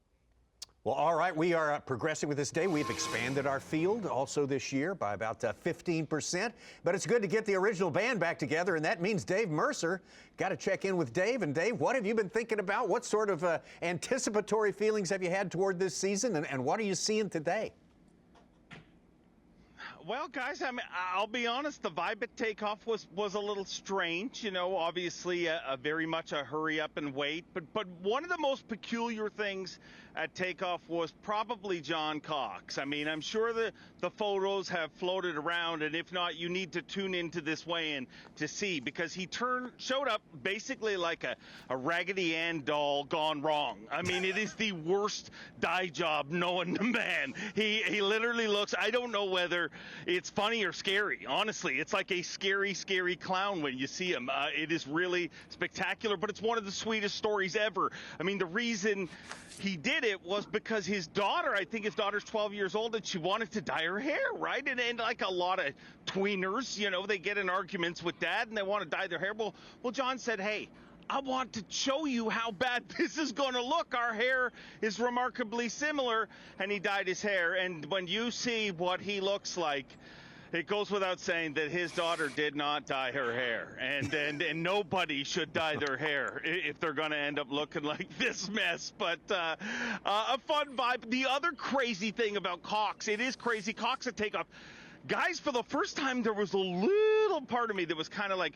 Well, all right, we are progressing with this day. We've expanded our field also this year by about 15%. But it's good to get the original band back together, and that means Dave Mercer. Got to check in with Dave. And Dave, what have you been thinking about? What sort of anticipatory feelings have you had toward this season, and what are you seeing today? Well, guys, I mean, I'll be honest, the vibe at takeoff was a little strange. You know, obviously a very much a hurry up and wait. But one of the most peculiar things at takeoff was probably John Cox. I mean, I'm sure the photos have floated around, and if not, you need to tune into this weigh-in to see, because he showed up basically like a Raggedy Ann doll gone wrong. I mean, it is the worst dye job known to man. He literally looks, I don't know whether it's funny or scary. Honestly, it's like a scary, scary clown when you see him. It is really spectacular, but it's one of the sweetest stories ever. I mean, the reason he did it was because his daughter, I think his daughter's 12 years old, and she wanted to dye her hair, right? And like a lot of tweeners, you know, they get in arguments with dad and they want to dye their hair. Well, John said, hey, I want to show you how bad this is going to look. Our hair is remarkably similar. And he dyed his hair. And when you see what he looks like, it goes without saying that his daughter did not dye her hair. And nobody should dye their hair if they're going to end up looking like this mess. But a fun vibe. The other crazy thing about Cox, it is crazy. Cox at takeoff. Guys, for the first time, there was a little part of me that was kind of like,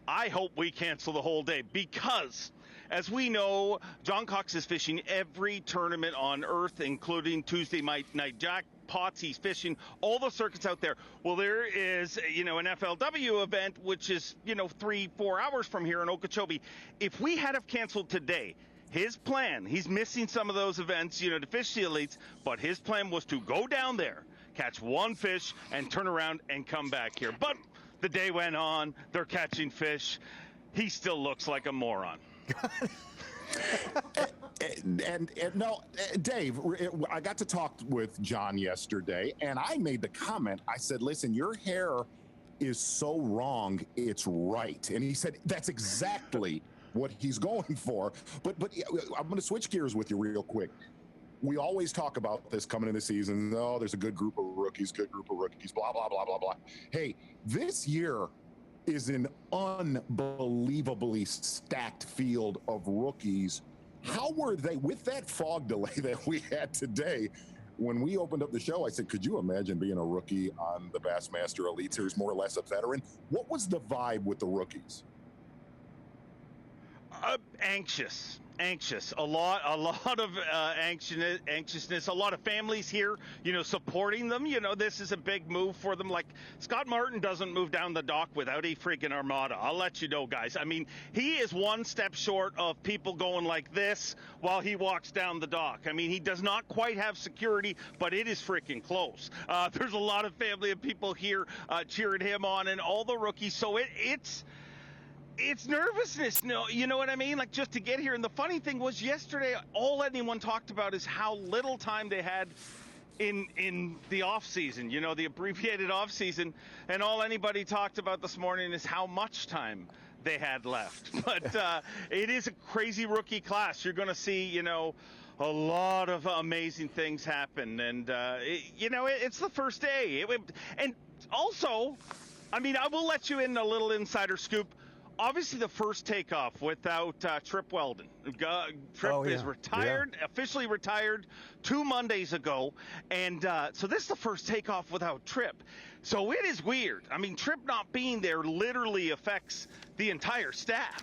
I hope we cancel the whole day, because as we know, John Cox is fishing every tournament on earth, including Tuesday night jackpots. He's fishing all the circuits out there. Well, there is, you know, an FLW event, which is, you know, 3-4 hours from here in Okeechobee. If we had have canceled today, his plan, he's missing some of those events, you know, to fish the elites, but his plan was to go down there, catch one fish, and turn around and come back here. But the day went on, they're catching fish. He still looks like a moron. and no, Dave, I got to talk with John yesterday, and I made the comment. I said, listen, your hair is so wrong, it's right. And he said, that's exactly what he's going for. But I'm going to switch gears with you real quick. We always talk about this coming into the season. Oh, there's a good group of rookies, blah, blah, blah, blah, blah. Hey, this year is an unbelievably stacked field of rookies. How were they, with that fog delay that we had today, when we opened up the show, I said, could you imagine being a rookie on the Bassmaster Elite Series, more or less a veteran? What was the vibe with the rookies? Anxious, a lot of anxiousness, a lot of families here, you know, supporting them. You know, this is a big move for them. Like, Scott Martin doesn't move down the dock without a freaking armada. I'll let you know, guys. I mean, he is one step short of people going like this while he walks down the dock. I mean, he does not quite have security, but it is freaking close. There's a lot of family and people here cheering him on, and all the rookies. So it's nervousness, no, you know what I mean? Like, just to get here. And the funny thing was, yesterday, all anyone talked about is how little time they had in the off season, you know, the abbreviated off season. And all anybody talked about this morning is how much time they had left. But it is a crazy rookie class. You're going to see, you know, a lot of amazing things happen. And, you know, it's the first day. And also, I mean, I will let you in a little insider scoop. obviously the first takeoff without Trip Weldon. Trip is retired, officially retired 2 Mondays ago, and so this is the first takeoff without Trip. So it is weird. I mean, Trip not being there literally affects the entire staff,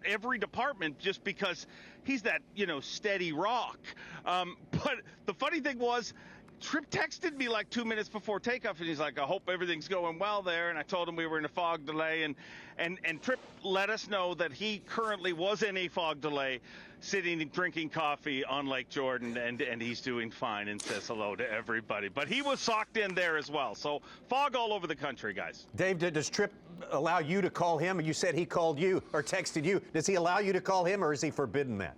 every department, just because he's that, steady rock. But the funny thing was, Trip texted me like 2 minutes before takeoff, and he's like, I hope everything's going well there. And I told him we were in a fog delay, and Trip let us know that he currently was in a fog delay, sitting and drinking coffee on Lake Jordan, and he's doing fine and says hello to everybody. But he was socked in there as well. So fog all over the country, guys. Dave, does Trip allow you to call him? You said he called you or texted you. Does he allow you to call him, or is he forbidden that?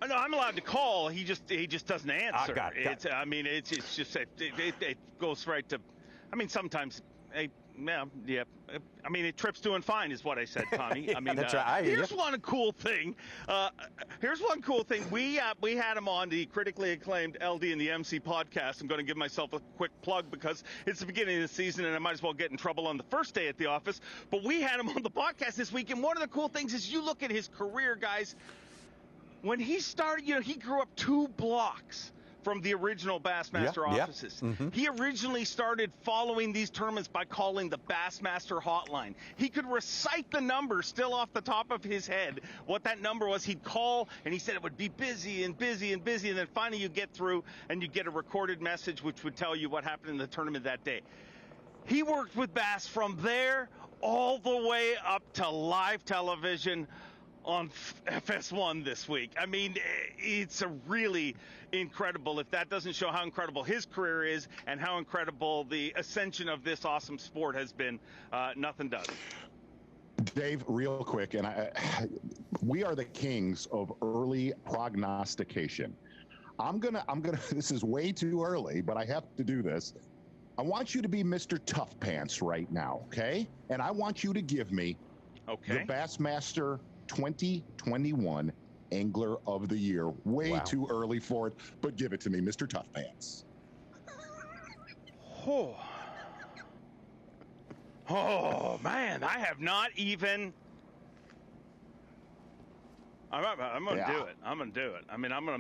No, I'm allowed to call. He just doesn't answer. Got it. It's just it goes right to. I mean, sometimes. Trip's doing fine, is what I said, Tommy. That's right. Here's one cool thing. We had him on the critically acclaimed LD and the MC podcast. I'm going to give myself a quick plug because it's the beginning of the season and I might as well get in trouble on the first day at the office. But we had him on the podcast this week, and one of the cool things is you look at his career, guys. When he started, he grew up 2 blocks from the original Bassmaster offices. Mm-hmm. He originally started following these tournaments by calling the Bassmaster hotline. He could recite the number still off the top of his head. What that number was, he'd call, and he said it would be busy and busy and busy, and then finally you get through, and you get a recorded message which would tell you what happened in the tournament that day. He worked with Bass from there all the way up to live television on FS1 this week. I mean, it's a really incredible. If that doesn't show how incredible his career is and how incredible the ascension of this awesome sport has been, nothing does. Dave, real quick, and we are the kings of early prognostication. I'm gonna. This is way too early, but I have to do this. I want you to be Mr. Tough Pants right now, okay? And I want you to give me the Bassmaster 2021 Angler of the Year. Way too early for it, but give it to me, Mr. Tough Pants. Oh man, I have not even. I'm gonna do it. I'm gonna do it. I mean, I'm gonna.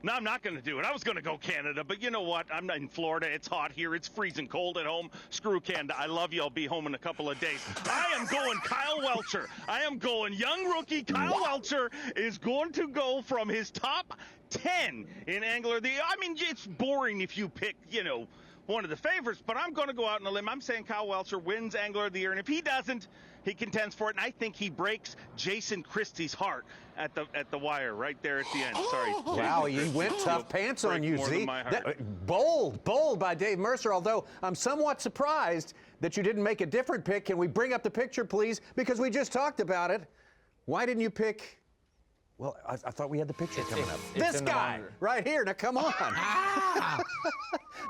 No, I'm not going to do it. I was going to go Canada, but you know what? I'm in Florida. It's hot here. It's freezing cold at home. Screw Canada. I love you. I'll be home in a couple of days. I am going Kyle Welcher. I am going young rookie. Kyle Welcher is going to go from his top 10 in Angler. It's boring if you pick, one of the favorites, but I'm going to go out on a limb. I'm saying Kyle Welcher wins Angler of the Year, and if he doesn't, he contends for it, and I think he breaks Jason Christie's heart at the wire right there at the end. Sorry. Wow, he went tough pants on you, Z. Bold by Dave Mercer, although I'm somewhat surprised that you didn't make a different pick. Can we bring up the picture, please? Because we just talked about it. Why didn't you pick... Well, I thought we had the picture coming up. This guy right here. Now, come on.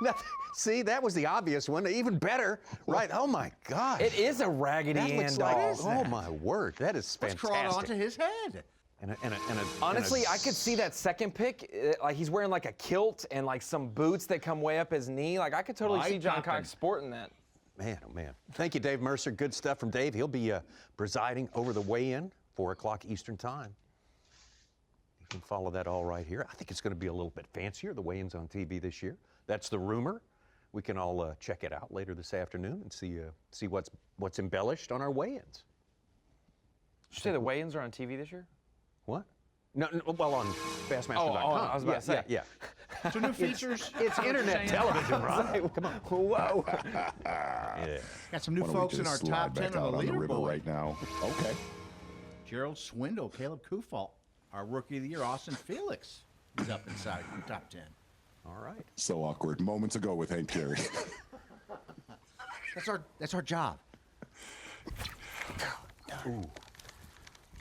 Now, see, that was the obvious one. Even better, right? Oh, my God. It is a Raggedy Ann doll. Oh, my word. That is fantastic. What's crawled onto his head? Honestly, I could see that second pick. Like, he's wearing, like, a kilt and, like, some boots that come way up his knee. Like, I could totally see John Cox sporting that. Man, oh, man. Thank you, Dave Mercer. Good stuff from Dave. He'll be presiding over the weigh-in, 4 o'clock Eastern Time. You can follow that all right here. I think it's going to be a little bit fancier, the weigh-ins on TV this year. That's the rumor. We can all check it out later this afternoon and see what's embellished on our weigh-ins. Did you say the weigh-ins are on TV this year? What? No, well, on Bassmaster.com. Oh, I was about to say. Yeah. So new features. It's internet television, right? Come on. Whoa. Got some new folks in our top 10 on the leaderboard right now. Okay. Gerald Swindle, Caleb Kufalt, our Rookie of the Year, Austin Felix is up inside the top 10. All right. So awkward. Moments ago with Hank Carey. That's our job.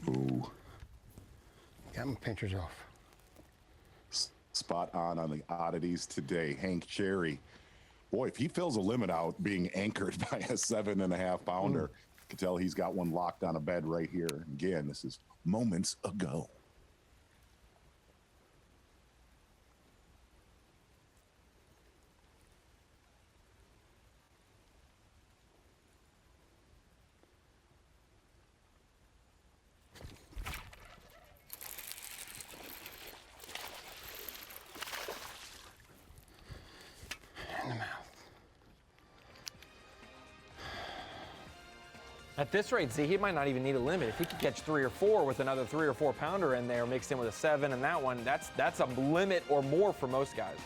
Ooh. Got my pinchers off. Spot on the oddities today. Hank Cherry. Boy, if he fills a limit out being anchored by a 7.5 pounder, you can tell he's got one locked on a bed right here. Again, this is moments ago. At this rate, Z, he might not even need a limit. If he could catch 3 or 4 with another 3 or 4 pounder in there mixed in with a 7 and that one, that's a limit or more for most guys.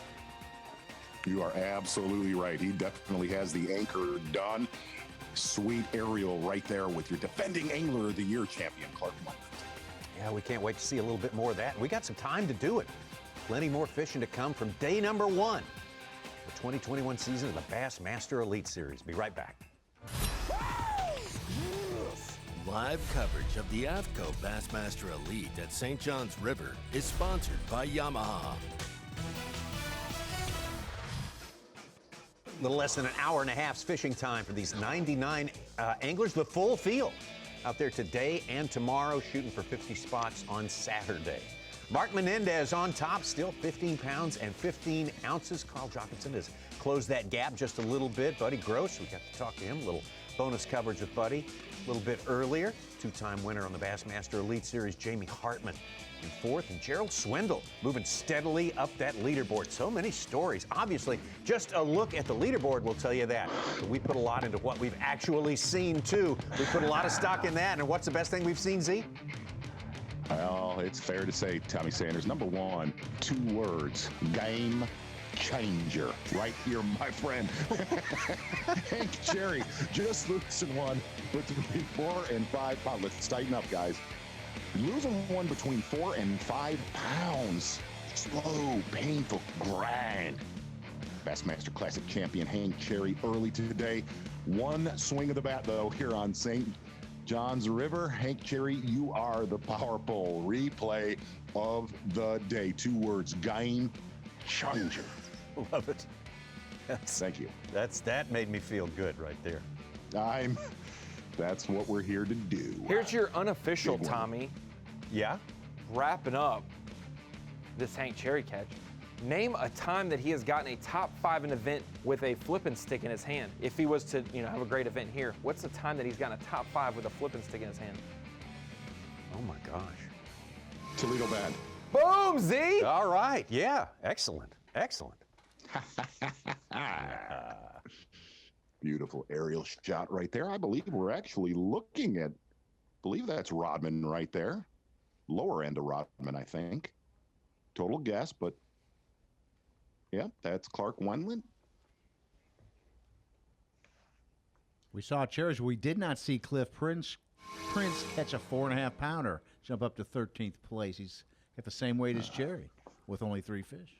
You are absolutely right. He definitely has the anchor done. Sweet aerial right there with your defending Angler of the Year champion, Clark Wendlandt. Yeah, we can't wait to see a little bit more of that. We got some time to do it. Plenty more fishing to come from day number 1, the 2021 season of the Bassmaster Elite Series. Be right back. Live coverage of the AFTCO Bassmaster Elite at St. John's River is sponsored by Yamaha. A little less than an hour and a half's fishing time for these 99 anglers, the full field out there today and tomorrow, shooting for 50 spots on Saturday. Mark Menendez on top, still 15 pounds and 15 ounces. Carl Jockinson has closed that gap just a little bit. Buddy Gross, we got to talk to him, a little bonus coverage with Buddy a little bit earlier. Two-time winner on the Bassmaster Elite Series, Jamie Hartman in 4th, and Gerald Swindle moving steadily up that leaderboard. So many stories. Obviously, just a look at the leaderboard will tell you that. But we put a lot into what we've actually seen, too. We put a lot of stock in that. And what's the best thing we've seen, Z? Well, it's fair to say, Tommy Sanders, number 1, 2 words, game changer. Right here, my friend. Hank Cherry just losing one between 4 and 5 pounds. Let's tighten up, guys. Losing one between 4 and 5 pounds. Slow, painful grind. Bassmaster Classic champion Hank Cherry early today. One swing of the bat, though, here on St. John's River. Hank Cherry, you are the power pole. Replay of the day. 2 words, game changer. Love it. Thank you. That made me feel good right there. That's what we're here to do. Here's your unofficial, Tommy. Yeah? Wrapping up this Hank Cherry catch. Name a time that he has gotten a top 5 in an event with a flipping stick in his hand. If he was to, have a great event here, what's the time that he's gotten a top 5 with a flipping stick in his hand? Oh my gosh. Toledo Bend. Boom, Z! All right. Yeah. Excellent. Excellent. Beautiful aerial shot right there. I believe we're actually looking at, that's Rodman right there. Lower end of Rodman, I think. Total guess, but yeah, that's Clark Wendlandt. We saw Cherries. We did not see Cliff Prince catch a 4.5 pounder, jump up to 13th place. He's got the same weight as Cherry with only 3 fish.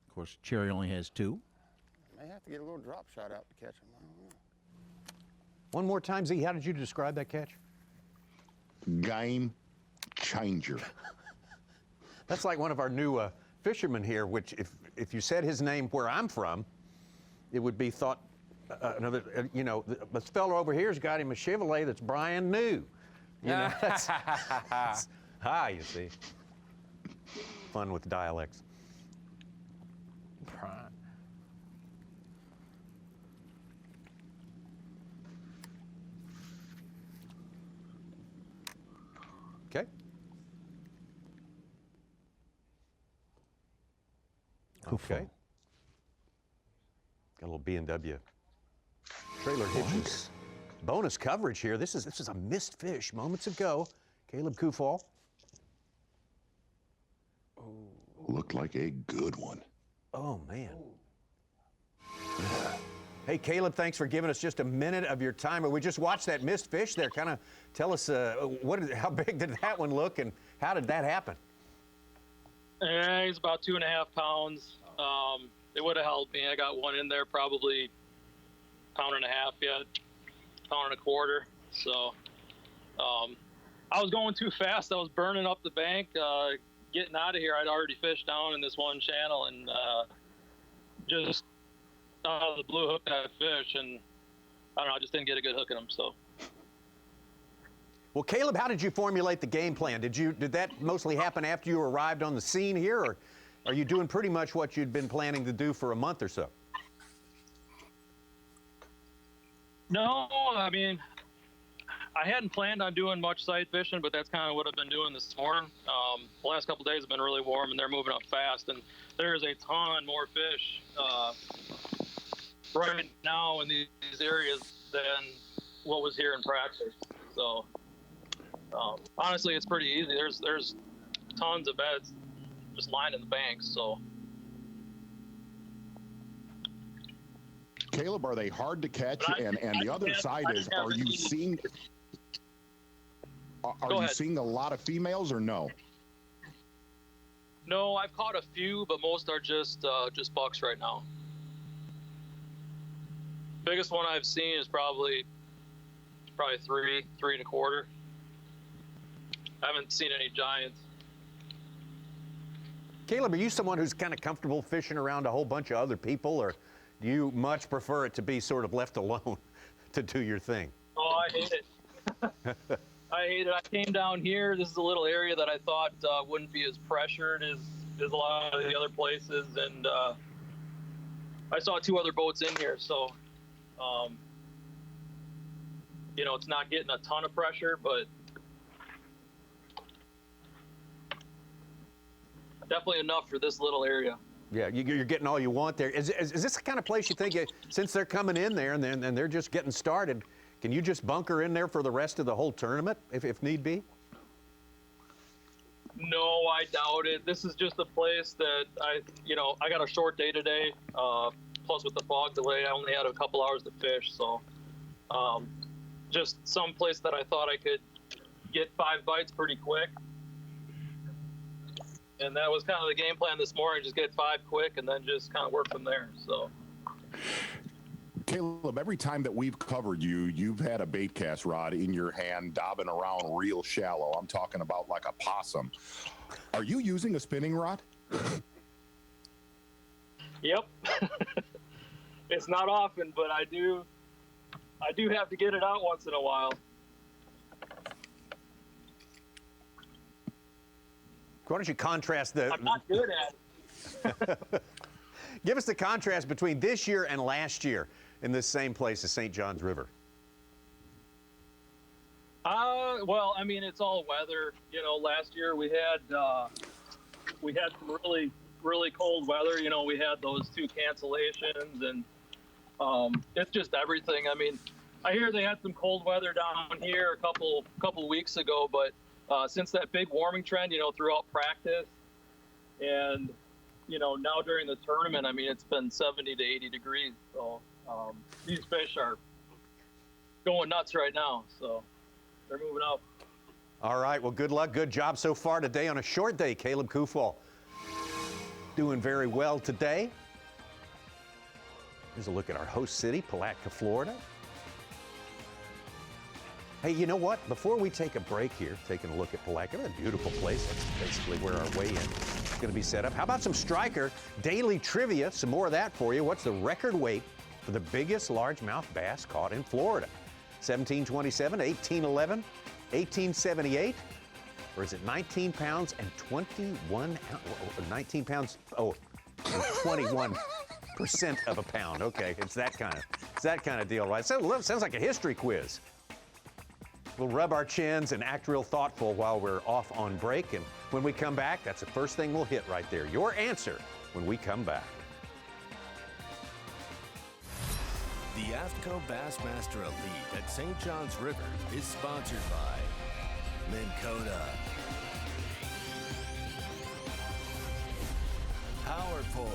Of course, Cherry only has 2. May have to get a little drop shot out to catch him. I don't know. One more time, Z, how did you describe that catch? Game changer. That's like one of our new fishermen here, which if you said his name where I'm from, it would be thought this fellow over here's got him a Chevrolet that's brand new. That's you see. Fun with dialects. Okay. Okay. Got a little B&W trailer hitches. Bonus coverage here. This is a missed fish moments ago. Caleb Kufall. Looked like a good one. Oh, man. Hey, Caleb, thanks for giving us just a minute of your time. We just watched that missed fish there. Kind of tell us how big did that one look and how did that happen? Yeah, he's about 2.5 pounds. It would have helped me. I got one in there, probably 1.5 pounds, yeah, 1.25 pounds. So I was going too fast. I was burning up the bank. Getting out of here, I'd already fished down in this one channel and just out of the blue hook that fish, and I don't know, I just didn't get a good hook in him. So. Well, Caleb, how did you formulate the game plan? Did that mostly happen after you arrived on the scene here, or are you doing pretty much what you'd been planning to do for a month or so? No, I mean, I hadn't planned on doing much sight fishing, but that's kind of what I've been doing this morning. The last couple of days have been really warm, and they're moving up fast, and there's a ton more fish right now in these areas than what was here in practice. So honestly, it's pretty easy. There's tons of beds just lining the banks. So Caleb, are they hard to catch? And the other side is, are you seeing a lot of females or no? No, I've caught a few, but most are just bucks right now. Biggest one I've seen is probably 3.25. I haven't seen any giants. Caleb, are you someone who's kind of comfortable fishing around a whole bunch of other people, or do you much prefer it to be sort of left alone to do your thing? Oh, I hate it. I hate it. I came down here. This is a little area that I thought wouldn't be as pressured as a lot of the other places, and I saw 2 other boats in here, so you know, it's not getting a ton of pressure, but definitely enough for this little area. Yeah, you're getting all you want there. Is this the kind of place you think, since they're coming in there and they're just getting started, can you just bunker in there for the rest of the whole tournament if need be? No, I doubt it. This is just a place that I got a short day today. Plus with the fog delay, I only had a couple hours to fish. So just some place that I thought I could get 5 bites pretty quick. And that was kind of the game plan this morning, just get 5 quick and then just kind of work from there. So, Caleb, every time that we've covered you, you've had a bait cast rod in your hand, dobbing around real shallow. I'm talking about like a possum. Are you using a spinning rod? Yep. It's not often, but I do have to get it out once in a while. Why don't you contrast the... I'm not good at it. Give us the contrast between this year and last year in this same place, the St. Johns River. Well, I mean, it's all weather. You know, last year we had some really, really cold weather. You know, we had those 2 cancellations, and it's just everything. I mean, I hear they had some cold weather down here a couple weeks ago, but since that big warming trend, you know, throughout practice and, you know, now during the tournament, I mean, it's been 70 to 80 degrees. So these fish are going nuts right now. So they're moving up. All right. Well, good luck. Good job so far today on a short day. Caleb Kufal doing very well today. Here's a look at our host city, Palatka, Florida. Hey, you know what? Before we take a break here, taking a look at Palatka, a beautiful place. That's basically where our weigh-in is going to be set up. How about some striker daily trivia? Some more of that for you. What's the record weight for the biggest largemouth bass caught in Florida? 1727, 1811, 1878, or is it 19 pounds and 21, 19 pounds, and 21% of a pound. Okay, it's that kind of deal, right? So sounds like a history quiz. We'll rub our chins and act real thoughtful while we're off on break. And when we come back, that's the first thing we'll hit right there. Your answer when we come back. The AFTCO Bassmaster Elite at St. Johns River is sponsored by Minn Kota, Power Pole,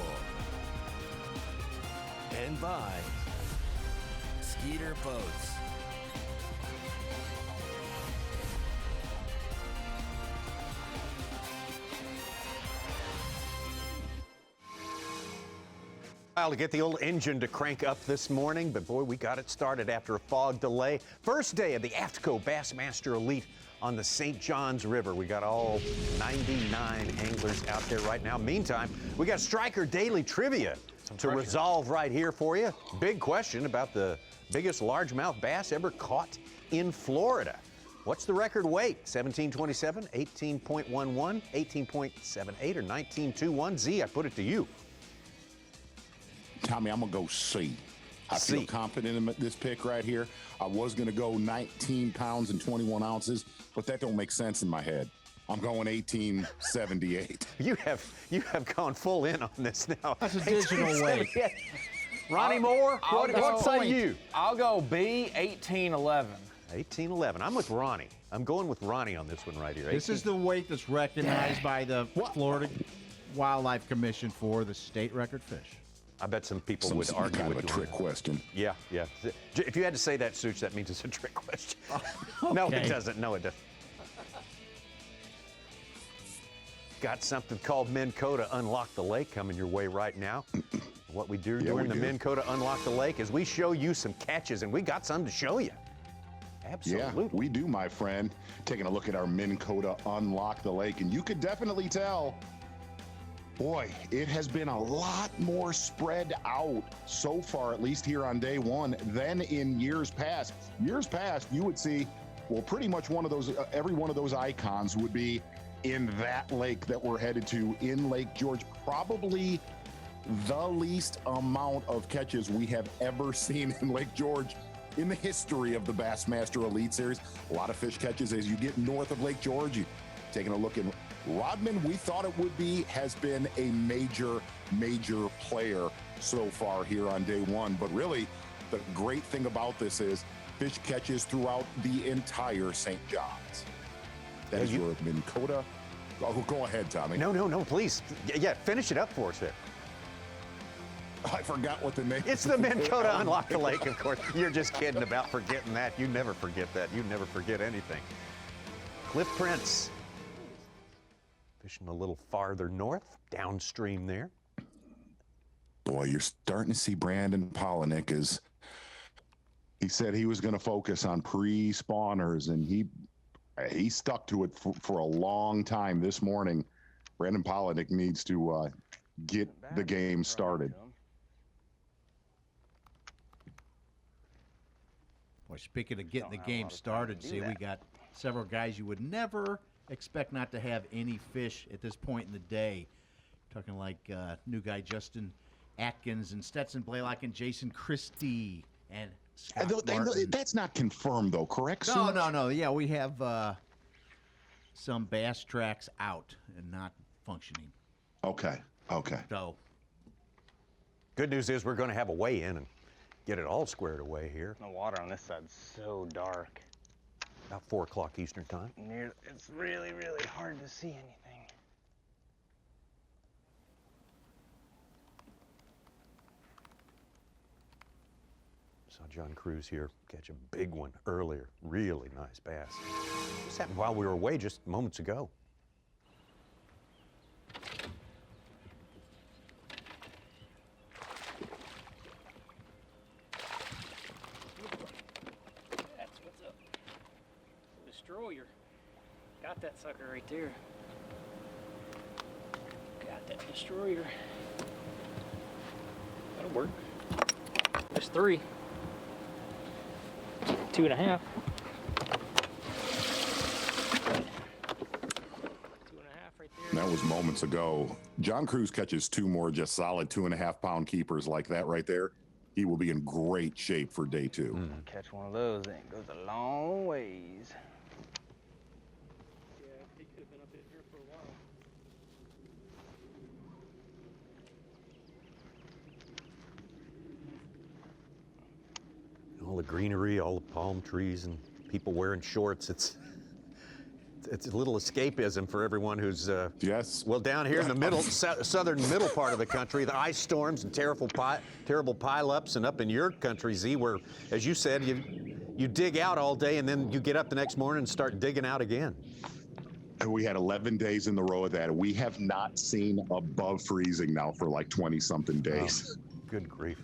and by Skeeter Boats. To get the old engine to crank up this morning, but boy, we got it started after a fog delay. First day of the AFTCO Bassmaster Elite on the St. Johns River. We got all 99 anglers out there right now. Meantime, we got Striker Daily Trivia to resolve right here for you. Big question about the biggest largemouth bass ever caught in Florida. What's the record weight? 1727, 18.11, 18.78, or 1921? Z, I put it to you. Tommy, I'm going to go C. I feel confident in this pick right here. I was going to go 19 pounds and 21 ounces, but that don't make sense in my head. I'm going 1878. You have gone full in on this now. That's additional weight. Ronnie Moore, what say you? I'll go B, 18-11. 18-11. I'm with Ronnie. I'm going with Ronnie on this one right here. This is the weight that's recognized by the Florida Wildlife Commission for the state record fish. I bet some people would argue kind with of a you. trick question. Yeah, yeah. If you had to say that, Such, that means it's a trick question. No, it doesn't. No, it doesn't. Got something called Minn Kota Unlock the Lake coming your way right now. What we do during the Minn Kota Unlock the Lake is we show you some catches, and we got some to show you. Absolutely. Yeah, we do, my friend. Taking a look at our Minn Kota Unlock the Lake, and you could definitely tell, boy, it has been a lot more spread out so far, at least here on day one, than in years past. Years past, you would see, well, pretty much one of those, every one of those icons would be in that lake that we're headed to in Lake George. Probably the least amount of catches we have ever seen in Lake George in the history of the Bassmaster Elite Series. A lot of fish catches as you get north of Lake George. Taking a look at Rodman, we thought it would be, has been a major player so far here on day one. But really, the great thing about this is fish catches throughout the entire St. John's. That is your Minn Kota. Oh, go ahead, Tommy. No, please. Yeah, finish it up for us there. I forgot what the name is. It's the Minn Kota Unlock the Lake, of course. You're just kidding about forgetting that. You never forget that. You never forget anything. Cliff Prince. Fishing a little farther north, downstream there. Boy, you're starting to see Brandon Pollanick as he said he was going to focus on pre-spawners, and he stuck to it for a long time this morning. Brandon Pollanick needs to get the game started. Boy, speaking of getting the game started, see, we got several guys you would never expect not to have any fish at this point in the day. Talking like new guy Justin Atkins and Stetson Blaylock and Jason Christie and Scott Martin. That's not confirmed, though, correct? No. Yeah, we have some bass tracks out and not functioning. Okay. So, good news is we're going to have a weigh-in and get it all squared away here. The water on this side's so dark. About 4 o'clock Eastern time. It's really hard to see anything. Saw John Cruz here catch a big one earlier. Really nice bass. This happened while we were away just moments ago. That's what's up. Destroyer. Got that sucker right there. Got that destroyer. That'll work. There's 3. 2.5. 2.5 right there. That was moments ago. John Cruz catches 2 more just solid 2.5-pound keepers like that right there. He will be in great shape for day 2. Catch one of those, and it goes a long ways. Yeah, he could have been up in here for a while. All the greenery, all the palm trees, and people wearing shorts. It's a little escapism for everyone who's well, down here in the middle, southern middle part of the country, the ice storms and terrible pileups, and up in your country, Z, where, as you said, you dig out all day and then you get up the next morning and start digging out again. We had 11 days in a row of that. We have not seen above freezing now for like 20-something days. Oh, good grief.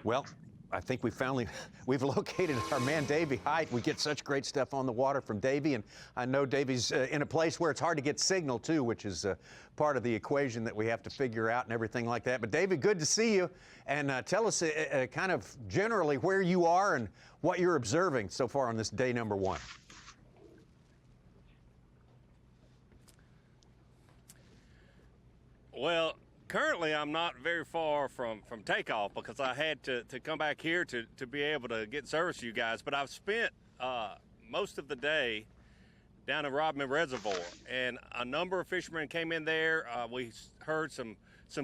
Well, I think we've located our man Davey Height. We get such great stuff on the water from Davey, and I know Davey's in a place where it's hard to get signal too, which is part of the equation that we have to figure out and everything like that. But Davey, good to see you, and tell us kind of generally where you are and what you're observing so far on this day number 1. Well, currently I'm not very far from takeoff because I had to come back here to be able to get service to you guys. But I've spent most of the day down in Rodman Reservoir, and a number of fishermen came in there. We heard some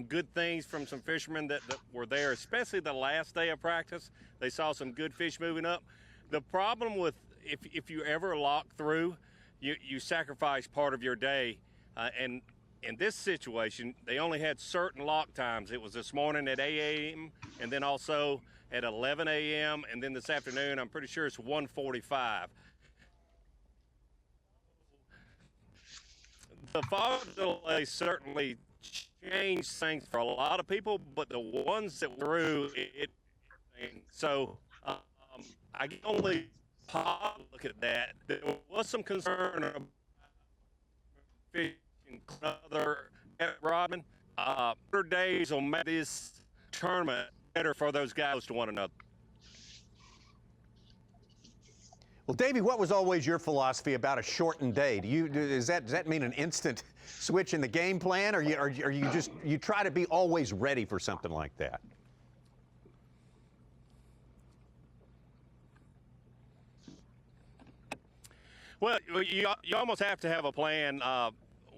good things from some fishermen that were there, especially the last day of practice. They saw some good fish moving up. The problem with if you ever lock through, you sacrifice part of your day. And in this situation, they only had certain lock times. It was this morning at 8 a.m. and then also at 11 a.m. and then this afternoon, I'm pretty sure it's 1:45. The fog delay certainly changed things for a lot of people, but the ones that through it. So I can only look at that. There was some concern about fishing other at Rodman. 4 days will make this tournament better for those guys to one another. Well, Davey, what was always your philosophy about a shortened day? Does that mean an instant switch in the game plan, or you try to be always ready for something like that? Well, you almost have to have a plan.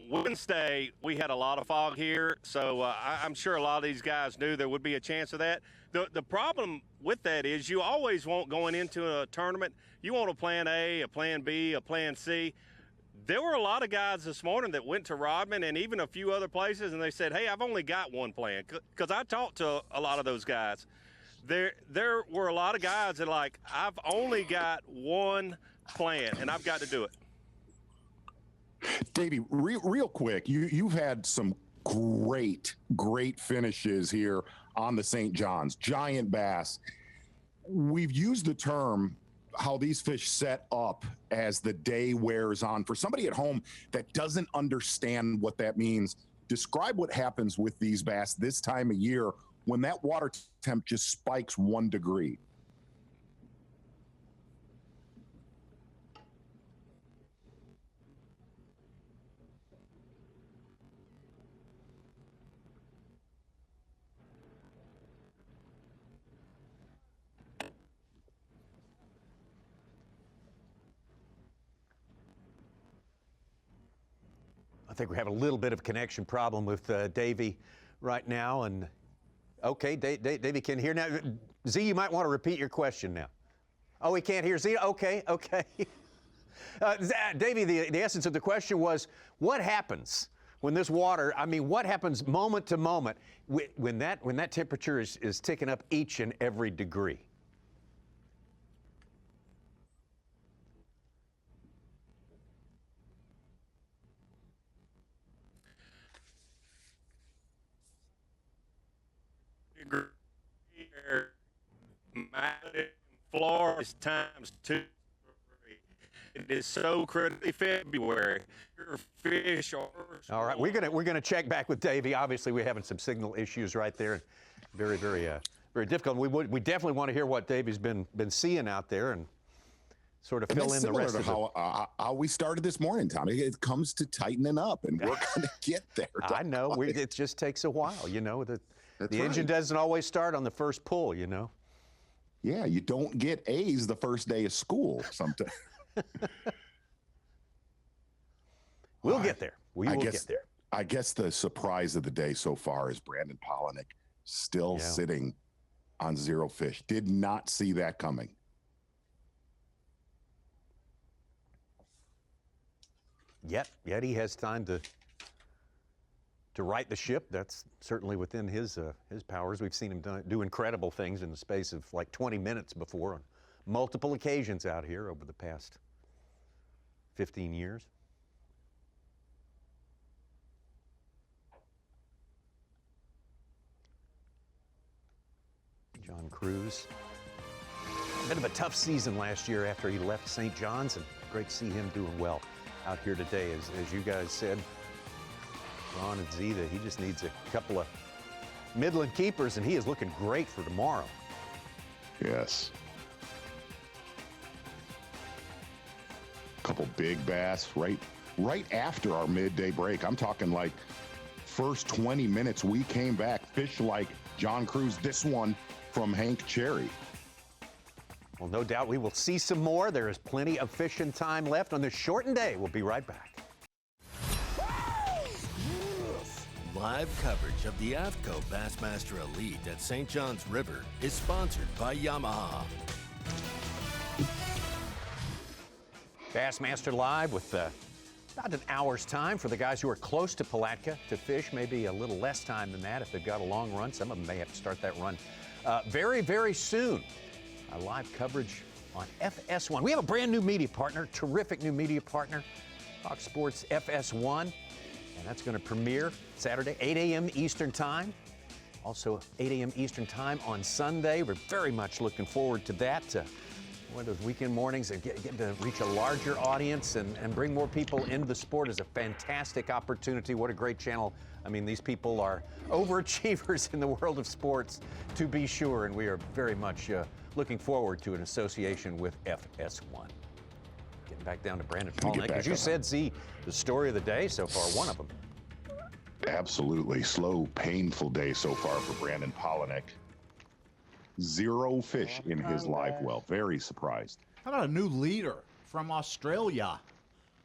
Wednesday, we had a lot of fog here, so I'm sure a lot of these guys knew there would be a chance of that. The problem with that is you always want, going into a tournament, you want a plan A, a plan B, a plan C. There were a lot of guys this morning that went to Rodman and even a few other places, and they said, hey, I've only got one plan. Because I talked to a lot of those guys. There were a lot of guys that like, I've only got one plan, and I've got to do it. Davey, real quick, you've had some great finishes here on the St. John's, giant bass. We've used the term how these fish set up as the day wears on. For somebody at home that doesn't understand what that means, describe what happens with these bass this time of year when that water temp just spikes 1 degree. I think we have a little bit of connection problem with Davey right now. And okay, Davey can hear now. Z, you might want to repeat your question now. Oh, he can't hear Z? Okay. Davey, the essence of the question was, what happens when this water, what happens moment to moment when that temperature is ticking up each and every degree? Floor is times 2. It is so critically February. Your fish are all right. We're gonna check back with Davey. Obviously, we're having some signal issues right there. Very difficult. We definitely want to hear what Davey's been seeing out there and sort of fill in the rest of it. How we started this morning, Tommy. It comes to tightening up, and we're gonna get there. I know. It just takes a while. You know, the engine doesn't always start on the first pull. You know. Yeah, you don't get A's the first day of school sometimes. We'll get there. We will get there. I guess the surprise of the day so far is Brandon Pollanick still sitting on 0 fish. Did not see that coming. Yet he has time to right the ship. That's certainly within his powers. We've seen him do incredible things in the space of like 20 minutes before on multiple occasions out here over the past 15 years. John Cruz. A bit of a tough season last year after he left St. John's, and great to see him doing well out here today. As you guys said, Ron and Z, that he just needs a couple of Midland keepers, and he is looking great for tomorrow. Yes. Couple big bass right after our midday break. I'm talking like first 20 minutes, we came back, fish like John Cruz, this one from Hank Cherry. Well, no doubt we will see some more. There is plenty of fishing time left on this shortened day. We'll be right back. Live coverage of the AFTCO Bassmaster Elite at St. John's River is sponsored by Yamaha. Bassmaster Live with about an hour's time for the guys who are close to Palatka to fish. Maybe a little less time than that if they've got a long run. Some of them may have to start that run very, very soon. Live coverage on FS1. We have a brand new media partner, terrific new media partner, Fox Sports FS1, and that's going to premiere Saturday, 8 a.m. Eastern Time. Also 8 a.m. Eastern Time on Sunday. We're very much looking forward to that. One of those weekend mornings and get to reach a larger audience and bring more people into the sport is a fantastic opportunity. What a great channel. I mean, these people are overachievers in the world of sports, to be sure, and we are very much looking forward to an association with FS1. Getting back down to Brandon Pollanick, as you said, see the story of the day so far, one of them. Absolutely. Slow, painful day so far for Brandon Pollanick. 0 fish in his live well. Very surprised. How about a new leader from Australia?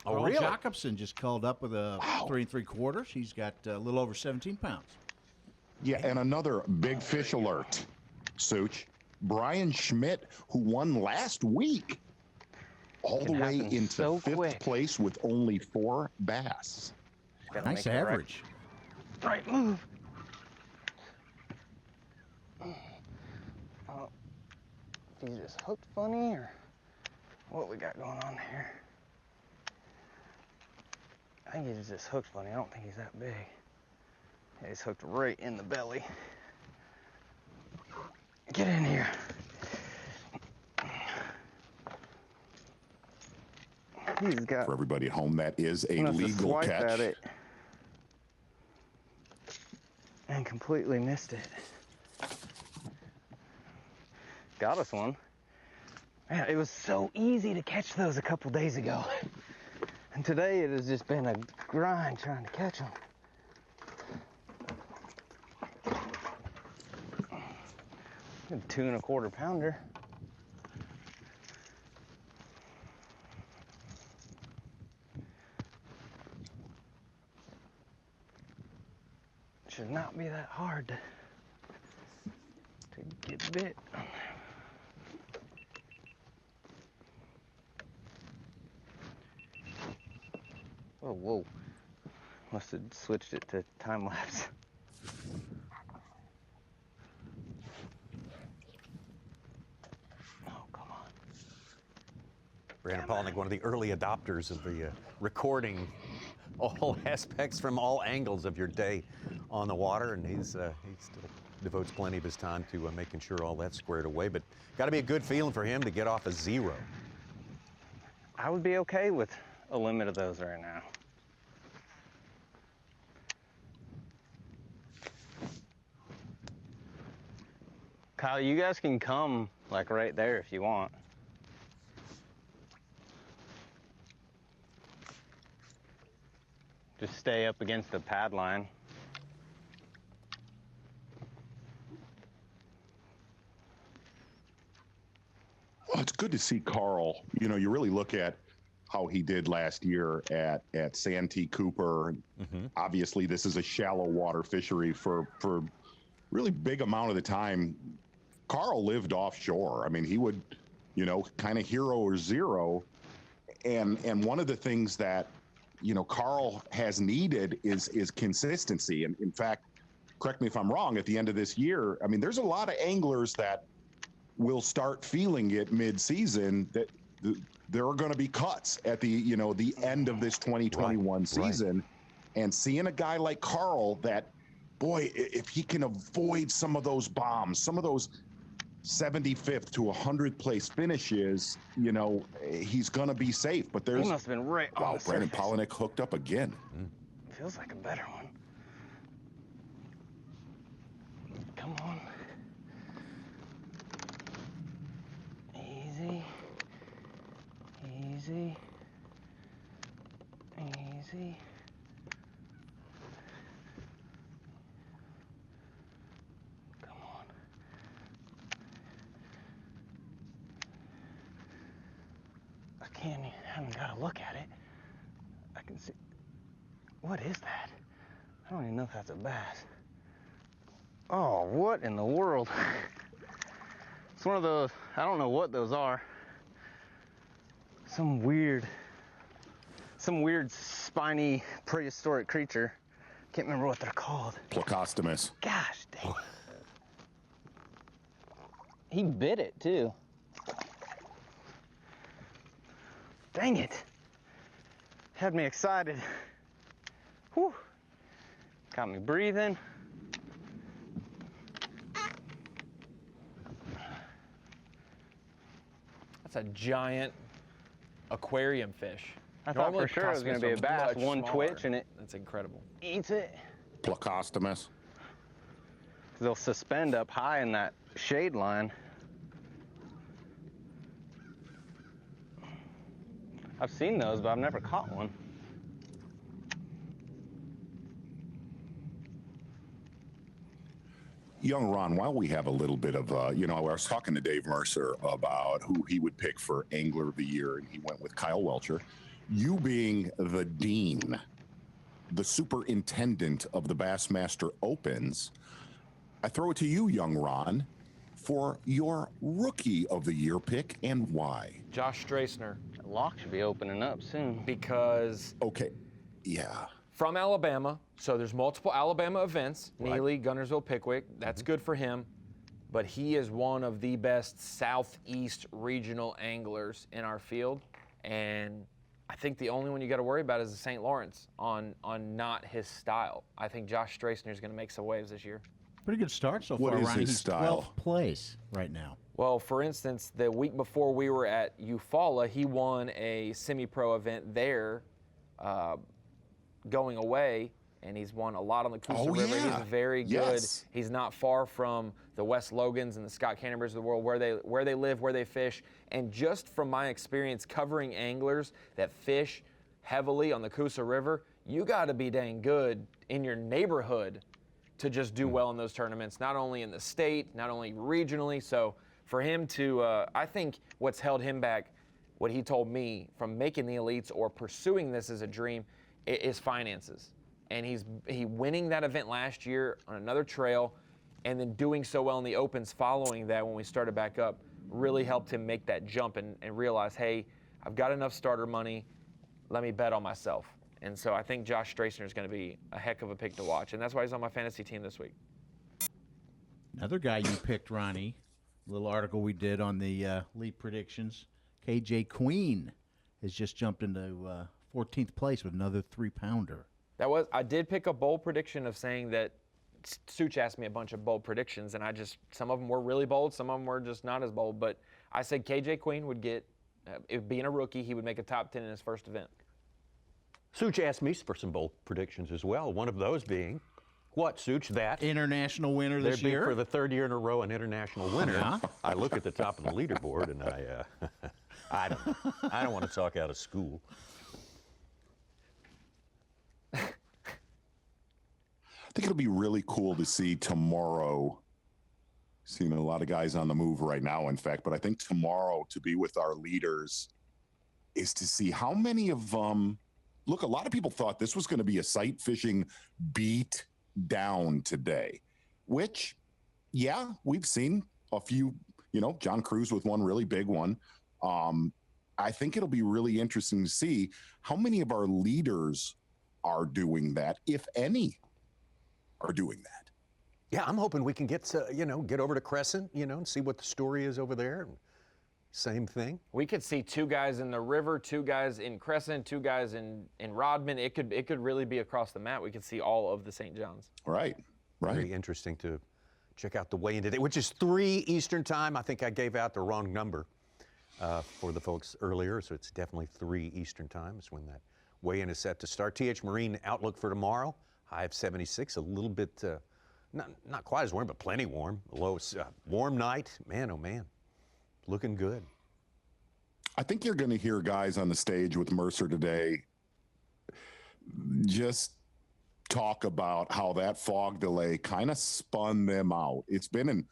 Oh, Carl really? Jacobson just called up with a 3 3/4. He's got a little over 17 pounds. Yeah, and another big fish alert, Such. Brian Schmidt, who won last week, all the way into 5th place with only 4 bass. Nice average. Right move. He's just hooked funny, or what we got going on here? I think he's just hooked funny. I don't think he's that big. Yeah, he's hooked right in the belly. Get in here. He's got. For everybody at home, that is a must have legal swiped catch. at it and completely missed it. Got us one. Man, it was so easy to catch those a couple days ago. And today it has just been a grind trying to catch them. A 2 1/4 pounder. Should not be that hard to get bit. Oh, whoa. Must have switched it to time lapse. Oh, come on. Brandon Pollanick, one of the early adopters of the recording all aspects from all angles of your day on the water, and he still devotes plenty of his time to making sure all that's squared away. But got to be a good feeling for him to get off a 0. I would be okay with a limit of those right now. Kyle, you guys can come like right there if you want. Just stay up against the pad line. Well, it's good to see Carl. You know, you really look at how he did last year at Santee Cooper. Obviously, this is a shallow water fishery for really big amount of the time. Carl lived offshore. I mean, he would, you know, kind of hero or zero. And one of the things that, you know, Carl has needed is consistency. And in fact, correct me if I'm wrong, at the end of this year, I mean, there's a lot of anglers that will start feeling it mid-season that there are going to be cuts at the, you know, the end of this 2021 season. And seeing a guy like Carl that, boy, if he can avoid some of those bombs, some of those 75th to 100th place finishes, you know, he's going to be safe. But there's, He must have been right on the Brandon surface. Pollanick hooked up again. Feels like a better one. Come on. Easy. Easy. Easy. haven't got to look at it. I can see. What is that? I don't even know if that's a bass. Oh, what in the world? It's one of those, I don't know what those are. Some weird spiny prehistoric creature. Can't remember what they're called. Plecostomus. Gosh dang. He bit it too. Dang it. Had me excited. Whew. Got me breathing. That's a giant aquarium fish. I thought for sure it was going to be a bass, one twitch, and it That's incredible. eats it. Plecostomus. They'll suspend up high in that shade line. I've seen those, but I've never caught one. Young Ron, while we have a little bit of, I was talking to Dave Mercer about who he would pick for Angler of the Year, and he went with Kyle Welcher. You being the dean, the superintendent of the Bassmaster Opens, I throw it to you, young Ron, for your Rookie of the Year pick, and why? Josh Strassner. That lock should be opening up soon. Because... Okay, yeah. From Alabama, so there's multiple Alabama events, Neely, Gunnersville, Pickwick. That's good for him. But he is one of the best Southeast regional anglers in our field. And I think the only one you got to worry about is the St. Lawrence on not his style. I think Josh Strassner is going to make some waves this year. Pretty good start so What far, is Ronnie. his He's style? 12th place right now. Well, for instance, the week before we were at Eufaula, he won a semi-pro event there going away, and he's won a lot on the Coosa River. Yeah. He's very good. Yes. He's not far from the West Logans and the Scott Canterbers of the world, where they live, where they fish. And just from my experience covering anglers that fish heavily on the Coosa River, you got to be dang good in your neighborhood to just do well in those tournaments, not only in the state, not only regionally. So for him to, I think what's held him back, what he told me from making the elites or pursuing this as a dream, is finances. And he winning that event last year on another trail, and then doing so well in the opens following that when we started back up really helped him make that jump and realize, hey, I've got enough starter money, let me bet on myself. And so I think Josh Strassner is going to be a heck of a pick to watch, and that's why he's on my fantasy team this week. Another guy you picked, Ronnie, a little article we did on the lead predictions, KJ Queen has just jumped into 14th place with another 3-pounder. I did pick a bold prediction of saying that Such asked me a bunch of bold predictions, and some of them were really bold, some of them were just not as bold, but I said KJ Queen would get, being a rookie, he would make a top 10 in his first event. Such asked me for some bold predictions as well, one of those being, what, Such, that? International winner this year? For the third year in a row, an international winner. Yeah. I look at the top of the leaderboard, and I don't want to talk out of school. I think it'll be really cool to see tomorrow. Seeing a lot of guys on the move right now, in fact, but I think tomorrow to be with our leaders is to see how many of them. Look, a lot of people thought this was going to be a sight fishing beat down today, which, yeah, we've seen a few, John Cruz with one really big one. I think it'll be really interesting to see how many of our leaders are doing that, if any are doing that. Yeah, I'm hoping we can get to, get over to Crescent, and see what the story is over there. Same thing. We could see 2 guys in the river, 2 guys in Crescent, 2 guys in Rodman. It could really be across the map. We could see all of the St. John's. Right. Very interesting to check out the weigh-in today, which is 3 Eastern time. I think I gave out the wrong number for the folks earlier, so it's definitely 3 Eastern time is when that weigh-in is set to start. TH Marine outlook for tomorrow, high of 76, a little bit, not quite as warm, but plenty warm. Low, warm night, man, oh man. Looking good. I think you're going to hear guys on the stage with Mercer today just talk about how that fog delay kind of spun them out. It's been an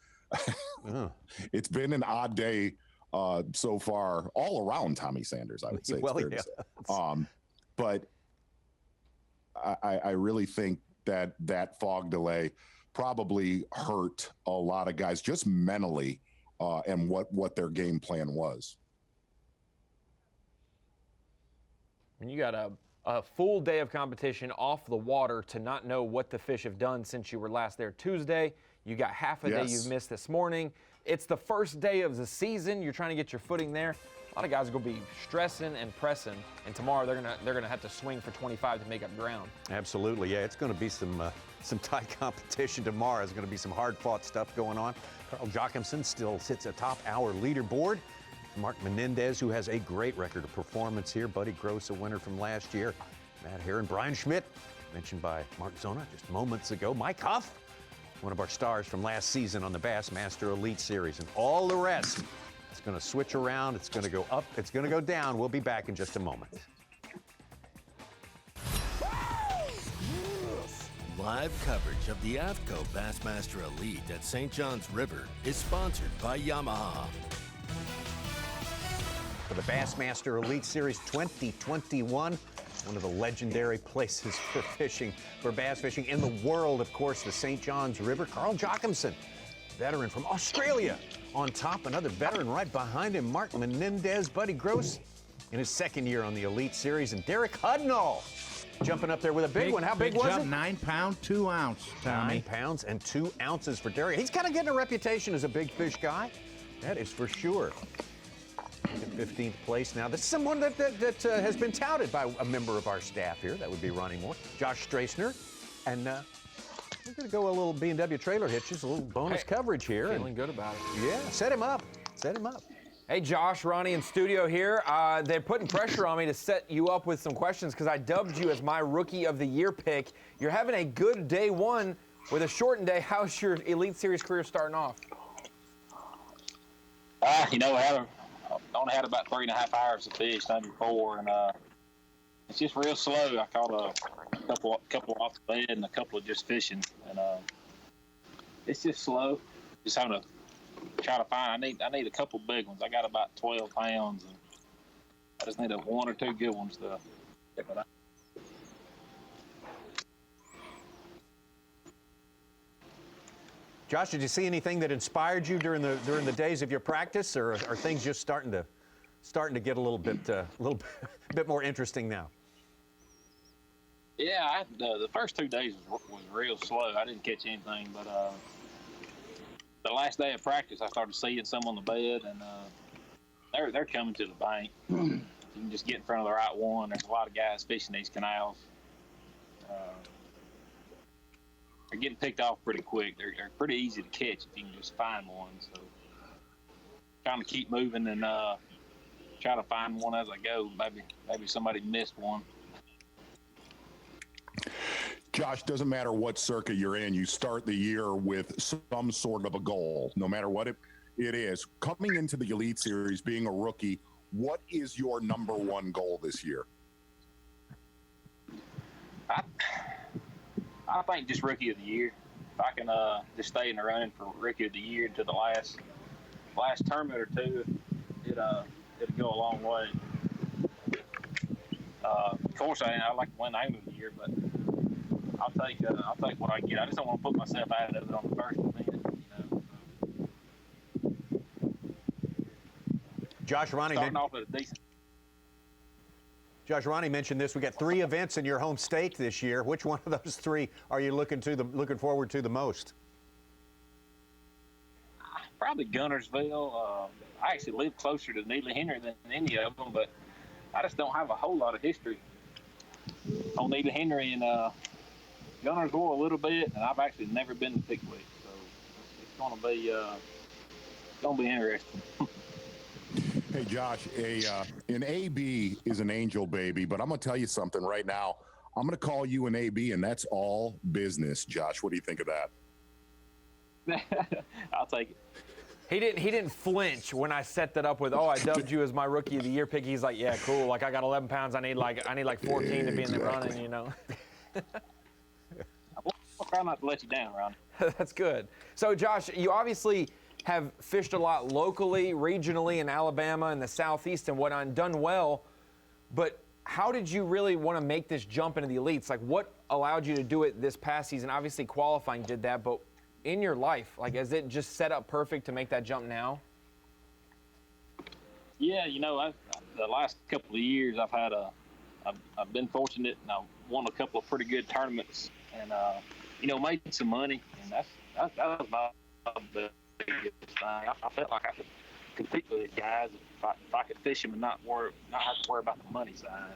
odd day so far, all around Tommy Sanders, I would say. Well, it's fair to say. But I really think that fog delay probably hurt a lot of guys just mentally, and what their game plan was. And you got a full day of competition off the water to not know what the fish have done since you were last there Tuesday. You got half a day you've missed this morning. It's the first day of the season. You're trying to get your footing there. A lot of guys are going to be stressing and pressing, and tomorrow they're gonna have to swing for 25 to make up ground. Absolutely, yeah. It's going to be some tight competition tomorrow. There's going to be some hard-fought stuff going on. Carl Jochimson still sits atop our leaderboard. Mark Menendez, who has a great record of performance here. Buddy Gross, a winner from last year. Matt Heron, Brian Schmidt, mentioned by Mark Zona just moments ago. Mike Huff, one of our stars from last season on the Bassmaster Elite Series. And all the rest, it's going to switch around. It's going to go up. It's going to go down. We'll be back in just a moment. Live coverage of the AFTCO Bassmaster Elite at St. John's River is sponsored by Yamaha. For the Bassmaster Elite Series 2021, one of the legendary places for fishing, for bass fishing in the world, of course, the St. John's River. Carl Jochimson, veteran from Australia, on top. Another veteran right behind him, Mark Menendez. Buddy Gross in his second year on the Elite Series. And Derek Hudnall jumping up there with a big one. How big was it? 9 pound, 2 ounce, Tommy. 9 pounds and 2 ounces for Derek. He's kind of getting a reputation as a big fish guy. That is for sure. 15th place now. This is someone that has been touted by a member of our staff here. That would be Ronnie Moore, Josh Strassner. And we're going to go a little B&W trailer hitches, a little bonus coverage here. Feeling good about it. Yeah, set him up. Set him up. Hey, Josh, Ronnie in studio here. They're putting pressure on me to set you up with some questions because I dubbed you as my Rookie of the Year pick. You're having a good day one with a shortened day. How's your Elite Series career starting off? I only had about 3.5 hours to fish, under 4, and it's just real slow. I caught a couple off the bed and a couple of just fishing, and it's just slow. Just having to try to find. I need a couple big ones. I got about 12 pounds, and I just need 1 or 2 good ones to get it out. Josh, did you see anything that inspired you during the days of your practice, or are things just starting to get a little bit more interesting now? Yeah, the first 2 days was real slow. I didn't catch anything, but the last day of practice, I started seeing some on the bed, and they're coming to the bank. You can just get in front of the right one. There's a lot of guys fishing these canals. They're getting picked off pretty quick. They're pretty easy to catch if you can just find one. So trying to keep moving and try to find one as I go. Maybe somebody missed one. Josh, doesn't matter what circuit you're in, you start the year with some sort of a goal, no matter what it is. Coming into the Elite Series, being a rookie, what is your number one goal this year? I think just Rookie of the Year. If I can just stay in the running for Rookie of the Year to the last tournament or two, it'll go a long way. Of course, I like to win Angler of the Year, but I'll take what I get. I just don't want to put myself out of it on the first event. Josh, Ronnie, starting off at a decent. Josh, Ronnie mentioned this. We got 3 events in your home state this year. Which one of those 3 are you looking forward to the most? Probably Guntersville. I actually live closer to Neely Henry than any of them, but I just don't have a whole lot of history on Neely Henry and Guntersville a little bit, and I've actually never been to Pickwick, so it's gonna be interesting. Hey, Josh, an AB is an angel baby, but I'm going to tell you something right now. I'm going to call you an AB, and that's all business. Josh, what do you think of that? I'll take it. He didn't flinch when I set that up with, I dubbed you as my Rookie of the Year pick. He's like, yeah, cool. Like, I got 11 pounds. I need like 14 to be in the running, you know. I'll try not to let you down, Ron. That's good. So, Josh, you obviously have fished a lot locally, regionally in Alabama and the Southeast and whatnot, and done well. But how did you really want to make this jump into the elites? Like, what allowed you to do it this past season? Obviously, qualifying did that, but in your life, like, is it just set up perfect to make that jump now? Yeah, you know, the last couple of years I've been fortunate, and I won a couple of pretty good tournaments, and you know, made some money, and that was my biggest thing. I felt like I could compete with these guys if I could fish them and not have to worry about the money side.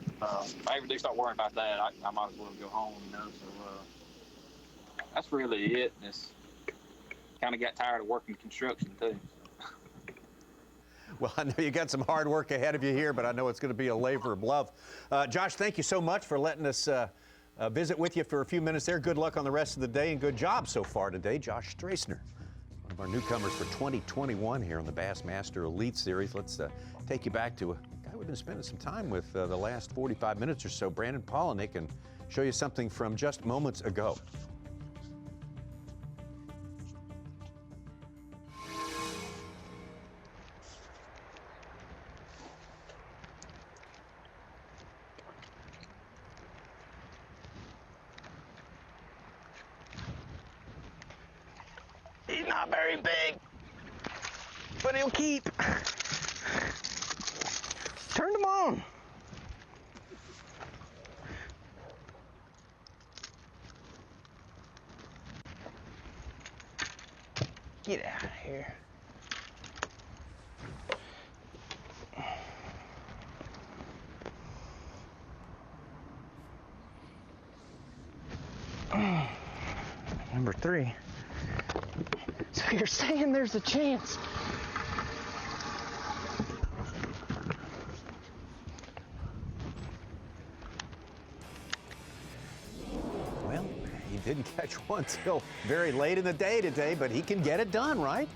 If I ever do start worrying about that, I might as well go home, you know. So that's really it. And it's kind of got tired of working construction too. Well, I know you got some hard work ahead of you here, but I know it's going to be a labor of love. Josh, thank you so much for letting us visit with you for a few minutes there. Good luck on the rest of the day, and good job so far today. Josh Strassner, one of our newcomers for 2021 here on the Bassmaster Elite Series. Let's take you back to a guy we've been spending some time with the last 45 minutes or so, Brandon Pollanick, and show you something from just moments ago. He's not very big, but he'll keep. Turned him on. Get out of here. Number 3. So you're saying there's a chance? Well, he didn't catch one till very late in the day today, but he can get it done, right?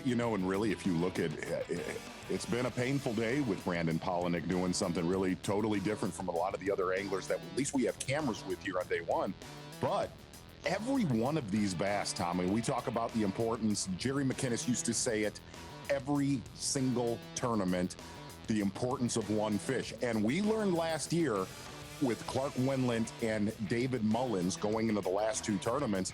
You know, and really, if you look at it, it's been a painful day with Brandon Pollanick doing something really totally different from a lot of the other anglers that at least we have cameras with here on day one. But every one of these bass, Tommy, we talk about the importance. Jerry McInnes used to say it every single tournament, the importance of one fish. And we learned last year with Clark Wendlandt and David Mullins going into the last 2 tournaments,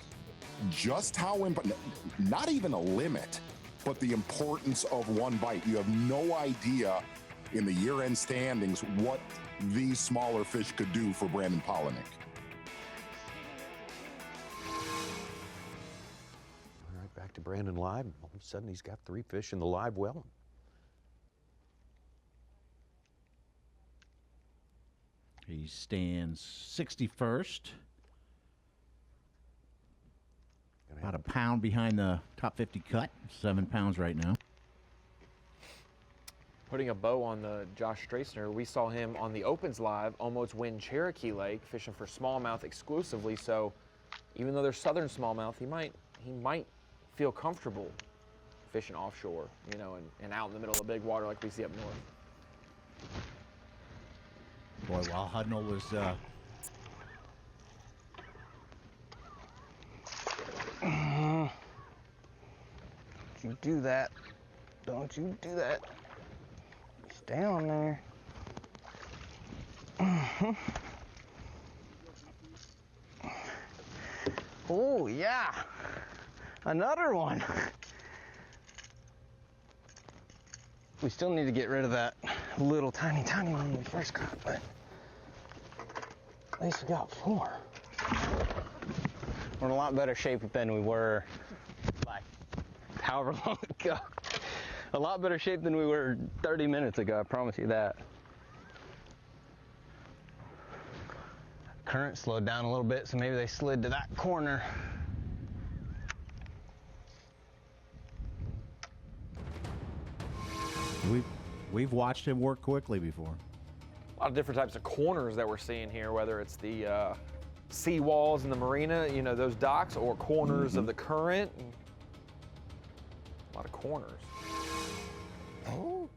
just how important, not even a limit, but the importance of one bite. You have no idea in the year-end standings what these smaller fish could do for Brandon Pollanick. All right, back to Brandon live. All of a sudden, he's got 3 fish in the live well. He stands 61st. About a pound behind the top 50 cut. 7 pounds right now. Putting a bow on the Josh Strassner, we saw him on the Opens Live almost win Cherokee Lake, fishing for smallmouth exclusively. So even though they're southern smallmouth, he might feel comfortable fishing offshore, you know, and out in the middle of big water like we see up north. Boy, while Hudnall was you do that. Don't you do that. Stay on there. Oh, yeah. Another one. We still need to get rid of that little tiny one we first caught, but at least we got 4. We're in a lot better shape than we were like however long ago. A lot better shape than we were 30 minutes ago, I promise you that. Current slowed down a little bit, so maybe they slid to that corner. We've watched him work quickly before. A lot of different types of corners that we're seeing here, whether it's the sea walls in the marina, you know, those docks, or corners of the current. A lot of corners. Oh.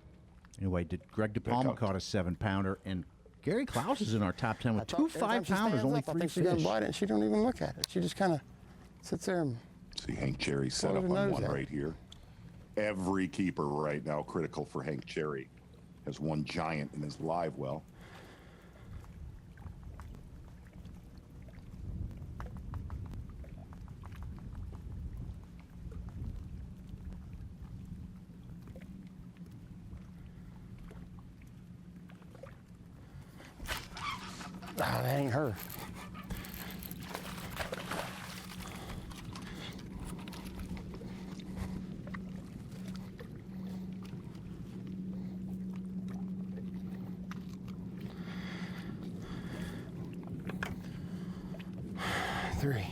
Anyway, Greg DePalma caught a 7-pounder, and Gary Klaus is in our top 10 with 2 5-pounders, only 3 fish. She doesn't bite it, and she don't even look at it. She just kind of sits there and See Hank Cherry set up on one right here. Every keeper right now critical for Hank Cherry. Has one giant in his live well. Ah, that ain't her. Three.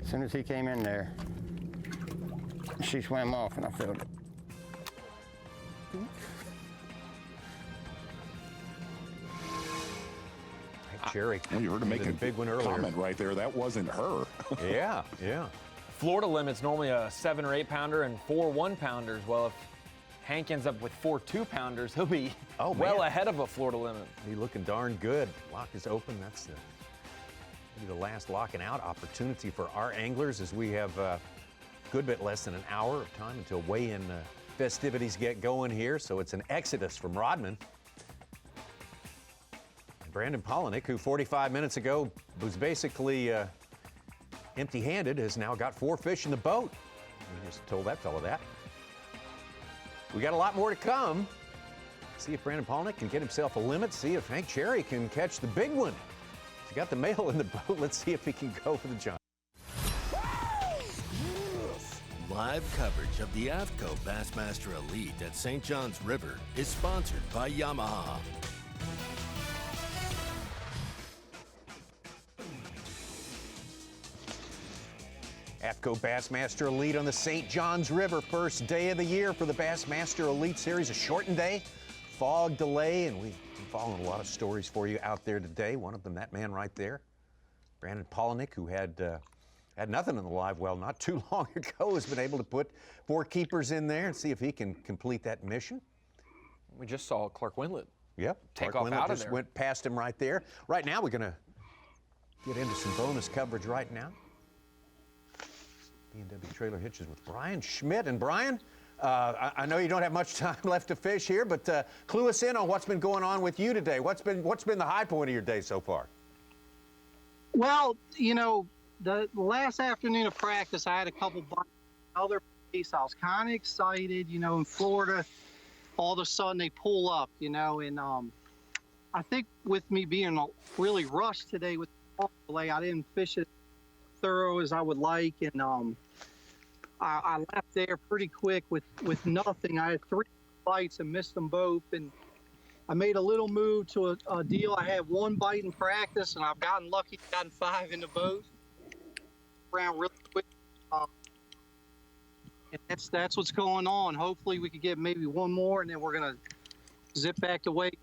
As soon as he came in there, she swam off and I felt it. Cherry. Well, you heard him make a big one earlier. Comment right there. That wasn't her. Yeah, yeah. Florida limit's normally a 7 or 8 pounder and 4 1-pounders. Well, if Hank ends up with 4 2-pounders, he'll be well ahead of a Florida limit. He's looking darn good. Lock is open. That's maybe the last locking out opportunity for our anglers, as we have a good bit less than an hour of time until weigh-in festivities get going here. So it's an exodus from Rodman. Brandon Pollanick, who 45 minutes ago was basically empty-handed, has now got 4 fish in the boat. I just told that fellow that. We got a lot more to come. See if Brandon Pollanick can get himself a limit. See if Hank Cherry can catch the big one. He's got the male in the boat. Let's see if he can go for the giant. Live coverage of the AFTCO Bassmaster Elite at St. John's River is sponsored by Yamaha. AFTCO Bassmaster Elite on the St. John's River. First day of the year for the Bassmaster Elite Series. A shortened day, fog delay, and we've been following a lot of stories for you out there today. One of them, that man right there, Brandon Pollanick, who had nothing in the live well not too long ago, has been able to put 4 keepers in there and see if he can complete that mission. We just saw Clark Wendlandt. Yep. Take Clark off Wendlandt out of just there. went past him right there. Right now, we're going to get into some bonus coverage right now. B&W Trailer Hitches with Brian Schmidt. And Brian, I know you don't have much time left to fish here, but clue us in on what's been going on with you today. What's been the high point of your day so far? Well, you know, the last afternoon of practice, I had a couple bites. Other place, I was kind of excited. You know, in Florida, all of a sudden they pull up. You know, and I think with me being really rushed today with the delay, I didn't fish it thorough as I would like, and I left there pretty quick with nothing. I had 3 bites and missed them both, and I made a little move to a deal. I had 1 bite in practice, and I've gotten lucky, gotten 5 in the boat. Around really quick, and that's what's going on. Hopefully, we could get maybe 1 more, and then we're gonna zip back to weight.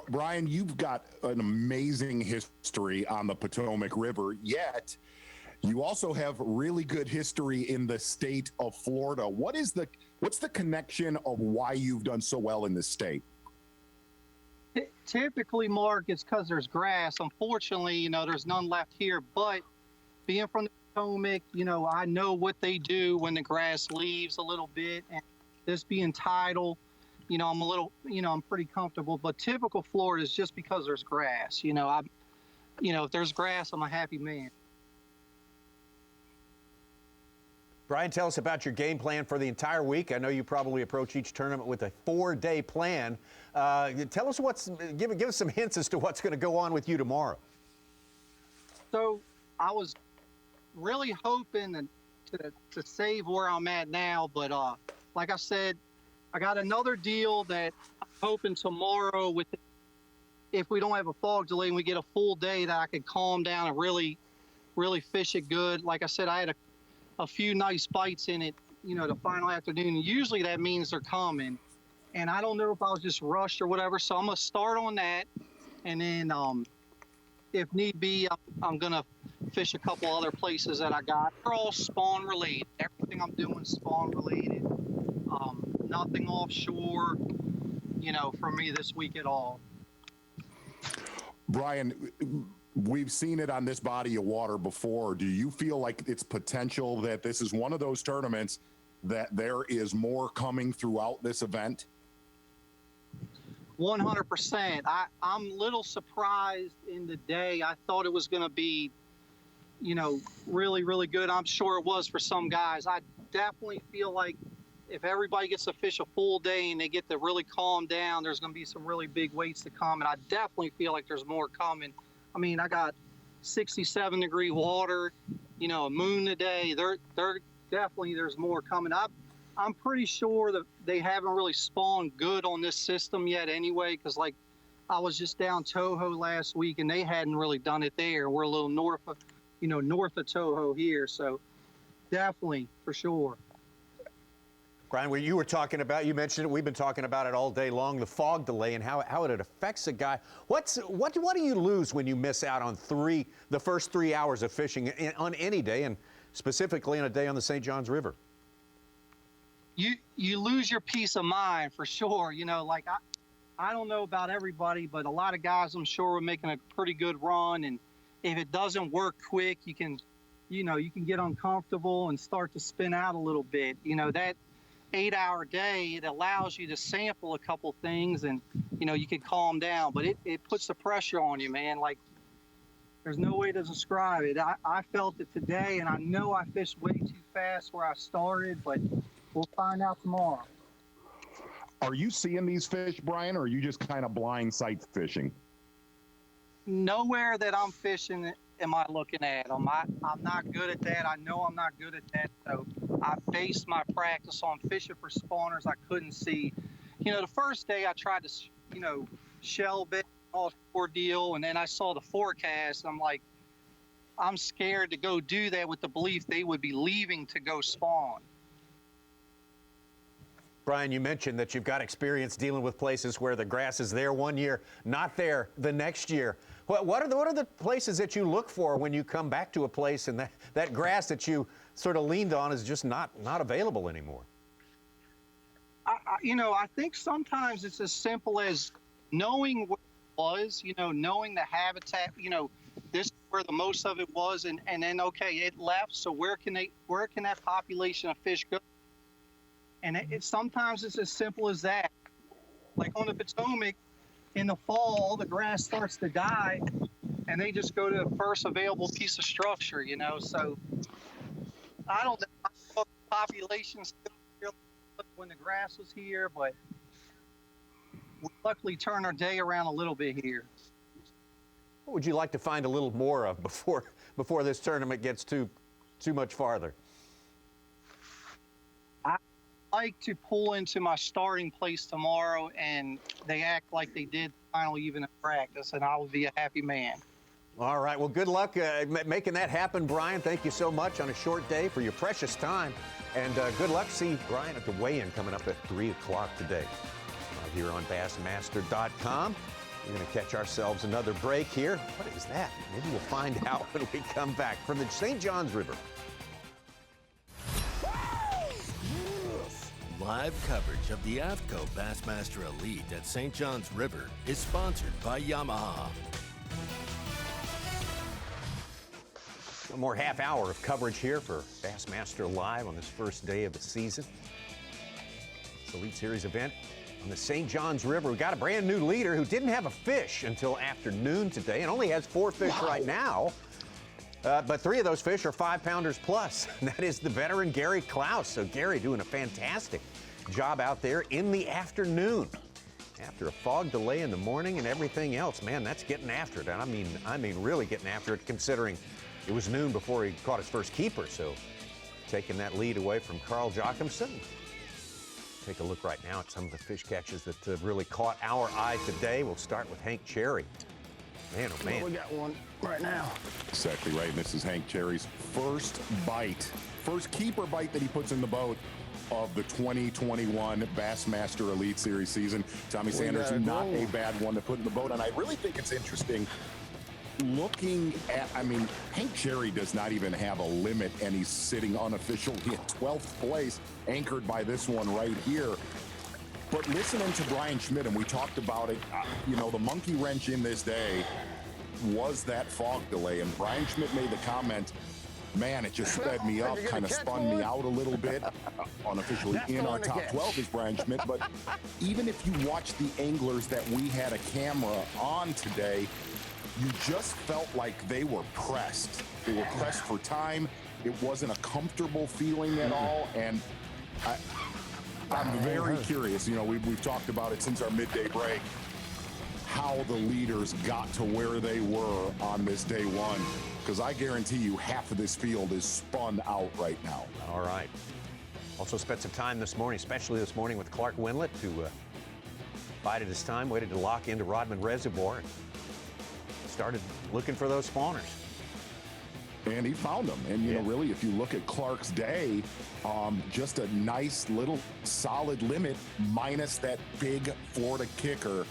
Brian, you've got an amazing history on the Potomac River, yet you also have really good history in the state of Florida. What's the connection of why you've done so well in this state? Typically, Mark, it's because there's grass. Unfortunately, you know, there's none left here, but being from the Potomac, you know, I know what they do when the grass leaves a little bit, and this being tidal, you know, I'm pretty comfortable. But typical Florida is just because there's grass. You know, if there's grass, I'm a happy man. Brian, tell us about your game plan for the entire week. I know you probably approach each tournament with a 4-day plan. Tell us give us some hints as to what's going to go on with you tomorrow. So I was really hoping to save where I'm at now, but like I said, I got another deal that I'm hoping tomorrow, if we don't have a fog delay and we get a full day, that I could calm down and really, really fish it good. Like I said, I had a few nice bites in it, you know, the final afternoon. Usually that means they're coming. And I don't know if I was just rushed or whatever, so I'm going to start on that. And then if need be, I'm going to fish a couple other places that I got. They're all spawn related. Everything I'm doing is spawn related. Nothing offshore, you know, for me this week at all. Brian, we've seen it on this body of water before. Do you feel like it's potential that this is one of those tournaments that there is more coming throughout this event? 100%. I'm a little surprised in the day. I thought it was going to be, you know, really, really good. I'm sure it was for some guys. I definitely feel like if everybody gets to fish a full day and they get to really calm down, there's going to be some really big weights to come. And I definitely feel like there's more coming. I mean, I got 67-degree water, you know, a moon today. They're definitely, there's more coming. I'm pretty sure that they haven't really spawned good on this system yet anyway, because like I was just down Toho last week and they hadn't really done it there. We're a little north of Toho here. So definitely, for sure. Brian, what you were talking about, you mentioned it, we've been talking about it all day long, the fog delay and how it affects a guy. What do you lose when you miss out on the first 3 hours of fishing on any day, and specifically on a day on the St. Johns River? You lose your peace of mind for sure. You know, like I don't know about everybody, but a lot of guys I'm sure are making a pretty good run, and if it doesn't work quick, you can get uncomfortable and start to spin out a little bit. You know, that 8-hour day, it allows you to sample a couple things and, you know, you can calm down, but it puts the pressure on you, man. Like, there's no way to describe it. I felt it today, and I know I fished way too fast where I started, but we'll find out tomorrow. Are you seeing these fish, Brian, or are you just kind of blind sight fishing? Nowhere that I'm fishing am I looking at them. I'm not good at that. I know I'm not good at that. So I based my practice on fishing for spawners I couldn't see. You know, the first day I tried to, you know, shell bait, all ordeal, and then I saw the forecast. And I'm like, I'm scared to go do that with the belief they would be leaving to go spawn. Brian, you mentioned that you've got experience dealing with places where the grass is there one year, not there the next year. What are the places that you look for when you come back to a place and that grass that you sort of leaned on is just not available anymore? I think sometimes it's as simple as knowing what it was, you know, knowing the habitat, you know, this is where the most of it was, and then, okay, it left, so where can that population of fish go? And sometimes it's as simple as that. Like on the Potomac, in the fall, the grass starts to die, and they just go to the first available piece of structure, you know. So I don't know if the population still really when the grass was here, but we luckily turned our day around a little bit here. What would you like to find a little more of before this tournament gets too much farther? Like to pull into my starting place tomorrow and they act like they did final even in practice, and I will be a happy man. All right, well, good luck making that happen, Brian. Thank you so much on a short day for your precious time, and good luck. See Brian at the weigh-in coming up at 3 o'clock today here on Bassmaster.com. We're going to catch ourselves another break here. What is that? Maybe we'll find out when we come back from the St. Johns River. Live coverage of the AFTCO Bassmaster Elite at St. Johns River is sponsored by Yamaha. One more half hour of coverage here for Bassmaster Live on this first day of the season. It's Elite Series event on the St. Johns River. We got a brand new leader who didn't have a fish until afternoon today and only has 4 fish right now. But 3 of those fish are 5-pounders plus, and that is the veteran Gary Klaus. So Gary doing a fantastic job out there in the afternoon. After a fog delay in the morning and everything else, man, that's getting after it. And I mean really getting after it, considering it was noon before he caught his first keeper. So taking that lead away from Carl Jochimson. Take a look right now at some of the fish catches that really caught our eye today. We'll start with Hank Cherry. Man, oh man. Well, we got one right now. Exactly right. And this is Hank Cherry's first keeper bite that he puts in the boat of the 2021 Bassmaster Elite Series season. Tommy Sanders, not a bad one to put in the boat. And I really think it's interesting looking at, Hank Cherry does not even have a limit, and he's sitting unofficially at 12th place, anchored by this one right here. But listening to Brian Schmidt, and we talked about it, the monkey wrench in this day was that fog delay. And Brian Schmidt made the comment, man, it just sped me up, kind of spun me out a little bit. Unofficially in our top 12 is Brian Schmidt. But even if you watch the anglers that we had a camera on today, you just felt like they were pressed. They were pressed for time. It wasn't a comfortable feeling at all. And I'm very curious. You know, we've talked about it since our midday break, how the leaders got to where they were on this day one. Because I guarantee you half of this field is spun out right now. All right. Also spent some time this morning, especially this morning with Clark Wendlandt, who bided his time, waited to lock into Rodman Reservoir, and started looking for those spawners. And he found them. And, you know, really, if you look at Clark's day, just a nice little solid limit minus that big Florida kicker.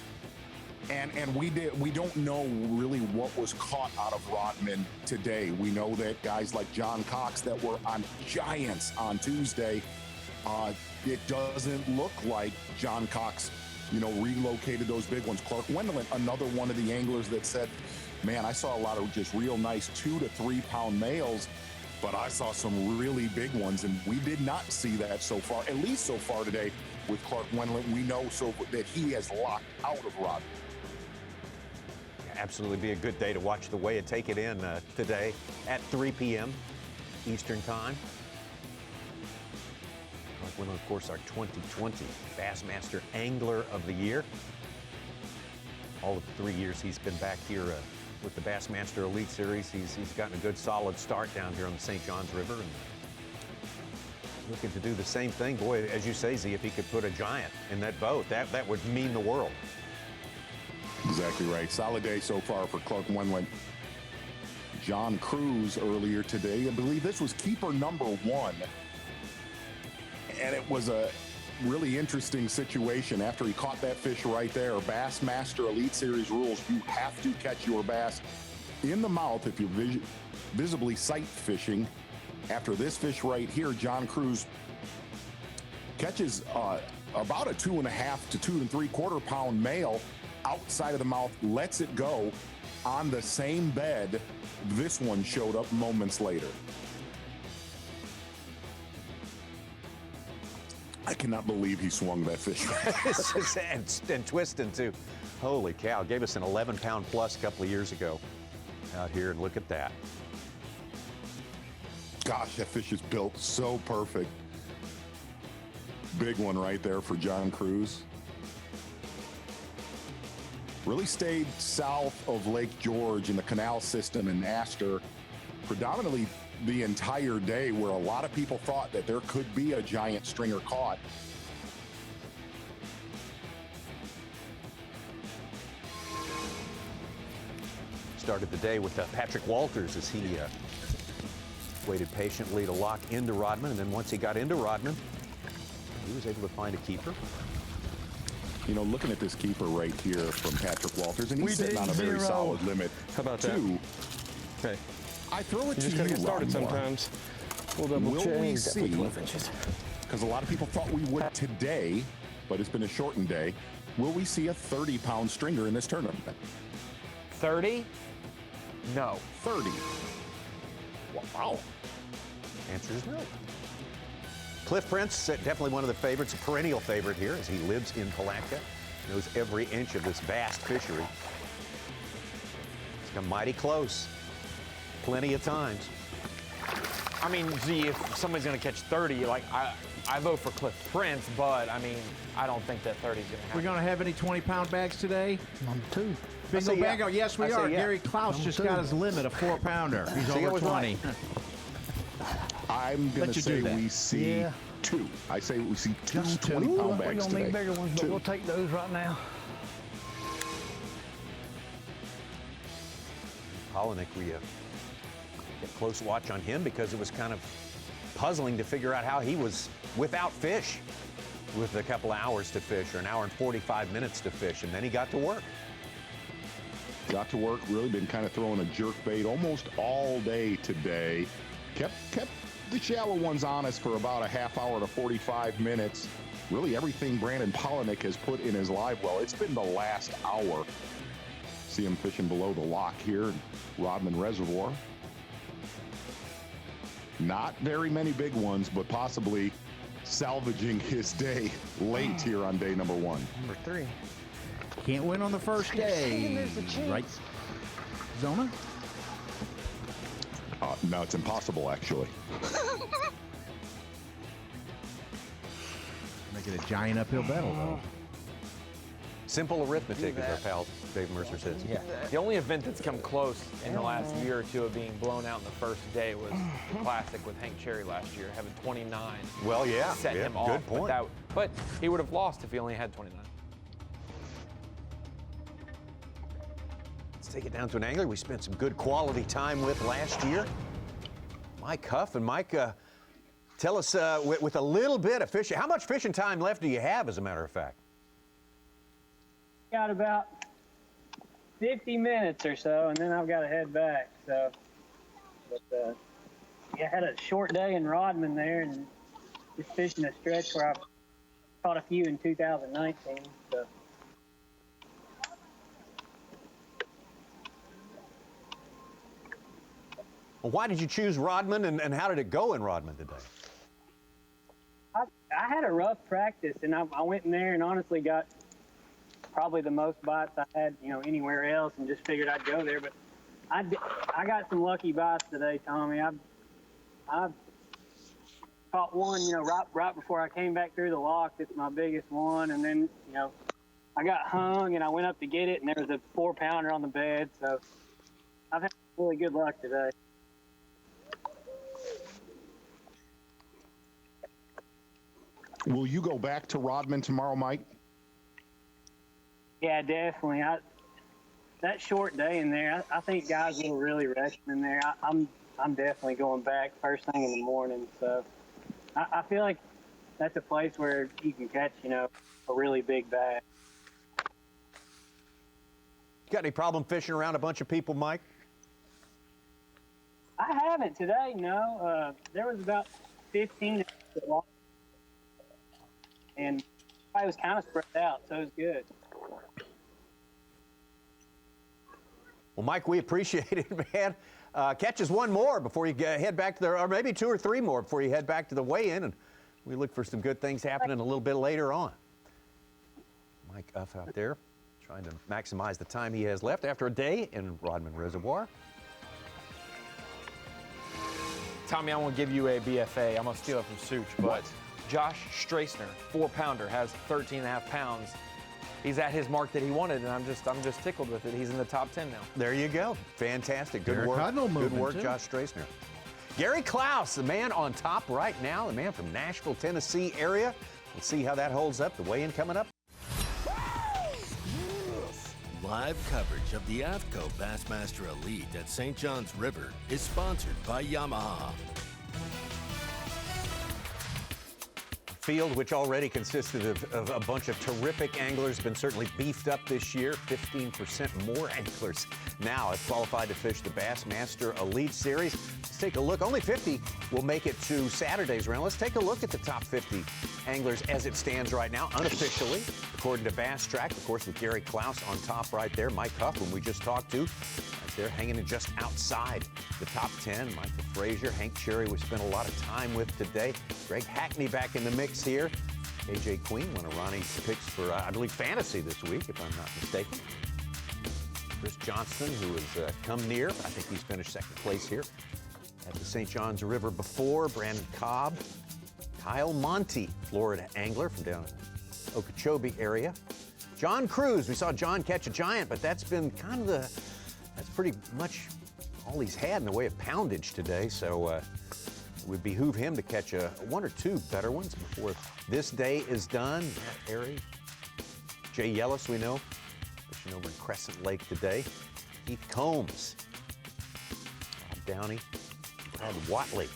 And we don't know really what was caught out of Rodman today. We know that guys like John Cox that were on Giants on Tuesday, it doesn't look like John Cox, you know, relocated those big ones. Clark Wendlandt, another one of the anglers that said, man, I saw a lot of just real nice 2 to 3 pound males, but I saw some really big ones, and we did not see that so far, at least so far today with Clark Wendlandt. We know so that he has locked out of Rodman. Absolutely be a good day to watch the Weigh It Take It in today at 3 p.m. Eastern Time. Clark Wendlandt, of course, our 2020 Bassmaster Angler of the Year. All of the 3 years he's been back here with the Bassmaster Elite Series, he's gotten a good solid start down here on the St. Johns River. And looking to do the same thing. Boy, as you say, Z, if he could put a giant in that boat, that would mean the world. Exactly right. Solid day so far for Clark Wendlandt. John Cruz earlier today, I believe this was keeper number 1. And it was a really interesting situation after he caught that fish right there. Bassmaster Elite Series rules, you have to catch your bass in the mouth if you're visibly sight fishing. After this fish right here, John Cruz catches about a 2.5 to 2 3/4 pound male outside of the mouth, lets it go on the same bed. This one showed up moments later. I cannot believe he swung that fish. and twisting too. Holy cow, gave us an 11-pound plus a couple of years ago out here, and look at that. Gosh, that fish is built so perfect. Big one right there for John Cruz. Really stayed south of Lake George in the canal system in Astor predominantly the entire day, where a lot of people thought that there could be a giant stringer caught. Started the day with Patrick Walters as he waited patiently to lock into Rodman, and then once he got into Rodman, he was able to find a keeper. You know, looking at this keeper right here from Patrick Walters, and he's sitting on a very solid limit. How about that? Okay. I throw it to you, just gotta get started sometimes. We'll double check. Will we see? Because a lot of people thought we would today, but it's been a shortened day. Will we see a 30-pound stringer in this tournament? 30? No. 30. Wow. Answer is no. Cliff Prince, definitely one of the favorites, a perennial favorite here, as he lives in Palatka, knows every inch of this vast fishery. It's come mighty close, plenty of times. I mean, Z, if somebody's going to catch 30, like, I vote for Cliff Prince, but, I mean, I don't think that 30's going to happen. We're going to have any 20-pound bags today? Number 2. Bingo bango, yes, we are. Yeah. Gary Klaus just got his limit, a 4-pounder. He's over 20. I'm going to say we see 2. I say we see 2 20-pound bags today. We're going to need bigger ones, but we'll take those right now. Pollanick, we get close watch on him because it was kind of puzzling to figure out how he was without fish with a couple of hours to fish, or an hour and 45 minutes to fish, and then he got to work. Got to work, really been kind of throwing a jerk bait almost all day today. Kept the shallow ones honest for about a half hour to 45 minutes. Really everything Brandon Pollanick has put in his live well, it's been the last hour. See him fishing below the lock here in Rodman Reservoir. Not very many big ones, but possibly salvaging his day late here on day number 1. Number 3. Can't win on the first day. Right, Zona? No, it's impossible, actually. Make it a giant uphill battle, though. Simple arithmetic, as our pal Dave Mercer says. Yeah. The only event that's come close in the last year or two of being blown out in the first day was the Classic with Hank Cherry last year, having 29. Well, yeah. Set him off. Good point. But he would have lost if he only had 29. Let's take it down to an angler we spent some good quality time with last year. Mike Huff. And Mike, tell us, with a little bit of fishing, how much fishing time left do you have, as a matter of fact? Got about 50 minutes or so, and then I've got to head back. So, but yeah, I had a short day in Rodman there, and just fishing a stretch where I caught a few in 2019. So. Well, why did you choose Rodman, and how did it go in Rodman today? I had a rough practice, and I went in there and honestly got probably the most bites I had, anywhere else, and just figured I'd go there. But I got some lucky bites today, Tommy. I caught one, right before I came back through the lock. It's my biggest one, and then, I got hung, and I went up to get it, and there was a 4-pounder on the bed. So I've had really good luck today. Will you go back to Rodman tomorrow, Mike? Yeah, definitely. That short day in there, I think guys will really rest in there. I'm definitely going back first thing in the morning. So I feel like that's a place where you can catch, a really big bass. Got any problem fishing around a bunch of people, Mike? I haven't today, no. There was about 15 and I was kind of spread out, so it was good. Well, Mike, we appreciate it, man. Catch us one more before you head back to or maybe 2 or 3 more before you head back to the weigh-in, and we look for some good things happening a little bit later on. Mike Uff out there trying to maximize the time he has left after a day in Rodman Reservoir. Tommy, I want to give you a BFA. I'm going to steal it from Such, but Josh Strassner, 4-pounder, has 13.5 pounds. He's at his mark that he wanted, and I'm just tickled with it. He's in the top 10 now. There you go. Fantastic. Good work. Good work, Josh Strassner. Gary Klaus, the man on top right now, the man from Nashville, Tennessee area. Let's see how that holds up. The weigh-in coming up. Live coverage of the AFTCO Bassmaster Elite at St. John's River is sponsored by Yamaha. Field, which already consisted of a bunch of terrific anglers, been certainly beefed up this year. 15% more anglers now have qualified to fish the Bassmaster Elite Series. Let's take a look. Only 50 will make it to Saturday's round. Let's take a look at the top 50 anglers as it stands right now, unofficially, according to Bass Track, of course, with Gary Klaus on top right there. Mike Huff, whom we just talked to, right there hanging in just outside the top 10. Michael Frazier, Hank Cherry, we spent a lot of time with today. Greg Hackney back in the mix here. AJ Queen, one of Ronnie's picks for, I believe, fantasy this week, if I'm not mistaken. Chris Johnston, who has come near. I think he's finished second place here at the St. John's River before. Brandon Cobb. Kyle Monty, Florida angler from down in Okeechobee area. John Cruz, we saw John catch a giant, but that's been kind of that's pretty much all he's had in the way of poundage today. So it would behoove him to catch 1 or 2 better ones before this day is done. Matt Airy, Jay Yellis, we know, fishing over in Crescent Lake today. Keith Combs, Rob Downey, Brad Watley.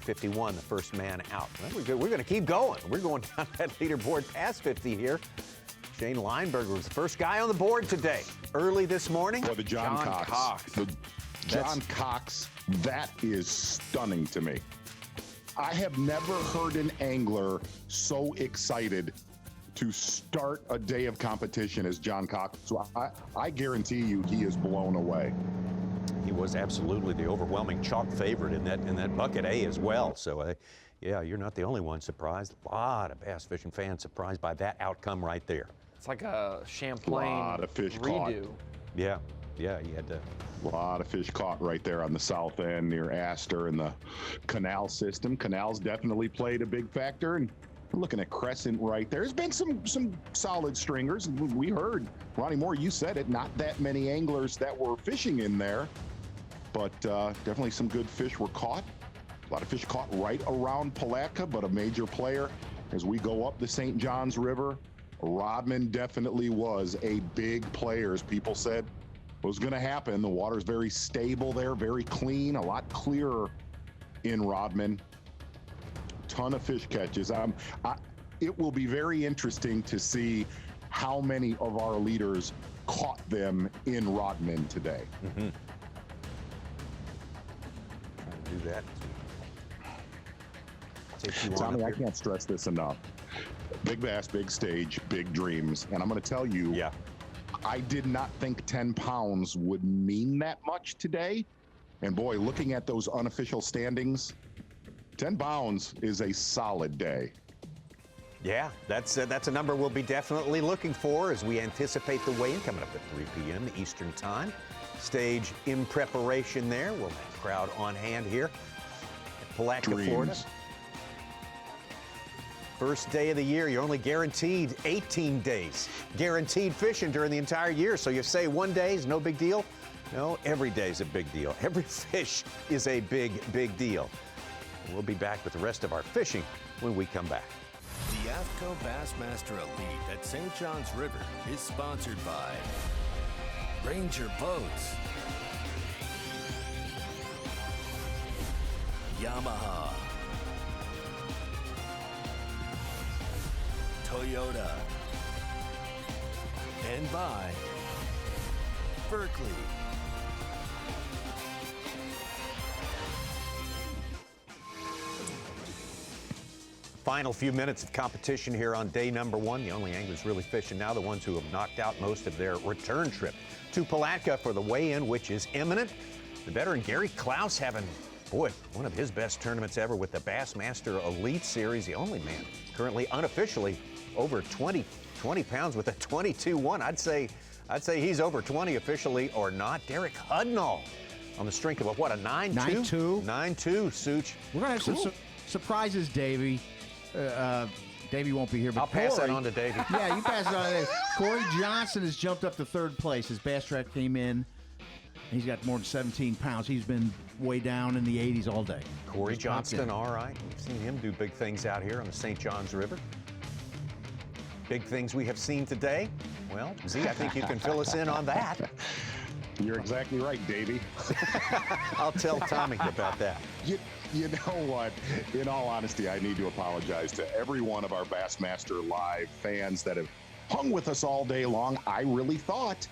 51, the first man out. Well, we're going to keep going. We're going down that leaderboard past 50 here. Shane Lineberger was the first guy on the board today. Early this morning. Boy, the John Cox. The John Cox, that is stunning to me. I have never heard an angler so excited to start a day of competition as John Cox. So I guarantee you he is blown away. He was absolutely the overwhelming chalk favorite in that bucket A as well. So, yeah, you're not the only one surprised. A lot of bass fishing fans surprised by that outcome right there. It's like a Champlain lot of fish redo. Caught. Yeah, you had to. A lot of fish caught right there on the south end near Astor and the canal system. Canals definitely played a big factor. And we're looking at Crescent right there. There's been some solid stringers. We heard, Ronnie Moore, you said it, not that many anglers that were fishing in there. But definitely some good fish were caught. A lot of fish caught right around Palatka, but a major player as we go up the St. Johns River. Rodman definitely was a big player, as people said was going to happen. The water's very stable there, very clean, a lot clearer in Rodman. Ton of fish catches. It will be very interesting to see how many of our leaders caught them in Rodman today. Mm-hmm. Trying to do that. Tommy, I can't stress this enough. Big bass, big stage, big dreams. And I'm going to tell you, I did not think 10 pounds would mean that much today. And boy, looking at those unofficial standings, 10 pounds is a solid day. Yeah, that's a number we'll be definitely looking for as we anticipate the weigh-in coming up at 3 p.m. Eastern Time. Stage in preparation there. We'll have a crowd on hand here at Palatka, Florida. First day of the year, you're only guaranteed 18 days. Guaranteed fishing during the entire year. So you say one day is no big deal? No, every day is a big deal. Every fish is a big, big deal. We'll be back with the rest of our fishing when we come back. The AFTCO Bassmaster Elite at St. Johns River is sponsored by Ranger Boats, Yamaha, Toyota, and by Berkeley. Final few minutes of competition here on day number one. The only anglers really fishing now, the ones who have knocked out most of their return trip to Palatka for the weigh-in, which is imminent. The veteran Gary Klaus having, boy, one of his best tournaments ever with the Bassmaster Elite Series. The only man currently unofficially over 20 pounds with a 22-1. I'd say he's over 20 officially or not. Derek Hudnall on the strength of a 9-2? 9-2, Such. We're going to have some surprises, Davey. Davey won't be here, but I'll pass that on to Davey. Yeah, you pass it on to Davey. Corey Johnson has jumped up to third place. His bass track came in. He's got more than 17 pounds. He's been way down in the 80s all day. Corey Johnston, all right. We've seen him do big things out here on the St. Johns River. Big things we have seen today. Well, Z, I think you can fill us in on that. You're exactly right, Davey. I'll tell Tommy about that. You know what? In all honesty, I need to apologize to every one of our Bassmaster Live fans that have hung with us all day long. I really thought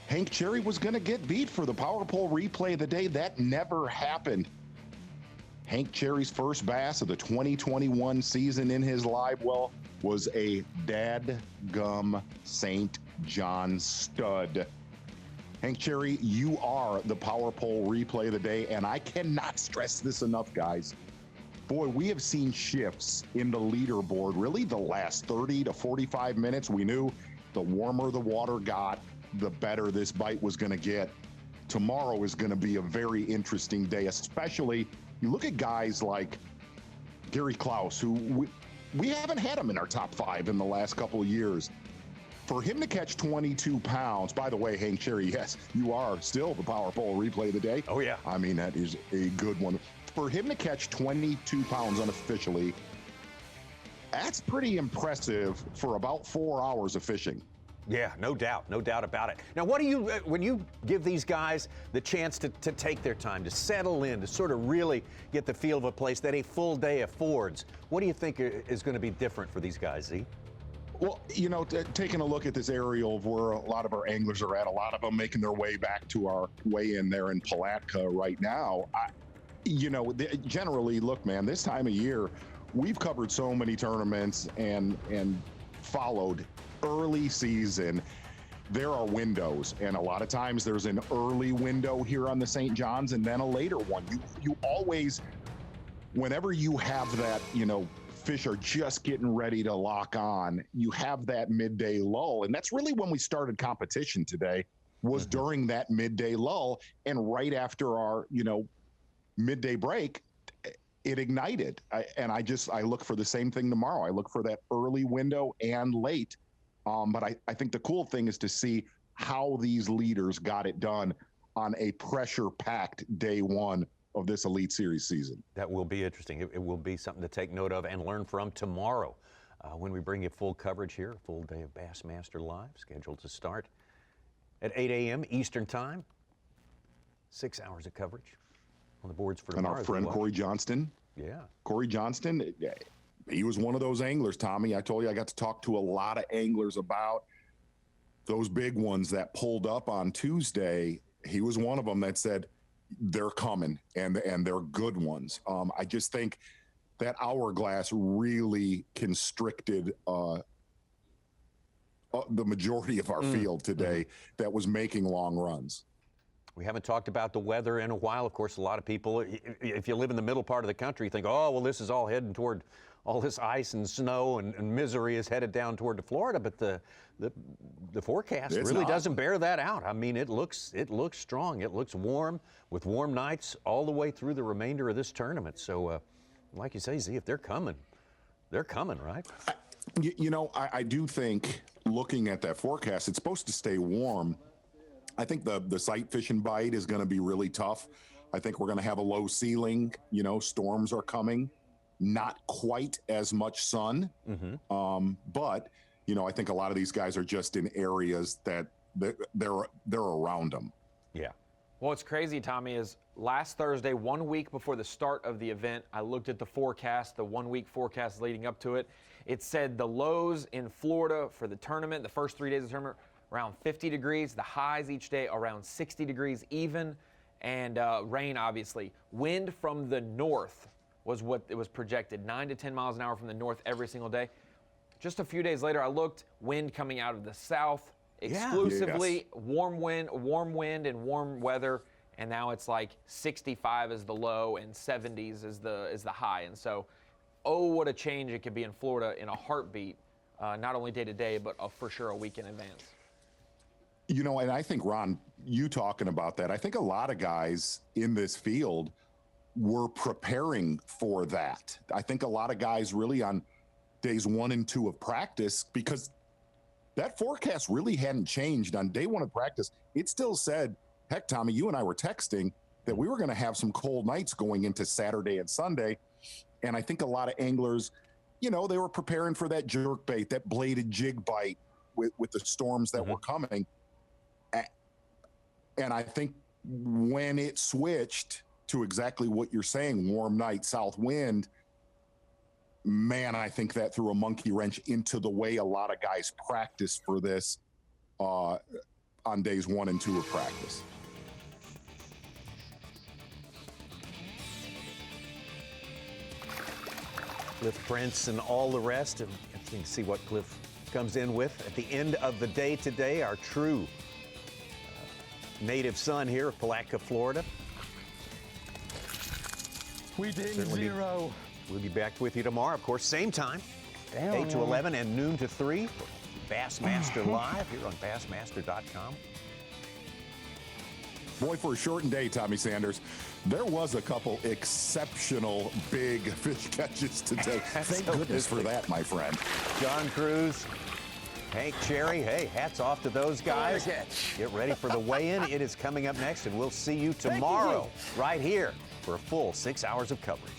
Hank Cherry was going to get beat for the Power Pole replay of the day. That never happened. Hank Cherry's first bass of the 2021 season in his live well was a dadgum St. John stud. Hank Cherry, you are the Power Pole replay of the day, and I cannot stress this enough, guys. Boy, we have seen shifts in the leaderboard, really the last 30 to 45 minutes. We knew the warmer the water got, the better this bite was going to get. Tomorrow is going to be a very interesting day, especially you look at guys like Gary Klaus, who we haven't had him in our top 5 in the last couple of years. For him to catch 22 pounds, by the way, Hank Cherry, yes, you are still the Power Pole replay of the day. Oh, yeah. I mean, that is a good one. For him to catch 22 pounds unofficially, that's pretty impressive for about 4 hours of fishing. Yeah, no doubt about it. Now, what do you, when you give these guys the chance to take their time, to settle in, to sort of really get the feel of a place that a full day affords, what do you think is going to be different for these guys, Z? Well, you know, taking a look at this aerial of where a lot of our anglers are at, a lot of them making their way back to our weigh-in there in Palatka right now. Generally, look, man, this time of year, we've covered so many tournaments and followed early season, there are windows, and a lot of times there's an early window here on the St. John's and then a later one. You always, whenever you have that, fish are just getting ready to lock on, you have that midday lull. And that's really when we started competition today, was during that midday lull. And right after our, midday break, it ignited. I look for the same thing tomorrow. I look for that early window and late. But I think the cool thing is to see how these leaders got it done on a pressure-packed day one of this Elite Series season. That will be interesting. It will be something to take note of and learn from tomorrow when we bring you full coverage here, a full day of Bassmaster Live, scheduled to start at 8 a.m. Eastern Time. 6 hours of coverage on the boards for tomorrow. And our friend Corey Johnston. Yeah. Corey Johnston, he was one of those anglers, Tommy. I told you I got to talk to a lot of anglers about those big ones that pulled up on Tuesday. He was one of them that said, they're coming, and they're good ones. I just think that hourglass really constricted the majority of our field today that was making long runs. We haven't talked about the weather in a while. Of course, a lot of people, if you live in the middle part of the country, think, oh, well, this is all heading toward all this ice and snow and misery is headed down toward Florida. But the forecast really doesn't bear that out. I mean, it looks strong. It looks warm with warm nights all the way through the remainder of this tournament. So, like you say, Z, if they're coming, right? I do think, looking at that forecast, it's supposed to stay warm. I think the sight fishing bite is going to be really tough. I think we're going to have a low ceiling. Storms are coming. Not quite as much sun. But, I think a lot of these guys are just in areas that they're around them. Yeah. Well, what's crazy, Tommy, is last Thursday, 1 week before the start of the event, I looked at the forecast, the 1 week forecast leading up to it. It said the lows in Florida for the tournament, the first 3 days of the tournament, around 50 degrees, the highs each day around 60 degrees even, and rain, obviously. Wind from the north was what it was projected, 9 to 10 miles an hour from the north every single day. Just a few days later, I looked, wind coming out of the south, exclusively warm wind and warm weather, and now it's like 65 is the low and 70s is the high. And so, what a change it could be in Florida in a heartbeat, not only day to day, but for sure a week in advance. And I think, Ron, you talking about that, I think a lot of guys in this field were preparing for that. I think a lot of guys really on days 1 and 2 of practice, because that forecast really hadn't changed on day 1 of practice. It still said, heck, Tommy, you and I were texting that we were going to have some cold nights going into Saturday and Sunday. And I think a lot of anglers, they were preparing for that jerk bait, that bladed jig bite with the storms that were coming. And I think when it switched to exactly what you're saying, warm night, south wind, man, I think that threw a monkey wrench into the way a lot of guys practice for this on days 1 and 2 of practice. Cliff Prince and all the rest, and you can see what Cliff comes in with at the end of the day today. Our true native son here of Palatka, Florida. We did zero. We'll be back with you tomorrow, of course, same time, 8 to 11 and noon to 3 for Bassmaster Live here on Bassmaster.com. Boy, for a shortened day, Tommy Sanders, there was a couple exceptional big fish catches today. Thank goodness for that, my friend. John Cruz, Hank Cherry, hey, hats off to those guys. Get ready for the weigh-in. It is coming up next, and we'll see you tomorrow right here for a full 6 hours of coverage.